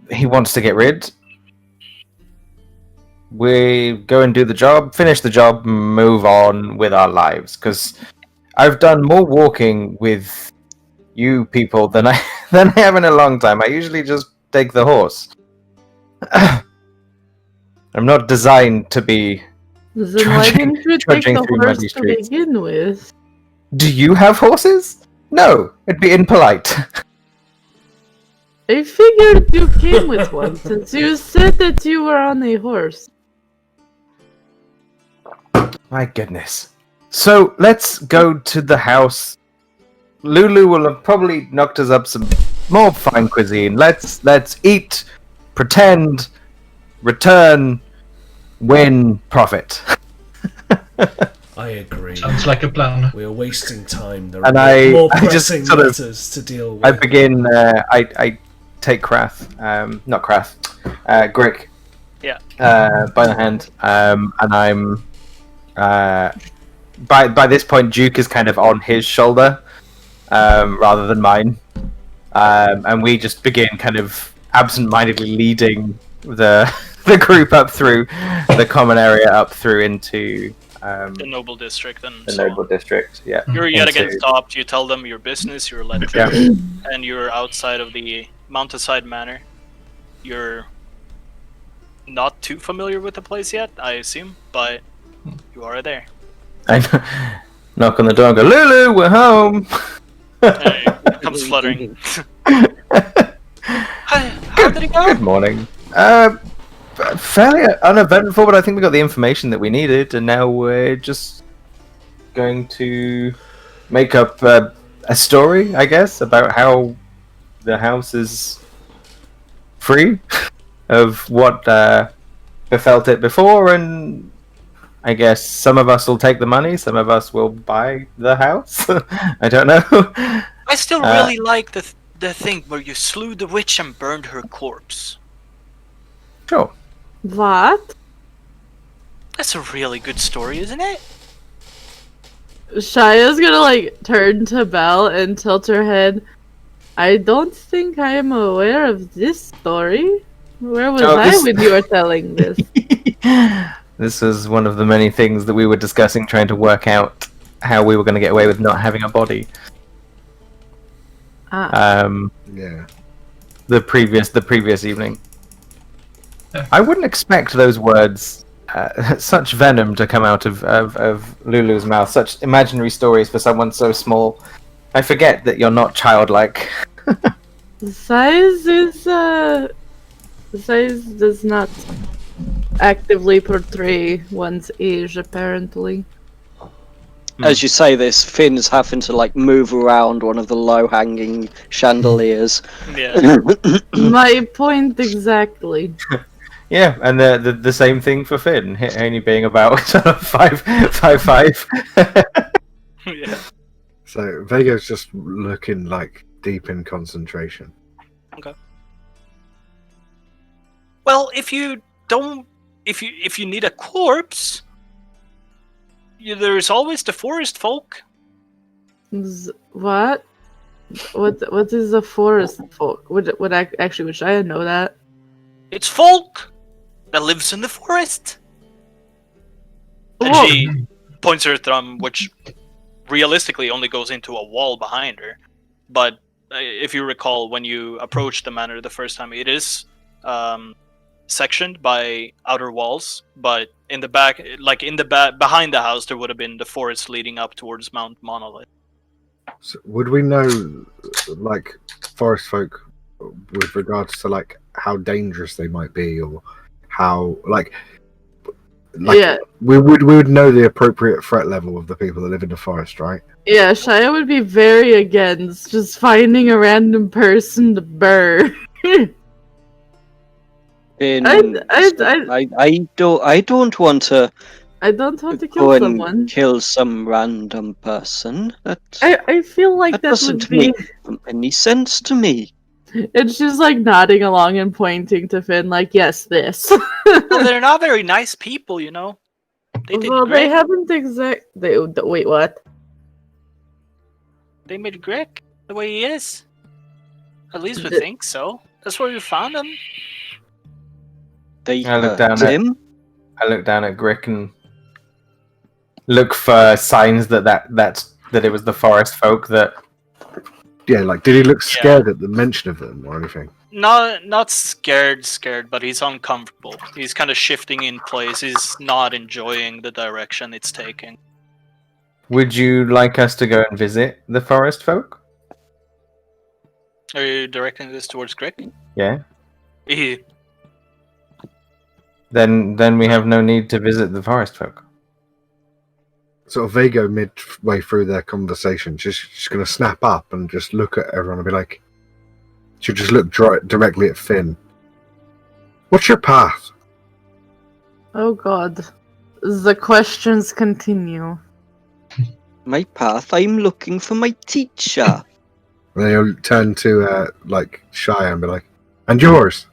he wants to get rid. We go and do the job, finish the job, move on with our lives. Because I've done more walking with you people than I have in a long time. I usually just take the horse. I'm not designed to be. Then why didn't you take trudging the through horse muddy to streets. begin with? Do you have horses? No, it'd be impolite. I figured you came with one, since you said that you were on a horse. My goodness. So let's go to the house. Lulu will have probably knocked us up some more fine cuisine. Let's eat, pretend, return, win, profit. I agree. Sounds like a plan. We are wasting time. There And are more I just pressing sort of- matters to deal with. I begin. I take Krath, not Krath, Grick. Yeah. By the hand, and I'm. By this point, Duke is kind of on his shoulder, rather than mine, and we just begin kind of absent-mindedly leading the group up through the common area, up through into The noble district and the so noble on. district. Yeah. You're yet again Into- stopped. You tell them your business, you're let Yeah. through, and you're outside of the mountainside manor. You're not too familiar with the place yet, I assume, but you are there. I knock on the door and go, Lulu, we're home. Hey, comes fluttering. Hi, how did it go? Good morning. Fairly uneventful, but I think we got the information that we needed, and now we're just going to make up a story, I guess, about how the house is free of what befelt it before, and I guess some of us will take the money, some of us will buy the house. I don't know. I still really like the thing where you slew the witch and burned her corpse. Sure. What? That's a really good story, isn't it? Shaya's gonna like turn to Belle and tilt her head. I don't think I am aware of this story. Where was Oh, I this- when you were telling this? This was one of the many things that we were discussing, trying to work out how we were going to get away with not having a body. Yeah. The previous evening. Yeah. I wouldn't expect those words, such venom to come out of Lulu's mouth, such imaginary stories for someone so small. I forget that you're not childlike. Size does not actively portray one's age, apparently. As you say this, Finn's having to like move around one of the low-hanging chandeliers. Yeah. My point exactly. Yeah, and the same thing for Finn, only being about 5'5". Yeah. So Vega's just looking like deep in concentration. Well, if you need a corpse, there's always the forest folk. What? What is a forest folk? Would I know that? It's folk that lives in the forest. And Whoa. she points her thumb, which realistically only goes into a wall behind her. But if you recall, when you approached the manor the first time, it is sectioned by outer walls. But in the back, behind the house, there would have been the forest leading up towards Mount Monolith. So would we know, like, forest folk with regards to like how dangerous they might be, or how like Yeah. we would know the appropriate threat level of the people that live in the forest, right? Yeah, Shia would be very against just finding a random person to burn. Finn, I don't want to don't want to go kill and someone. kill some random person. I feel like that would doesn't be. make any sense to me. And she's like nodding along and pointing to Finn, like, yes, this. Well, they're not very nice people, you know. They did Well, great. they haven't wait, what? They made Greg the way he is. At least we think so. That's where we found him. They I look hurt down at- him. I look down at Grick and look for signs that it was the forest folk that. Yeah, like did he look scared at the mention of them or anything? Not scared, but he's uncomfortable. He's kind of shifting in place. He's not enjoying the direction it's taking. Would you like us to go and visit the forest folk? Are you directing this towards Greg? Yeah. He Then we have no need to visit the forest folk. Sort of Vago midway through their conversation, she's going to snap up and just look at everyone and be like, she'll just look directly at Finn. What's your path? Oh god. The questions continue. My path. I'm looking for my teacher. And then he'll turn to like Shia and be like, and yours?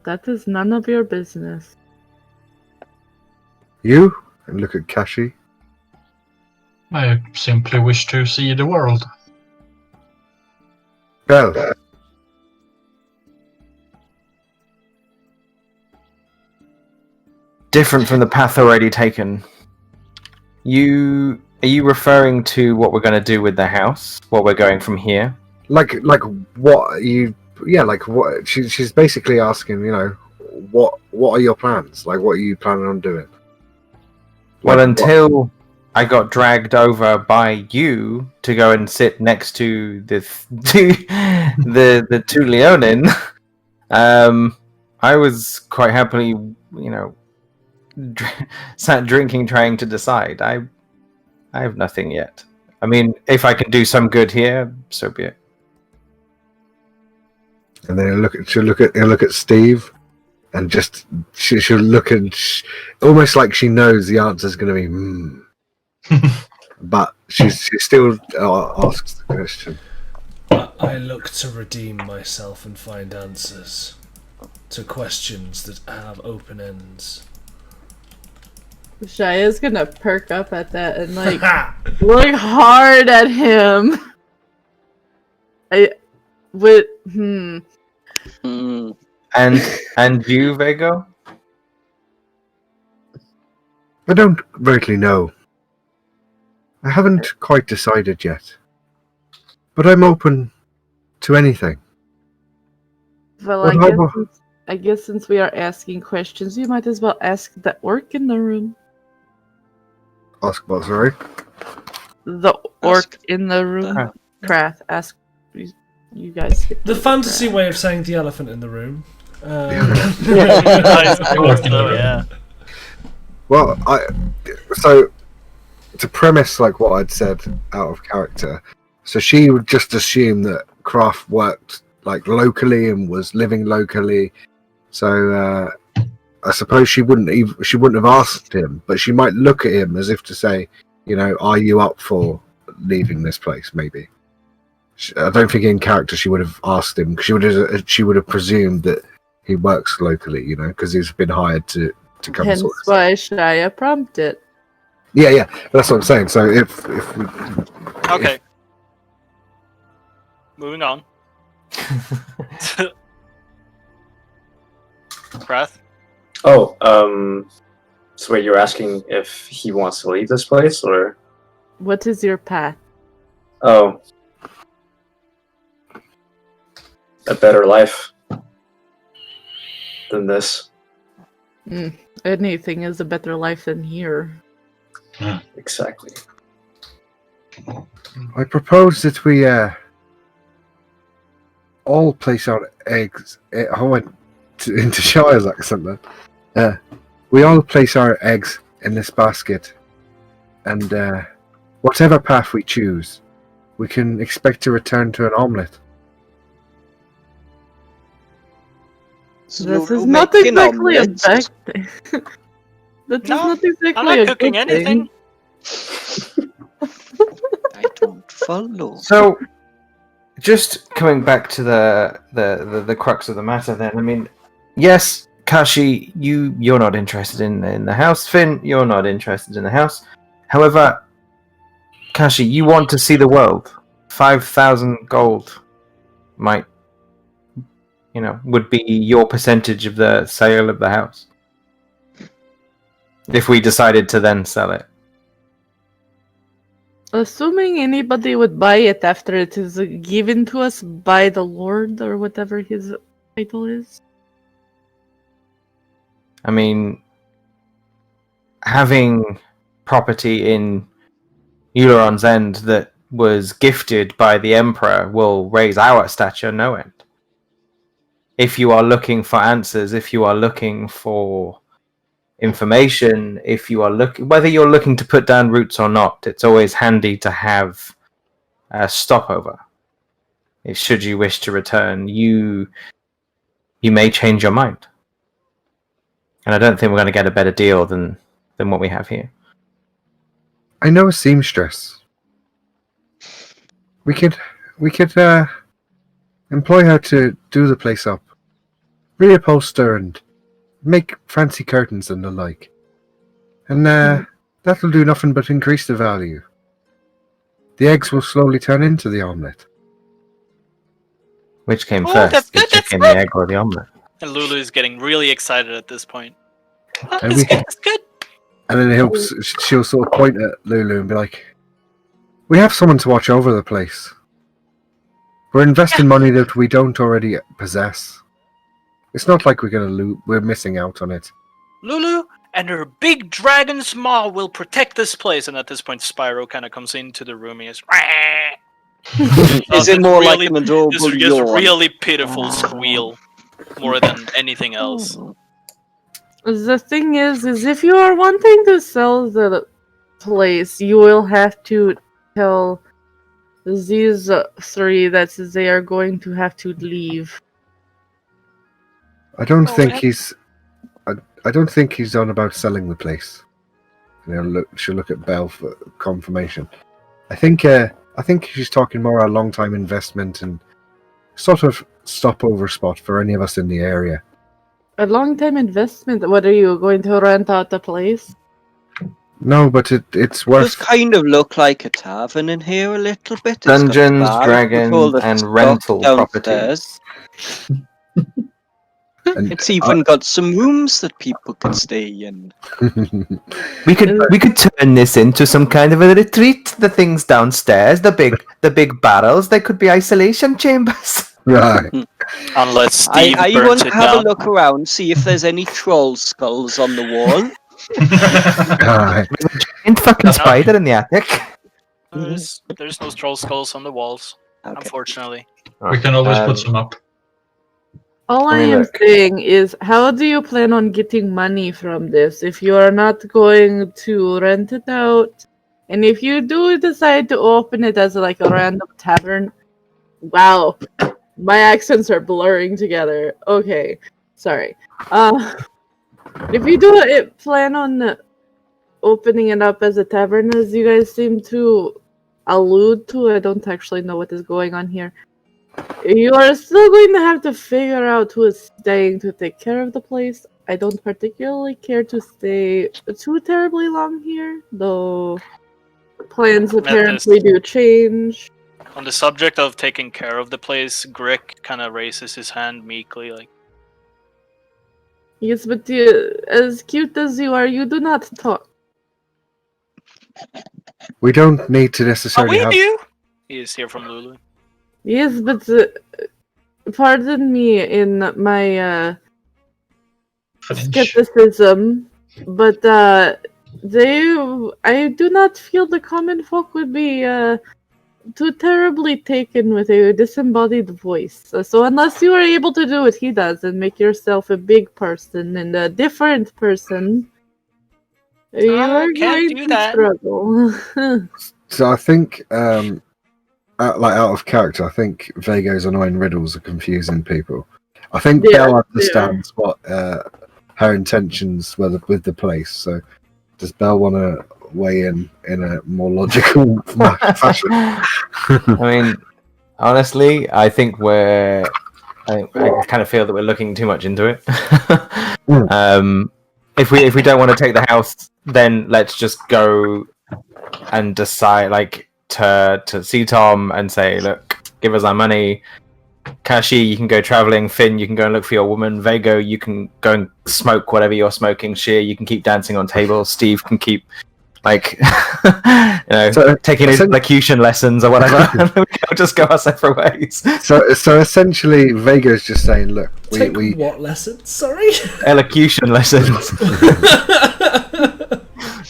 That is none of your business. You? And look at Kashi. I simply wish to see the world. Well, Different from the path already taken. Are you referring to what we're going to do with the house? What we're going from here? like what you? Yeah, like what? She's basically asking, you know, what are your plans? Like, what are you planning on doing? Well, Like, until I got dragged over by you to go and sit next to the two Leonin, I was quite happily, you know, sat drinking, trying to decide. I have nothing yet. I mean, if I can do some good here, so be it. And then he'll look at Steve, and just she'll look and almost like she knows the answer's going to be, but she still asks the question. I look to redeem myself and find answers to questions that have open ends. Shia's gonna perk up at that and like look hard at him. And you, Vego? I don't rightly know. I haven't quite decided yet, but I'm open to anything. Well, What I guess since we are asking questions, you might as well ask the orc in the room. Ask what? Sorry. The orc in the room. Krath, ask. You guys get The to fantasy grab. way of saying the elephant in the room. I suppose so, yeah. Well, so to premise like what I'd said out of character, so she would just assume that Kraft worked like locally and was living locally. So I suppose she wouldn't have asked him, but she might look at him as if to say, you know, are you up for leaving this place? Maybe. I don't think in character she would have asked him, because she would have presumed that he works locally, you know, because he's been hired to come. Hence sort of why Shia prompted. Yeah, that's what I'm saying. So if we, Okay. Moving on. Wrath? Oh, so wait, you're asking if he wants to leave this place, or? What is your path? Oh. A better life than this. Anything is a better life than here. Exactly. I propose that we all place our eggs. I went into Shire's accent then. We all place our eggs in this basket, and whatever path we choose, we can expect to return to an omelette. This is Lulu not making exactly a omelets. bad thing. That is No, not exactly I'm not a cooking good anything. thing. I don't follow. So, just coming back to the crux of the matter, then. I mean, yes, Kashi, you're not interested in the house. Finn, you're not interested in the house. However, Kashi, you want to see the world. 5,000 gold might, would be your percentage of the sale of the house. If we decided to then sell it. Assuming anybody would buy it after it is given to us by the Lord or whatever his title is. I mean, having property in Euleron's End that was gifted by the Emperor will raise our stature no end. If you are looking for answers, if you are looking for information, if you are whether you're looking to put down roots or not, it's always handy to have a stopover. If should you wish to return, you may change your mind. And I don't think we're going to get a better deal than what we have here. I know a seamstress. We could employ her to do the place up, reupholster and make fancy curtains and the like, and that'll do nothing but increase the value. The eggs will slowly turn into the omelette. Which came Oh, first, that's the good, that's chicken, good. the egg, or the omelette? And Lulu is getting really excited at this point. Oh, And that's good, that's good. And then she'll sort of point at Lulu and be like, "We have someone to watch over the place. We're investing money that we don't already possess. It's not like we're missing out on it." Lulu and her big dragon's maw will protect this place. And at this point, Spyro kind of comes into the room. He is. Is it more like an adorable This yawn? really pitiful squeal more than anything else. The thing is if you are wanting to sell the place, you will have to tell these three that they are going to have to leave. I don't think he's. I don't think he's on about selling the place. She'll look at Belle for confirmation. I think she's talking more a long-time investment and sort of stopover spot for any of us in the area. A long-time investment. What are you going to rent out the place? No, but it's Does worth. kind of look like a tavern in here a little bit. It's got Dungeons, bars with dragons, all the and stock rental downstairs. And It's even got some rooms that people can stay in. We could turn this into some kind of a retreat. The things downstairs, the big barrels, they could be isolation chambers. Right. Unless Steve I burns want it to have down. a look around, see if there's any troll skulls on the wall. Right. Giant fucking spider in the attic. There's no troll skulls on the walls, Okay. unfortunately. We can always put some up. All I mean, am look. saying is, how do you plan on getting money from this if you are not going to rent it out? And if you do decide to open it as like a random tavern, wow, my accents are blurring together. Okay, sorry. If you do plan on opening it up as a tavern, as you guys seem to allude to, I don't actually know what is going on here. You are still going to have to figure out who is staying to take care of the place. I don't particularly care to stay too terribly long here, though plans apparently do change. On the subject of taking care of the place, Grick kind of raises his hand meekly, like, Yes, but as cute as you are, you do not talk. We don't need to "Oh, necessarily we have. do!" He is here from Lulu. Yes, but pardon me in my skepticism, but I do not feel the common folk would be too terribly taken with a disembodied voice. So unless you are able to do what he does and make yourself a big person and a different person, you are can't going do to that. struggle. So I think, out of character, I think Vago's annoying riddles are confusing people. I think Yeah, Belle understands what her intentions were with the place. So does Belle want to weigh in a more logical fashion? I mean, honestly, I think I kind of feel that we're looking too much into it. If we don't want to take the house, then let's just go and decide, like, to see Tom and say, look, give us our money. Kashi, you can go traveling. Finn, you can go and look for your woman. Vago, you can go and smoke whatever you're smoking. Sheer, you can keep dancing on tables. Steve can keep, like, taking his elocution lessons or whatever. We'll just go our separate ways. So essentially, Vago's just saying, look, we what lessons? Sorry. Elocution lessons.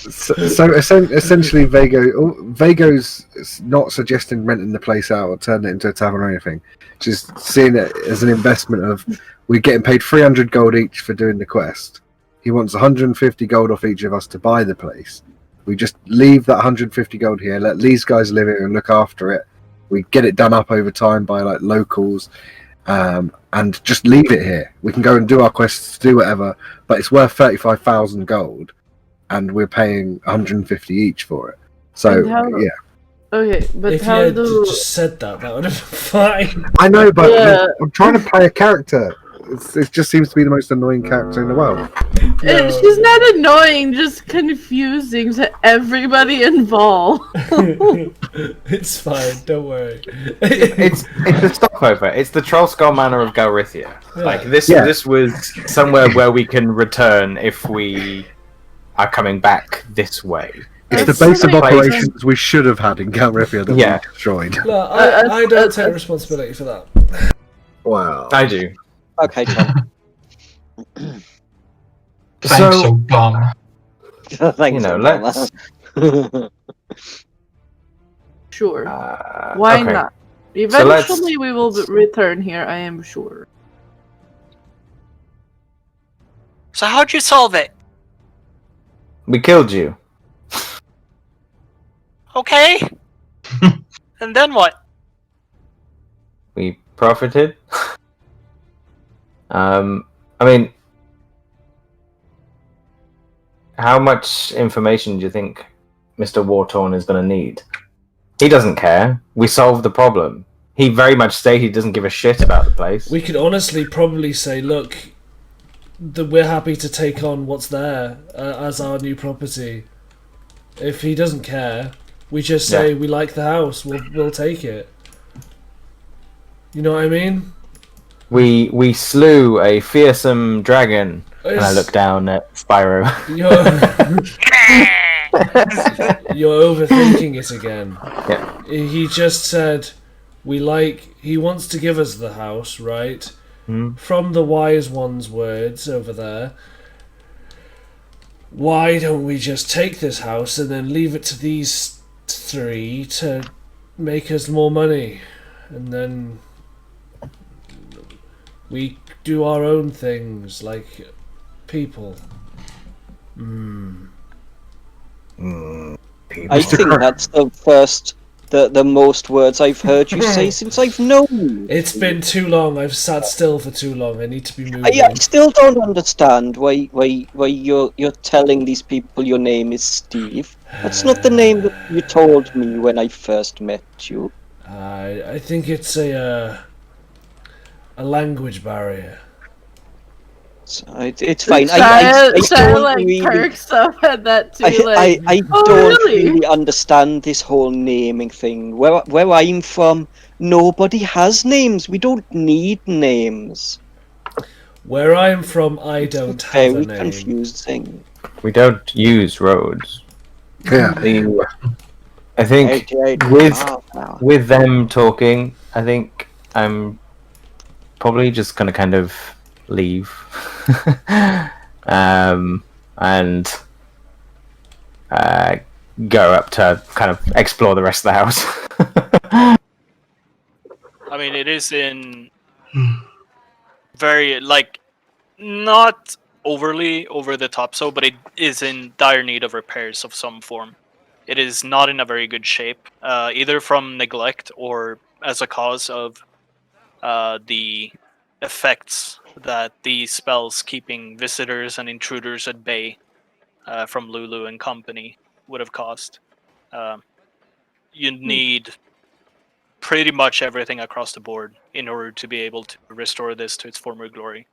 So essentially, Vago's not suggesting renting the place out or turning it into a tavern or anything. Just seeing it as an investment of, we're getting paid 300 gold each for doing the quest. He wants 150 gold off each of us to buy the place. We just leave that 150 gold here, let these guys live here and look after it. We get it done up over time by like locals, and just leave it here. We can go and do our quests, do whatever, but it's worth 35,000 gold. And we're paying 150 each for it. So yeah. Okay, but if how you had do just said that would have been fine. I know, but Yeah. I'm trying to play a character. It just seems to be the most annoying character in the world. She's not annoying, just confusing to everybody involved. It's fine, don't worry. It's the stopover. It's the Trollskull Manor of Galrithia. Yeah. Like this was somewhere where we can return if we are coming back this way. It's the base of operations we should have had in Galrithia that we destroyed. Look, I don't take responsibility for that. Wow. I do. Okay, Tom. Thanks, Obama. Thanks, let's. Sure. Why okay. not? Eventually we will return here, I am sure. So how'd you solve it? We killed you. Okay. And then what? We profited. I mean, how much information do you think Mr. Wartorn is going to need? He doesn't care. We solved the problem. He very much stated he doesn't give a shit about the place. We could honestly probably say, look, we're happy to take on what's there as our new property. If he doesn't care, we just say we like the house. We'll take it. You know what I mean? We slew a fearsome dragon, and I look down at Spyro. You're overthinking it again. Yeah. He just said he wants to give us the house, right? From the wise one's words over there. Why don't we just take this house and then leave it to these three to make us more money? And then We do our own things like people. I think that's the most words I've heard you say since I've known you. It's been too long. I've sat still for too long. I need to be moving. I still don't understand why you're telling these people your name is Steve. That's not the name that you told me when I first met you. I think it's a language barrier. So it's fine. Shia I don't like really. perks up at that too. I oh, don't really? really understand this whole naming thing. Where I'm from, nobody has names. We don't need names. Where I'm from, I don't have a Very name. confusing. We don't use roads. Yeah. I think with them talking, I think I'm probably just gonna kind of leave, and go up to kind of explore the rest of the house. I mean, it is in very, like, not overly over the top so, but it is in dire need of repairs of some form. It is not in a very good shape, either from neglect or as a cause of the effects that these spells keeping visitors and intruders at bay from Lulu and company would have caused. You need pretty much everything across the board in order to be able to restore this to its former glory.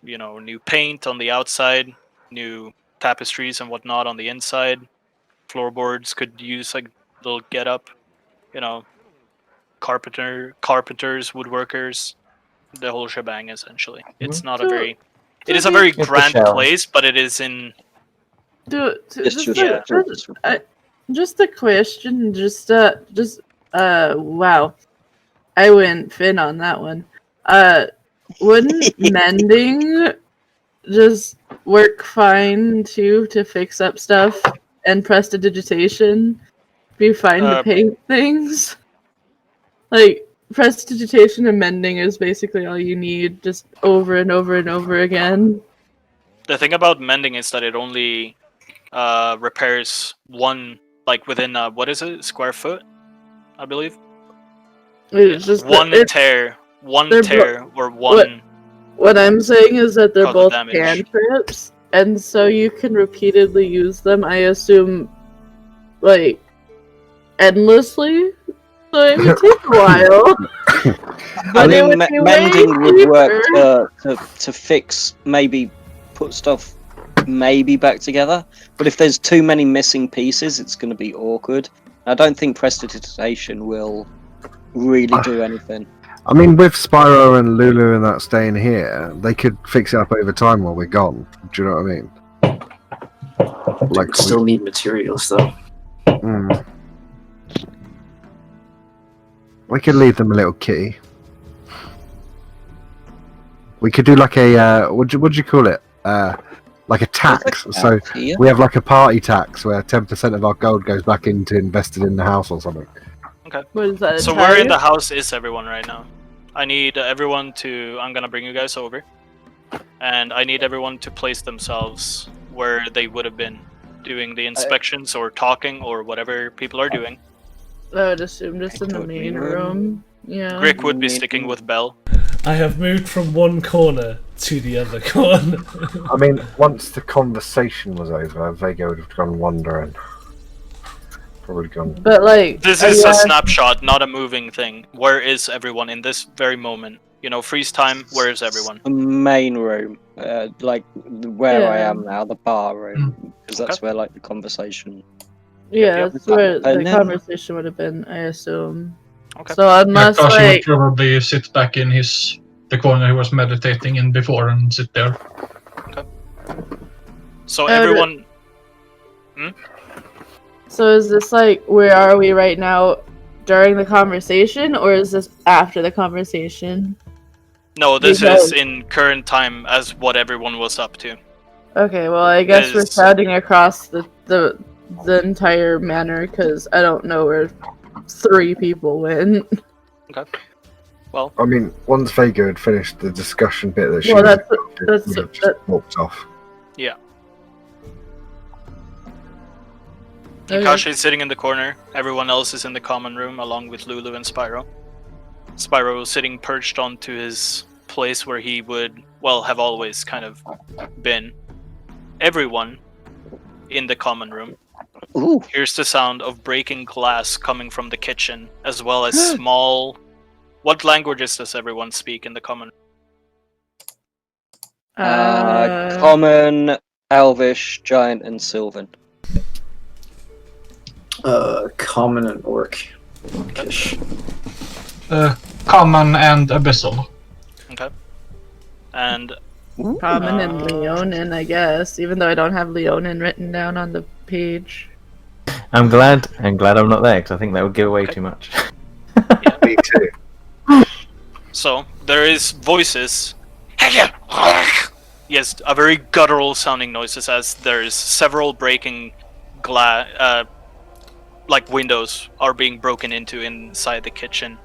You know, new paint on the outside, new tapestries and whatnot on the inside. Floorboards could use like little get up. You know, carpenters, woodworkers, the whole shebang. Essentially, it's not a very. It is a very grand place, but it is in. Just a question. Wow, I went Finn on that one. Wouldn't mending just work fine too to fix up stuff, and prestidigitation be fine to paint things? Like prestidigitation and mending is basically all you need, just over and over and over again. The thing about mending is that it only repairs one, like within what is it, square foot, I believe. It's just one tear, or one. What I'm saying is that they're both damage. cantrips, and so you can repeatedly use them. I assume, like, endlessly. So it would take a while. I mean, mending would work to fix, maybe put stuff maybe back together. But if there's too many missing pieces, it's going to be awkward. I don't think prestidigitation will really do anything. I mean, with Spyro and Lulu and that staying here, they could fix it up over time while we're gone. Do you know what I mean? Like, still need materials though. We could leave them a little kitty. We could do like a what do you call it? Like a tax. So we have like a party tax where 10% of our gold goes back into invested in the house or something. Okay. What is that? So where in the house is everyone right now? I need everyone to. I'm gonna bring you guys over, and I need everyone to place themselves where they would have been doing the inspections or talking or whatever people are doing. I would assume just in the main room. Yeah. Grick would be sticking with Belle. I have moved from one corner to the other corner. I mean, once the conversation was over, Vega would have gone wandering. Probably gone. But like, this is a snapshot, not a moving thing. Where is everyone in this very moment? You know, freeze time. Where is everyone? The main room, like where I am now, the bar room, because that's where like the conversation. Yeah, that's where the conversation would have been, I assume. Okay. So unless would probably sit back in the corner he was meditating in before and sit there. Okay. So everyone. So is this like, where are we right now during the conversation, or is this after the conversation? No, this is in current time as what everyone was up to. Okay, well I guess we're sounding across the entire manor, because I don't know where 3 people went. Okay. Well, I mean, once Vega had finished the discussion bit that she Well, was that's would have just walked off. Kakashi is sitting in the corner. Everyone else is in the common room, along with Lulu and Spyro. Spyro is sitting perched onto his place where he would, well, have always kind of been. Everyone in the common room Ooh. hears the sound of breaking glass coming from the kitchen, as well as small... What languages does everyone speak in the common room? Common, Elvish, Giant, and Sylvan. Common and orc. Orcish. Common and abyssal. Okay. And Common and Leonin, I guess, even though I don't have Leonin written down on the page. I'm glad I'm not there because I think that would give away too much. Me too. so, there is voices. Yes, a very guttural sounding noises as there's several breaking glass, like windows are being broken into inside the kitchen.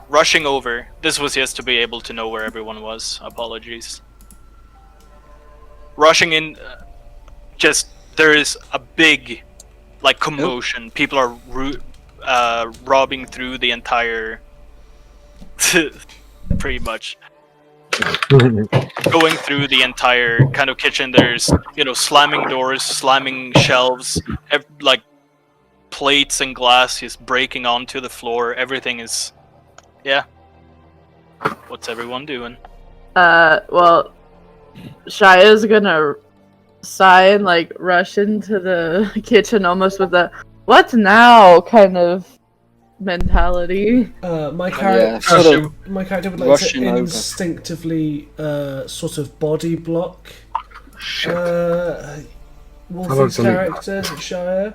Rushing over, this was just to be able to know where everyone was, apologies. Rushing in, just, there is a big, like, commotion. People are robbing through the entire, pretty much. Going through the entire kind of kitchen, there's, slamming doors, slamming shelves, like, plates and glass is breaking onto the floor. Everything is, What's everyone doing? Well, Shaya's gonna sigh and like rush into the kitchen almost with a "what now" kind of mentality. My Yeah, character, sort of my character would like rushing to over. instinctively, sort of body block Wolfie's Hello, delete character, Shia,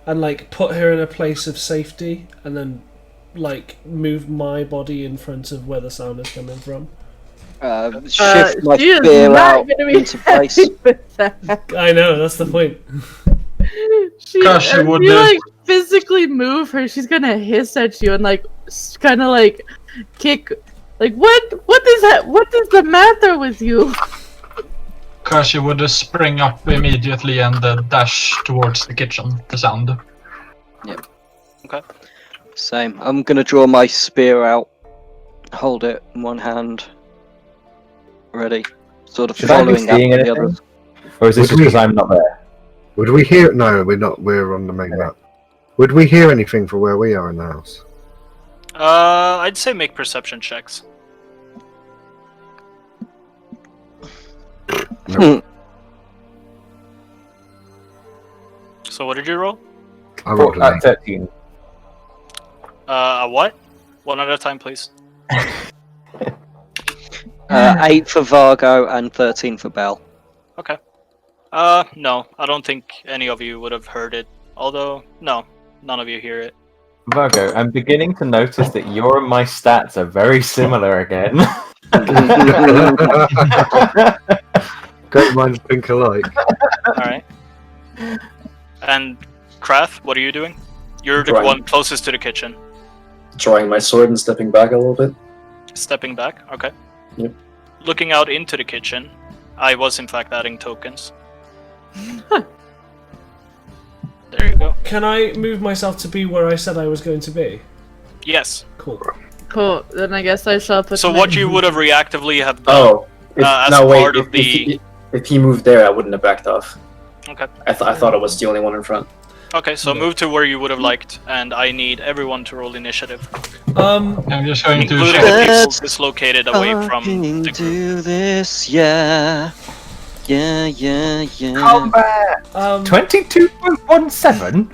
and like put her in a place of safety, and then like move my body in front of where the sound is coming from. Shift my she is spear not out gonna be into place. happy with that. I know, that's the point. Gosh, if would you the- like physically move her, she's gonna hiss at you and like kind of like kick. Like what is that? What is the matter with you? Kashi would spring up immediately and dash towards the kitchen. The sound. Same. I'm gonna draw my spear out, hold it in one hand, ready, sort of Should I be following seeing after the anything? others. Or is this just because I'm not there? Would we hear? No, we're not. We're on the main map. Would we hear anything from where we are in the house? I'd say make perception checks. So what did you roll? I rolled an eight. 13. A what? One at a time, please. 8 for Vargo and 13 for Bell. Okay. No, I don't think any of you would have heard it. Although, no, none of you hear it. Virgo, I'm beginning to notice that your and my stats are very similar again. Great minds think alike. Alright. And, Krath, what are you doing? You're the Drawing. one closest to the kitchen. Drawing my sword and stepping back a little bit. Stepping back, okay. Yep. Looking out into the kitchen, I was in fact adding tokens. There you go. Can I move myself to be where I said I was going to be? Yes. Cool. Cool. Then I guess I shall put. So my- what you would have reactively have done Oh, as no, wait. part of If he moved there, I wouldn't have backed off. Okay. I thought I was the only one in front. Okay, so move to where you would have liked, and I need everyone to roll initiative. I'm just going to Including check. the people Let's dislocated away from the group. do this, yeah. Yeah. Combat! 22.17?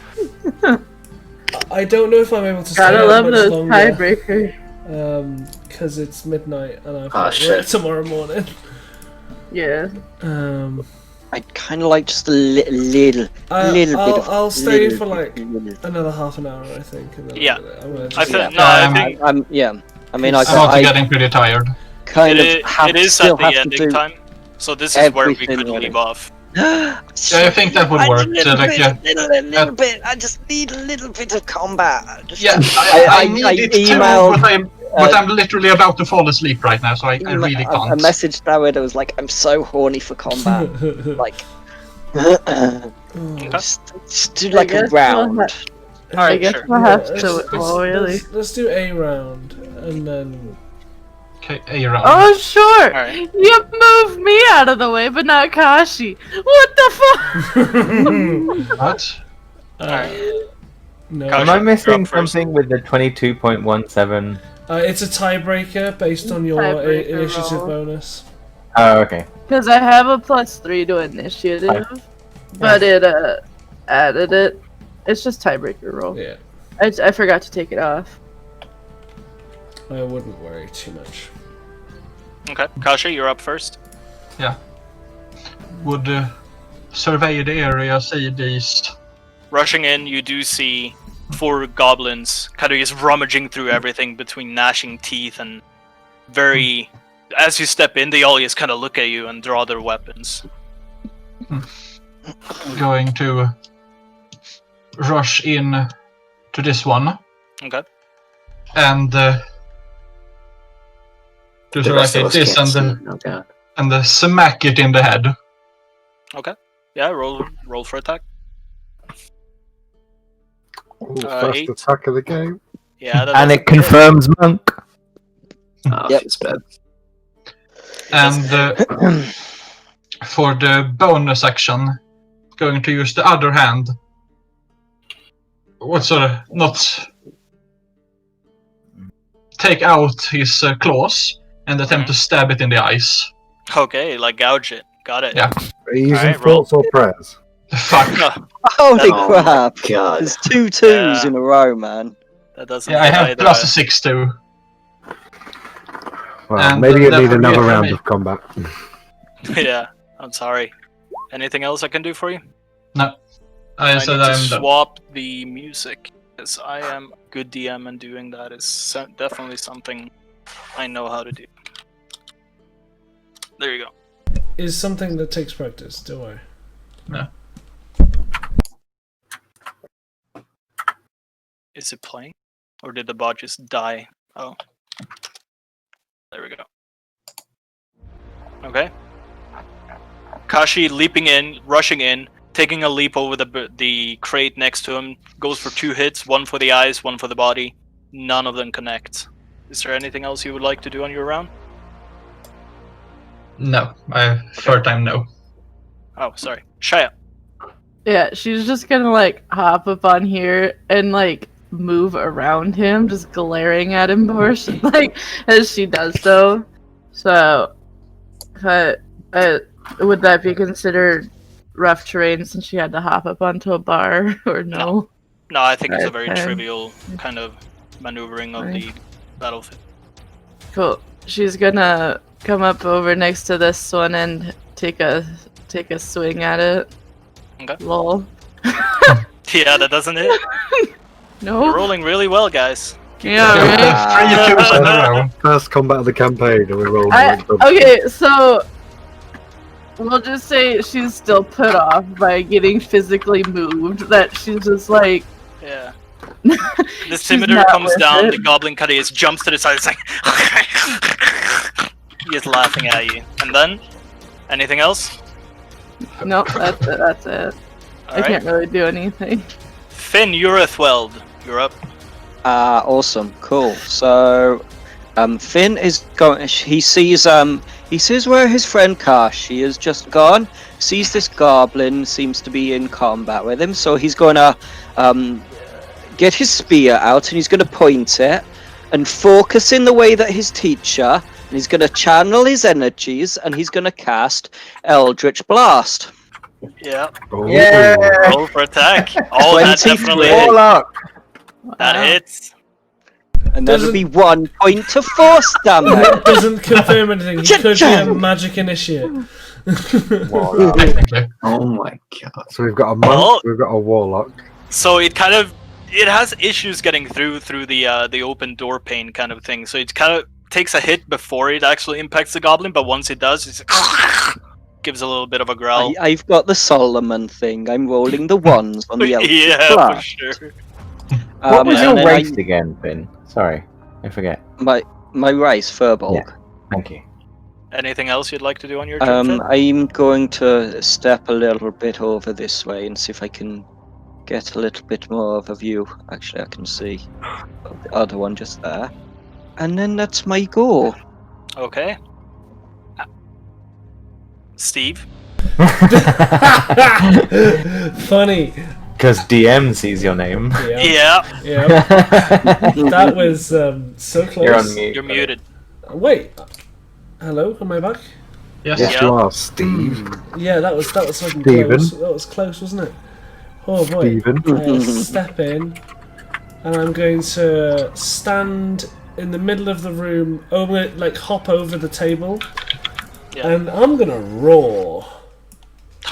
I don't know if I'm able to stay Gotta out love much those longer. tiebreakers. Because it's midnight and I've Ah, got shit. work tomorrow morning. Yeah. I'd kind of like just a little bit of. I'll stay little for like bit. another half an hour, I think. And then Yeah. I'm gonna just I think Yeah. no, I think I mean, I I'm also I getting pretty tired. kind it of have, is at still the have to ending do. time. So this is where we everything could ready. leave off. Yeah, I think that would work. So, like, yeah, little bit. I just need a little bit of combat. yeah. I I need it too, emailed but but I'm literally about to fall asleep right now, so I really I can't. messaged Howard. I was like, I'm so horny for combat. Like, just do like a guess we'll round. I Alright, guess sure. we'll have let's- to. let's- Oh, really? let's do a round, and then Okay, a round. Oh, sure. Alright. You moved me out of the way, but not Kashi. What the fuck? What? no. Kashi. Am I You're missing up first. something with the 22.17? It's a tiebreaker based on your Tiebreaker initiative roll. bonus. Oh, okay. Because I have a +3 to initiative, but it added it. It's just tiebreaker roll. Yeah, I forgot to take it off. I wouldn't worry too much. Okay, Kashi, you're up first. Would survey the area southeast. Rushing in, you do see 4 goblins kind of just rummaging through everything between gnashing teeth and very. As you step in, they all just kind of look at you and draw their weapons. Going to rush in to this one Okay. and do The sort of rest of like us this can't and see. Oh god. smack it in the head. Yeah, roll for attack. Ooh, first 8. attack of the game. Yeah, that And doesn't it confirms monk. Oh, Yep. feels bad. And for the bonus action, going to use the other hand. What sort of not take out his claws and attempt to stab it in the eyes. Okay, like gouge it. Got it. Yeah. Are you using Alright, roll. thoughts or prayers? Fuck. Holy Oh crap! my god. There's 2 twos Yeah. in a row, man. That doesn't. Yeah, I hit have either. +6 too. Well, And maybe you that need would be another it for round me. of combat. Yeah, I'm sorry. Anything else I can do for you? I I said need to I'm done. swap the music because I am a good DM and doing that is definitely something I know how to do. There you go. Is something that takes practice, don't worry. Is it playing? Or did the bot just die? Oh. There we go. Okay. Kashi leaping in, rushing in, taking a leap over the crate next to him, goes for 2 hits, 1 for the eyes, 1 for the body. None of them connect. Is there anything else you would like to do on your round? No, third time no. Oh, sorry. Shia. Yeah, she's just gonna like hop up on here and like move around him, just glaring at him like as she does so. So, would that be considered rough terrain since she had to hop up onto a bar or no? No, I think it's a very Okay. trivial kind of maneuvering of the battlefield. Cool. She's gonna come up over next to this one and take a swing at it. Okay. Lol. Yeah, that doesn't hit. No. You're rolling really well, guys. Yeah. Right? 3 twos in a row. First combat of the campaign, and we roll. Okay, so we'll just say she's still put off by getting physically moved. That she's just like, Yeah. The scimitar not comes with down, it. the goblin kind of just jumps to the side, it's like he is laughing at you. And then anything else? nope, that's it. I Alright. can't really do anything. Finn, Urethweld, you're up. Awesome, cool. So, Finn is going. He sees where his friend Kashi has just gone. Sees this goblin seems to be in combat with him, so he's going to get his spear out and he's going to point it and focus in the way that his teacher. And he's going to channel his energies and he's going to cast Eldritch Blast. Yeah. Oh. Yeah. Roll for attack. Oh, that 23. definitely Warlock. that hits. And that'll Doesn't- be 1 point to force damage. Doesn't confirm anything. He could be a magic initiate. Technically. Oh my god. So we've got a monk, Well- we've got a warlock. So it has issues getting through the open door pane kind of thing. So it kind of takes a hit before it actually impacts the goblin, but once it does, it's gives a little bit of a growl. I've got the Solomon thing. I'm rolling the ones on the Eldritch Yeah, for Blast. sure. What was and your then race again, Finn? Sorry. I forget. My rice, Furbolg. Thank you. Anything else you'd like to do on your turn, Finn? I'm going to step a little bit over this way and see if I can get a little bit more of a view. Actually, I can see the other one just there. And then that's my go. Okay. Steve? Funny. Because DM sees your name. Yeah. Yeah. That was so close. You're on mute. You're muted. Wait. Hello, am I back? Yes. Yes, Yeah. you are, Steve. Yeah, that was fucking Steven. close. That was close, wasn't it? Oh boy. Steven. I'll step in, and I'm going to stand in the middle of the room. I'm gonna like hop over the table, Yeah. and I'm gonna roar.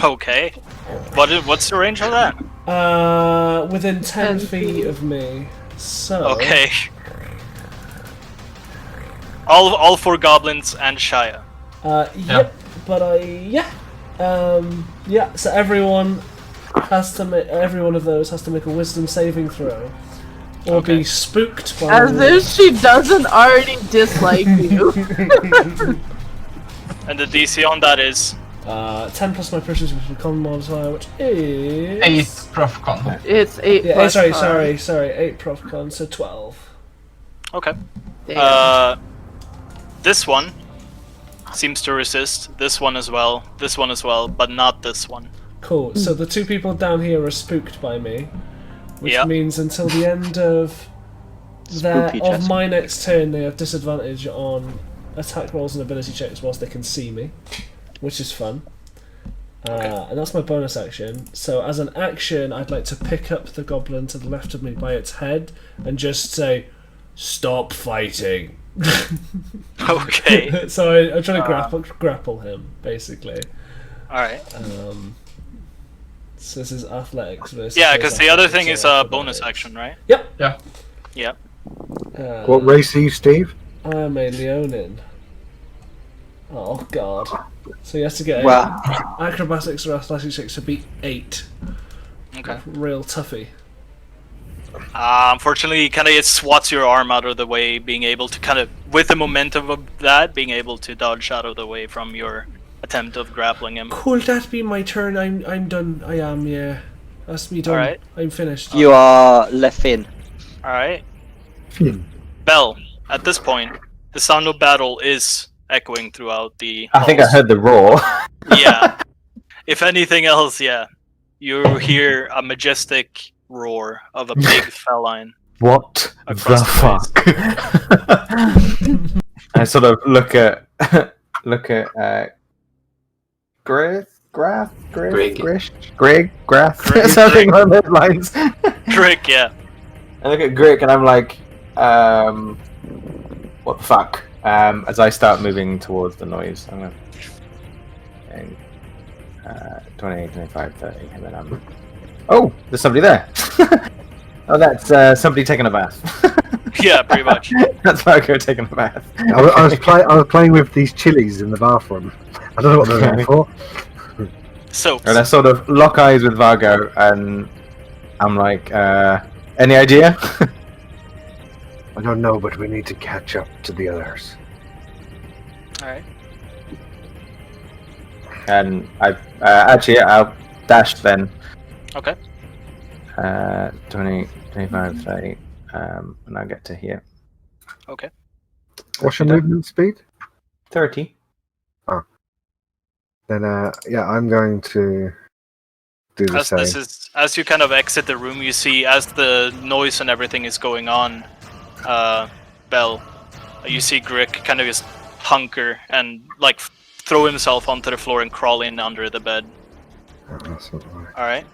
Okay. What's the range of that? Within 10 10 feet of me. So. Okay. All 4 goblins and Shia. Yep. But yeah. So everyone has to make. Every one of those has to make a wisdom saving throw, or Okay. be spooked by. As if she doesn't already dislike you. And the DC on that is 10 plus my proficiency with common modifier, which is 8 prof con. It's 8 Yeah, plus sorry, five. 8 prof con, so 12. okay. Damn. This one seems to resist. This one as well. This one as well, but not this one. Cool. So the 2 people down here are spooked by me, which Yeah. means until the end of Spooky chest. my next turn, they have disadvantage on attack rolls and ability checks whilst they can see me, which is fun. And that's my bonus action. So as an action, I'd like to pick up the goblin to the left of me by its head and just say, "Stop fighting." Okay. So I'm trying to grapple him, basically. Alright. So this is athletics versus. Yeah, those because the other thing athletics, is so a bonus athletics. action, right? Yep. Yeah. Yep. What race are you, Steve? I'm a Leonin. Oh god. So he has to get Wow. acrobatics or athletics checks to beat 8. Okay. Real toughie. Unfortunately, he kind of swats your arm out of the way, being able to kind of, with the momentum of that, being able to dodge out of the way from your attempt of grappling him. Could that be my turn? I'm done. I am, yeah. That's me done. Alright. I'm finished. You are left in. Alright. Phew. Bell, at this point, the sound of battle is echoing throughout the I think I halls. heard the roar. Yeah. If anything else, yeah. You hear a majestic roar of a big feline. What the Across fuck? I sort of look at Greg, Graff, Greg. Graff, Greg. something along those lines. Trick, yeah. I look at Greg and I'm like, what the fuck? As I start moving towards the noise, I'm gonna 28, 25, 30, and then I'm. Oh, there's somebody there. Oh, that's somebody taking a bath. Yeah, pretty much. That's why I go taking a bath. I was playing with these chilies in the bathroom. I don't know what they're there for. So, And I sort of lock eyes with Vargo, and I'm like, any idea? I don't know, but we need to catch up to the others. alright. And I actually I'll dash then. Okay. 20, 25, 30, and I'll get to here. Okay. What's your movement speed? 30. Then, yeah, I'm going to do the same. As you kind of exit the room, you see as the noise and everything is going on, Bell, you see Grick kind of just hunker and like throw himself onto the floor and crawl in under the bed. Oh, that's not right. All right.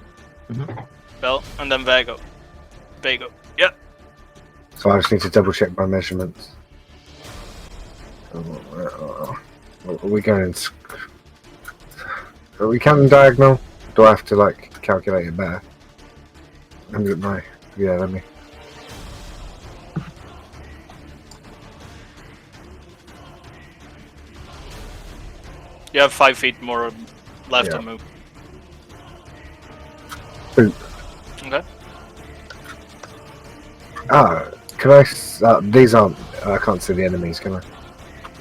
Mhm. Bell, and then Vago. Yep. So I just need to double check my measurements. Are we going? Are we counting diagonal? Do I have to like calculate it better? Let me get my. Yeah, let me. You have 5 feet more left Yeah. to move. Boop. Okay. Can I? These aren't I can't see the enemies, can I?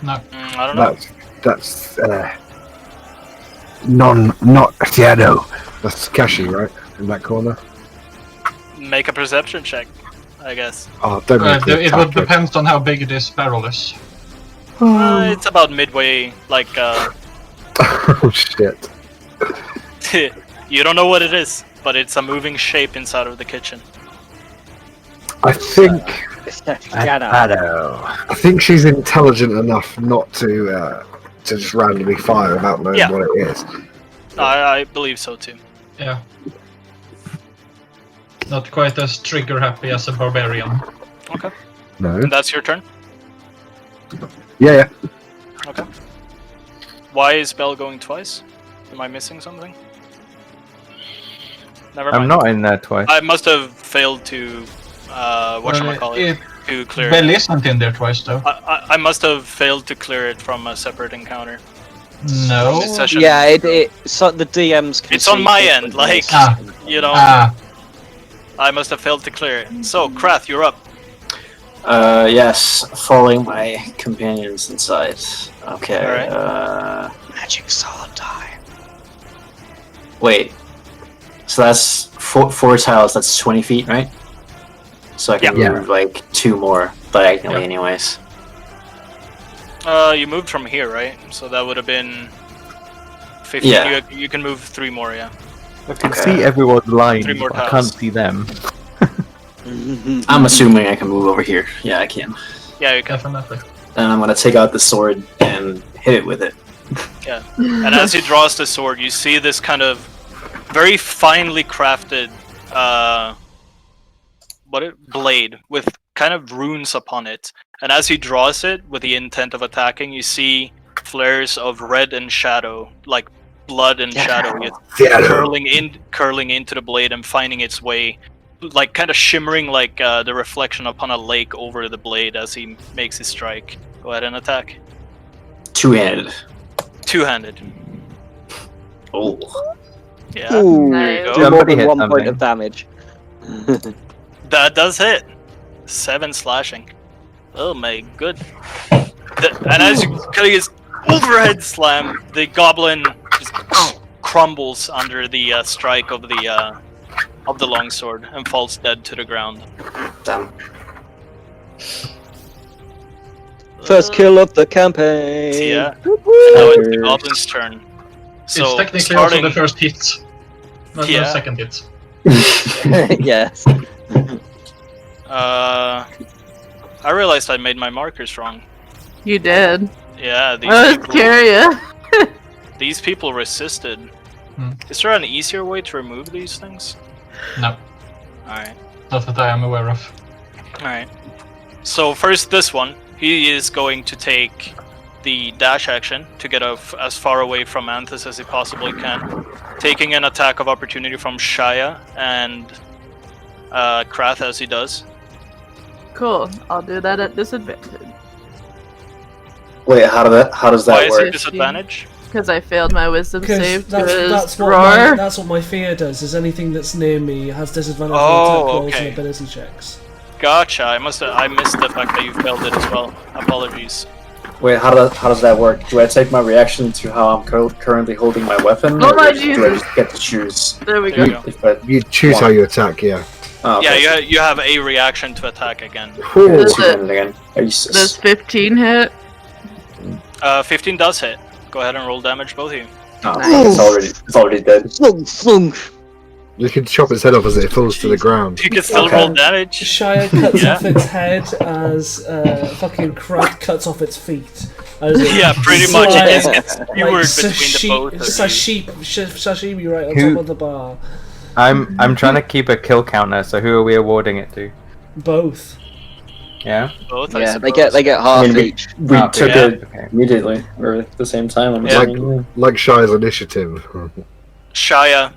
No. I don't know. That's not Shadow. That's Kashi, right? In that corner. Make a perception check, I guess. Oh, don't make me It would attack it. depend on how big this barrel is. It's about midway, like, Oh shit. you don't know what it is, but it's a moving shape inside of the kitchen. I think Shadow. I think she's intelligent enough not to just randomly fire without knowing Yeah. what it is. I believe so too. Yeah. Not quite as trigger happy as a barbarian. Okay. No. And that's your turn? Yeah. Okay. Why is Bell going twice? Am I missing something? Never mind. I'm not in there twice. I must have failed to, whatchamacallit, to clear Bell it. isn't in there twice, though. I must have failed to clear it from a separate encounter. No. This session. Yeah, so the DMs can It's on see my different end, like, ways. you know, I must have failed to clear it. So, Krath, you're up. Yes, following my companions inside. Okay. Alright. Magic sword time. Wait. So that's four tiles. That's 20 feet, right? So I can Yeah. move like 2 more diagonally, Yeah. anyways. You moved from here, right? So that would have been 15. Yeah. You can move 3 more, yeah. I can Okay. see everyone's lines, 3 more but I tiles. can't see them. I'm assuming I can move over here. Yeah, I can. Yeah, you can. Definitely. And I'm gonna take out the sword and hit it with it. Yeah. And as he draws the sword, you see this kind of very finely crafted blade with kind of runes upon it. And as he draws it with the intent of attacking, you see flares of red and shadow, like blood and shadow, curling into the blade and finding its way, like kind of shimmering like the reflection upon a lake over the blade as he makes his strike. Go ahead and attack. 2-handed. Two-handed. Oh. Yeah. Ooh, Nice. do more Somebody than hit 1 point something. of damage. That does hit. 7 slashing. Oh my good. And as you cutting his overhead slam, the goblin just crumbles under the strike of the longsword and falls dead to the ground. Damn. First kill of the campaign. Yeah. Now it's the goblin's turn. So it's technically starting, also the first hit. Not Yeah. the second hit. Yes. I realized I made my markers wrong. You did. Yeah, I was curious. these people resisted. Hmm. Is there an easier way to remove these things? No, Alright. not that I am aware of. Alright. So first this one, he is going to take the dash action to get as far away from Anthus as he possibly can. Taking an attack of opportunity from Shaya and Krath as he does. Cool. I'll do that at disadvantage. Wait, how does Why that is it work? disadvantage? Because I failed my wisdom save to That's roar. what my fear does. Is anything that's near me has disadvantage on Oh, attack rolls okay. and ability checks. Gotcha. I missed the fact that you failed it as well. Apologies. Wait, how does that work? Do I take my reaction to how I'm currently holding my weapon? Oh or my do I Jesus. just get to choose? There we There go. you go. If I, You choose how you attack, yeah. oh, okay. Yeah, you have a reaction to attack again. Ooh, Does 2-handed again. Are you Does 15 hit? 15 does hit. Go ahead and roll damage, both of you. Oh, it's already dead. Flunk, flunk. You can chop its head off as it falls to the ground. You can still Okay. roll damage. Shire cuts Yeah. off its head as fucking Crad cuts off its feet. As it Yeah, pretty much. slides It just gets skewered between the both of you. sashimi right on Who- top of the bar. I'm trying to keep a kill counter, so who are we awarding it to? Both. Yeah? Both, I Yeah, they suppose. get half I mean, each. We Okay, took yeah. it Okay. immediately, or at the same time. I'm Yeah. assuming. Like Shire's initiative. Shaya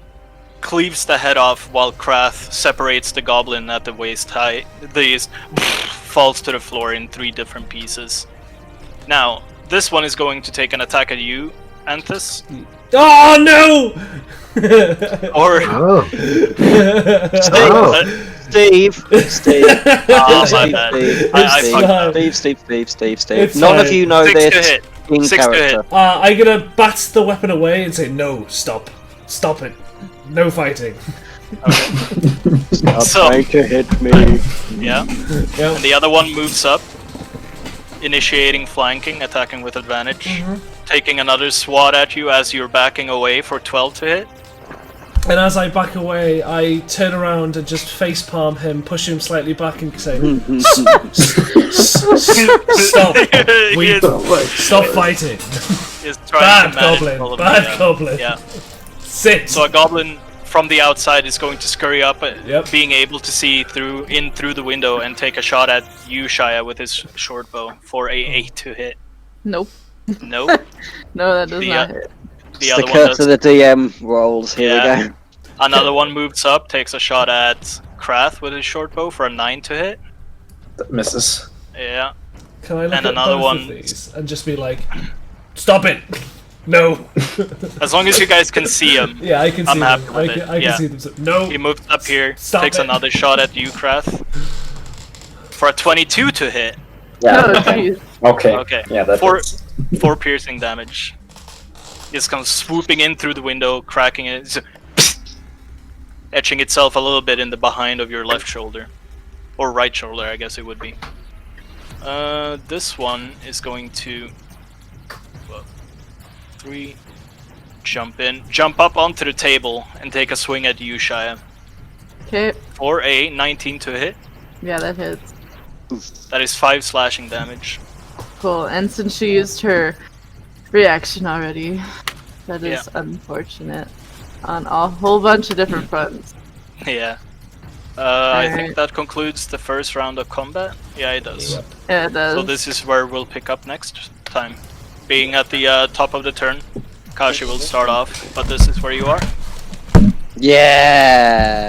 cleaves the head off while Krath separates the goblin at the waist height. These falls to the floor in 3 different pieces. Now, this one is going to take an attack at you, Anthus, Oh no! or Oh. stay, Oh. Steve. Oh, my bad. Steve. It's None fine. of you know 6 to this hit. in 6 to character. hit. I'm gonna bat the weapon away and say, no, stop it, no fighting. Stop So- trying to hit me. Yeah. Yep. And the other one moves up, initiating flanking, attacking with advantage, taking another swat at you as you're backing away for 12 to hit. And as I back away, I turn around and just facepalm him, push him slightly back, and say, "Stop! Stop fighting! Is trying Bad to manage goblin! all of Bad the, goblin! Yeah. Sit!" So a goblin from the outside is going to scurry up, Yep. being able to see through the window and take a shot at you, Shia, with his short bow for a 8 to hit. Nope. Nope. No, that does The, not hit. The It's other the one curse does. of the DM rolls. Here Yeah. we go. Another one moves up, takes a shot at Krath with his short bow for a 9 to hit. That misses. Yeah. Can I look and at another both one- of these and just be like, "Stop it! No!" As long as you guys can see him. Yeah, I can I'm see happy them. with I it, can yeah. see them. So, no! He moves up here, Stop takes it. another shot at you, Krath. For a 22 to hit. Yeah. No, okay. geez. Okay. Okay. Yeah, that Four- hits. 4 piercing damage. It's comes swooping in through the window, cracking it, etching itself a little bit in the behind of your left shoulder. Or right shoulder, I guess it would be. This one is going to... well, 3... Jump up onto the table and take a swing at you, Shia. Okay. For a 19 to hit. Yeah, that hits. That is 5 slashing damage. Cool. And since she used her reaction already, that is Yeah. unfortunate. On a whole bunch of different fronts. Yeah. I think Alright. that concludes the first round of combat. Yeah, it does. Yep. Yeah, it does. So this is where we'll pick up next time. Being at the top of the turn, Kashi will start off, but this is where you are. Yeah.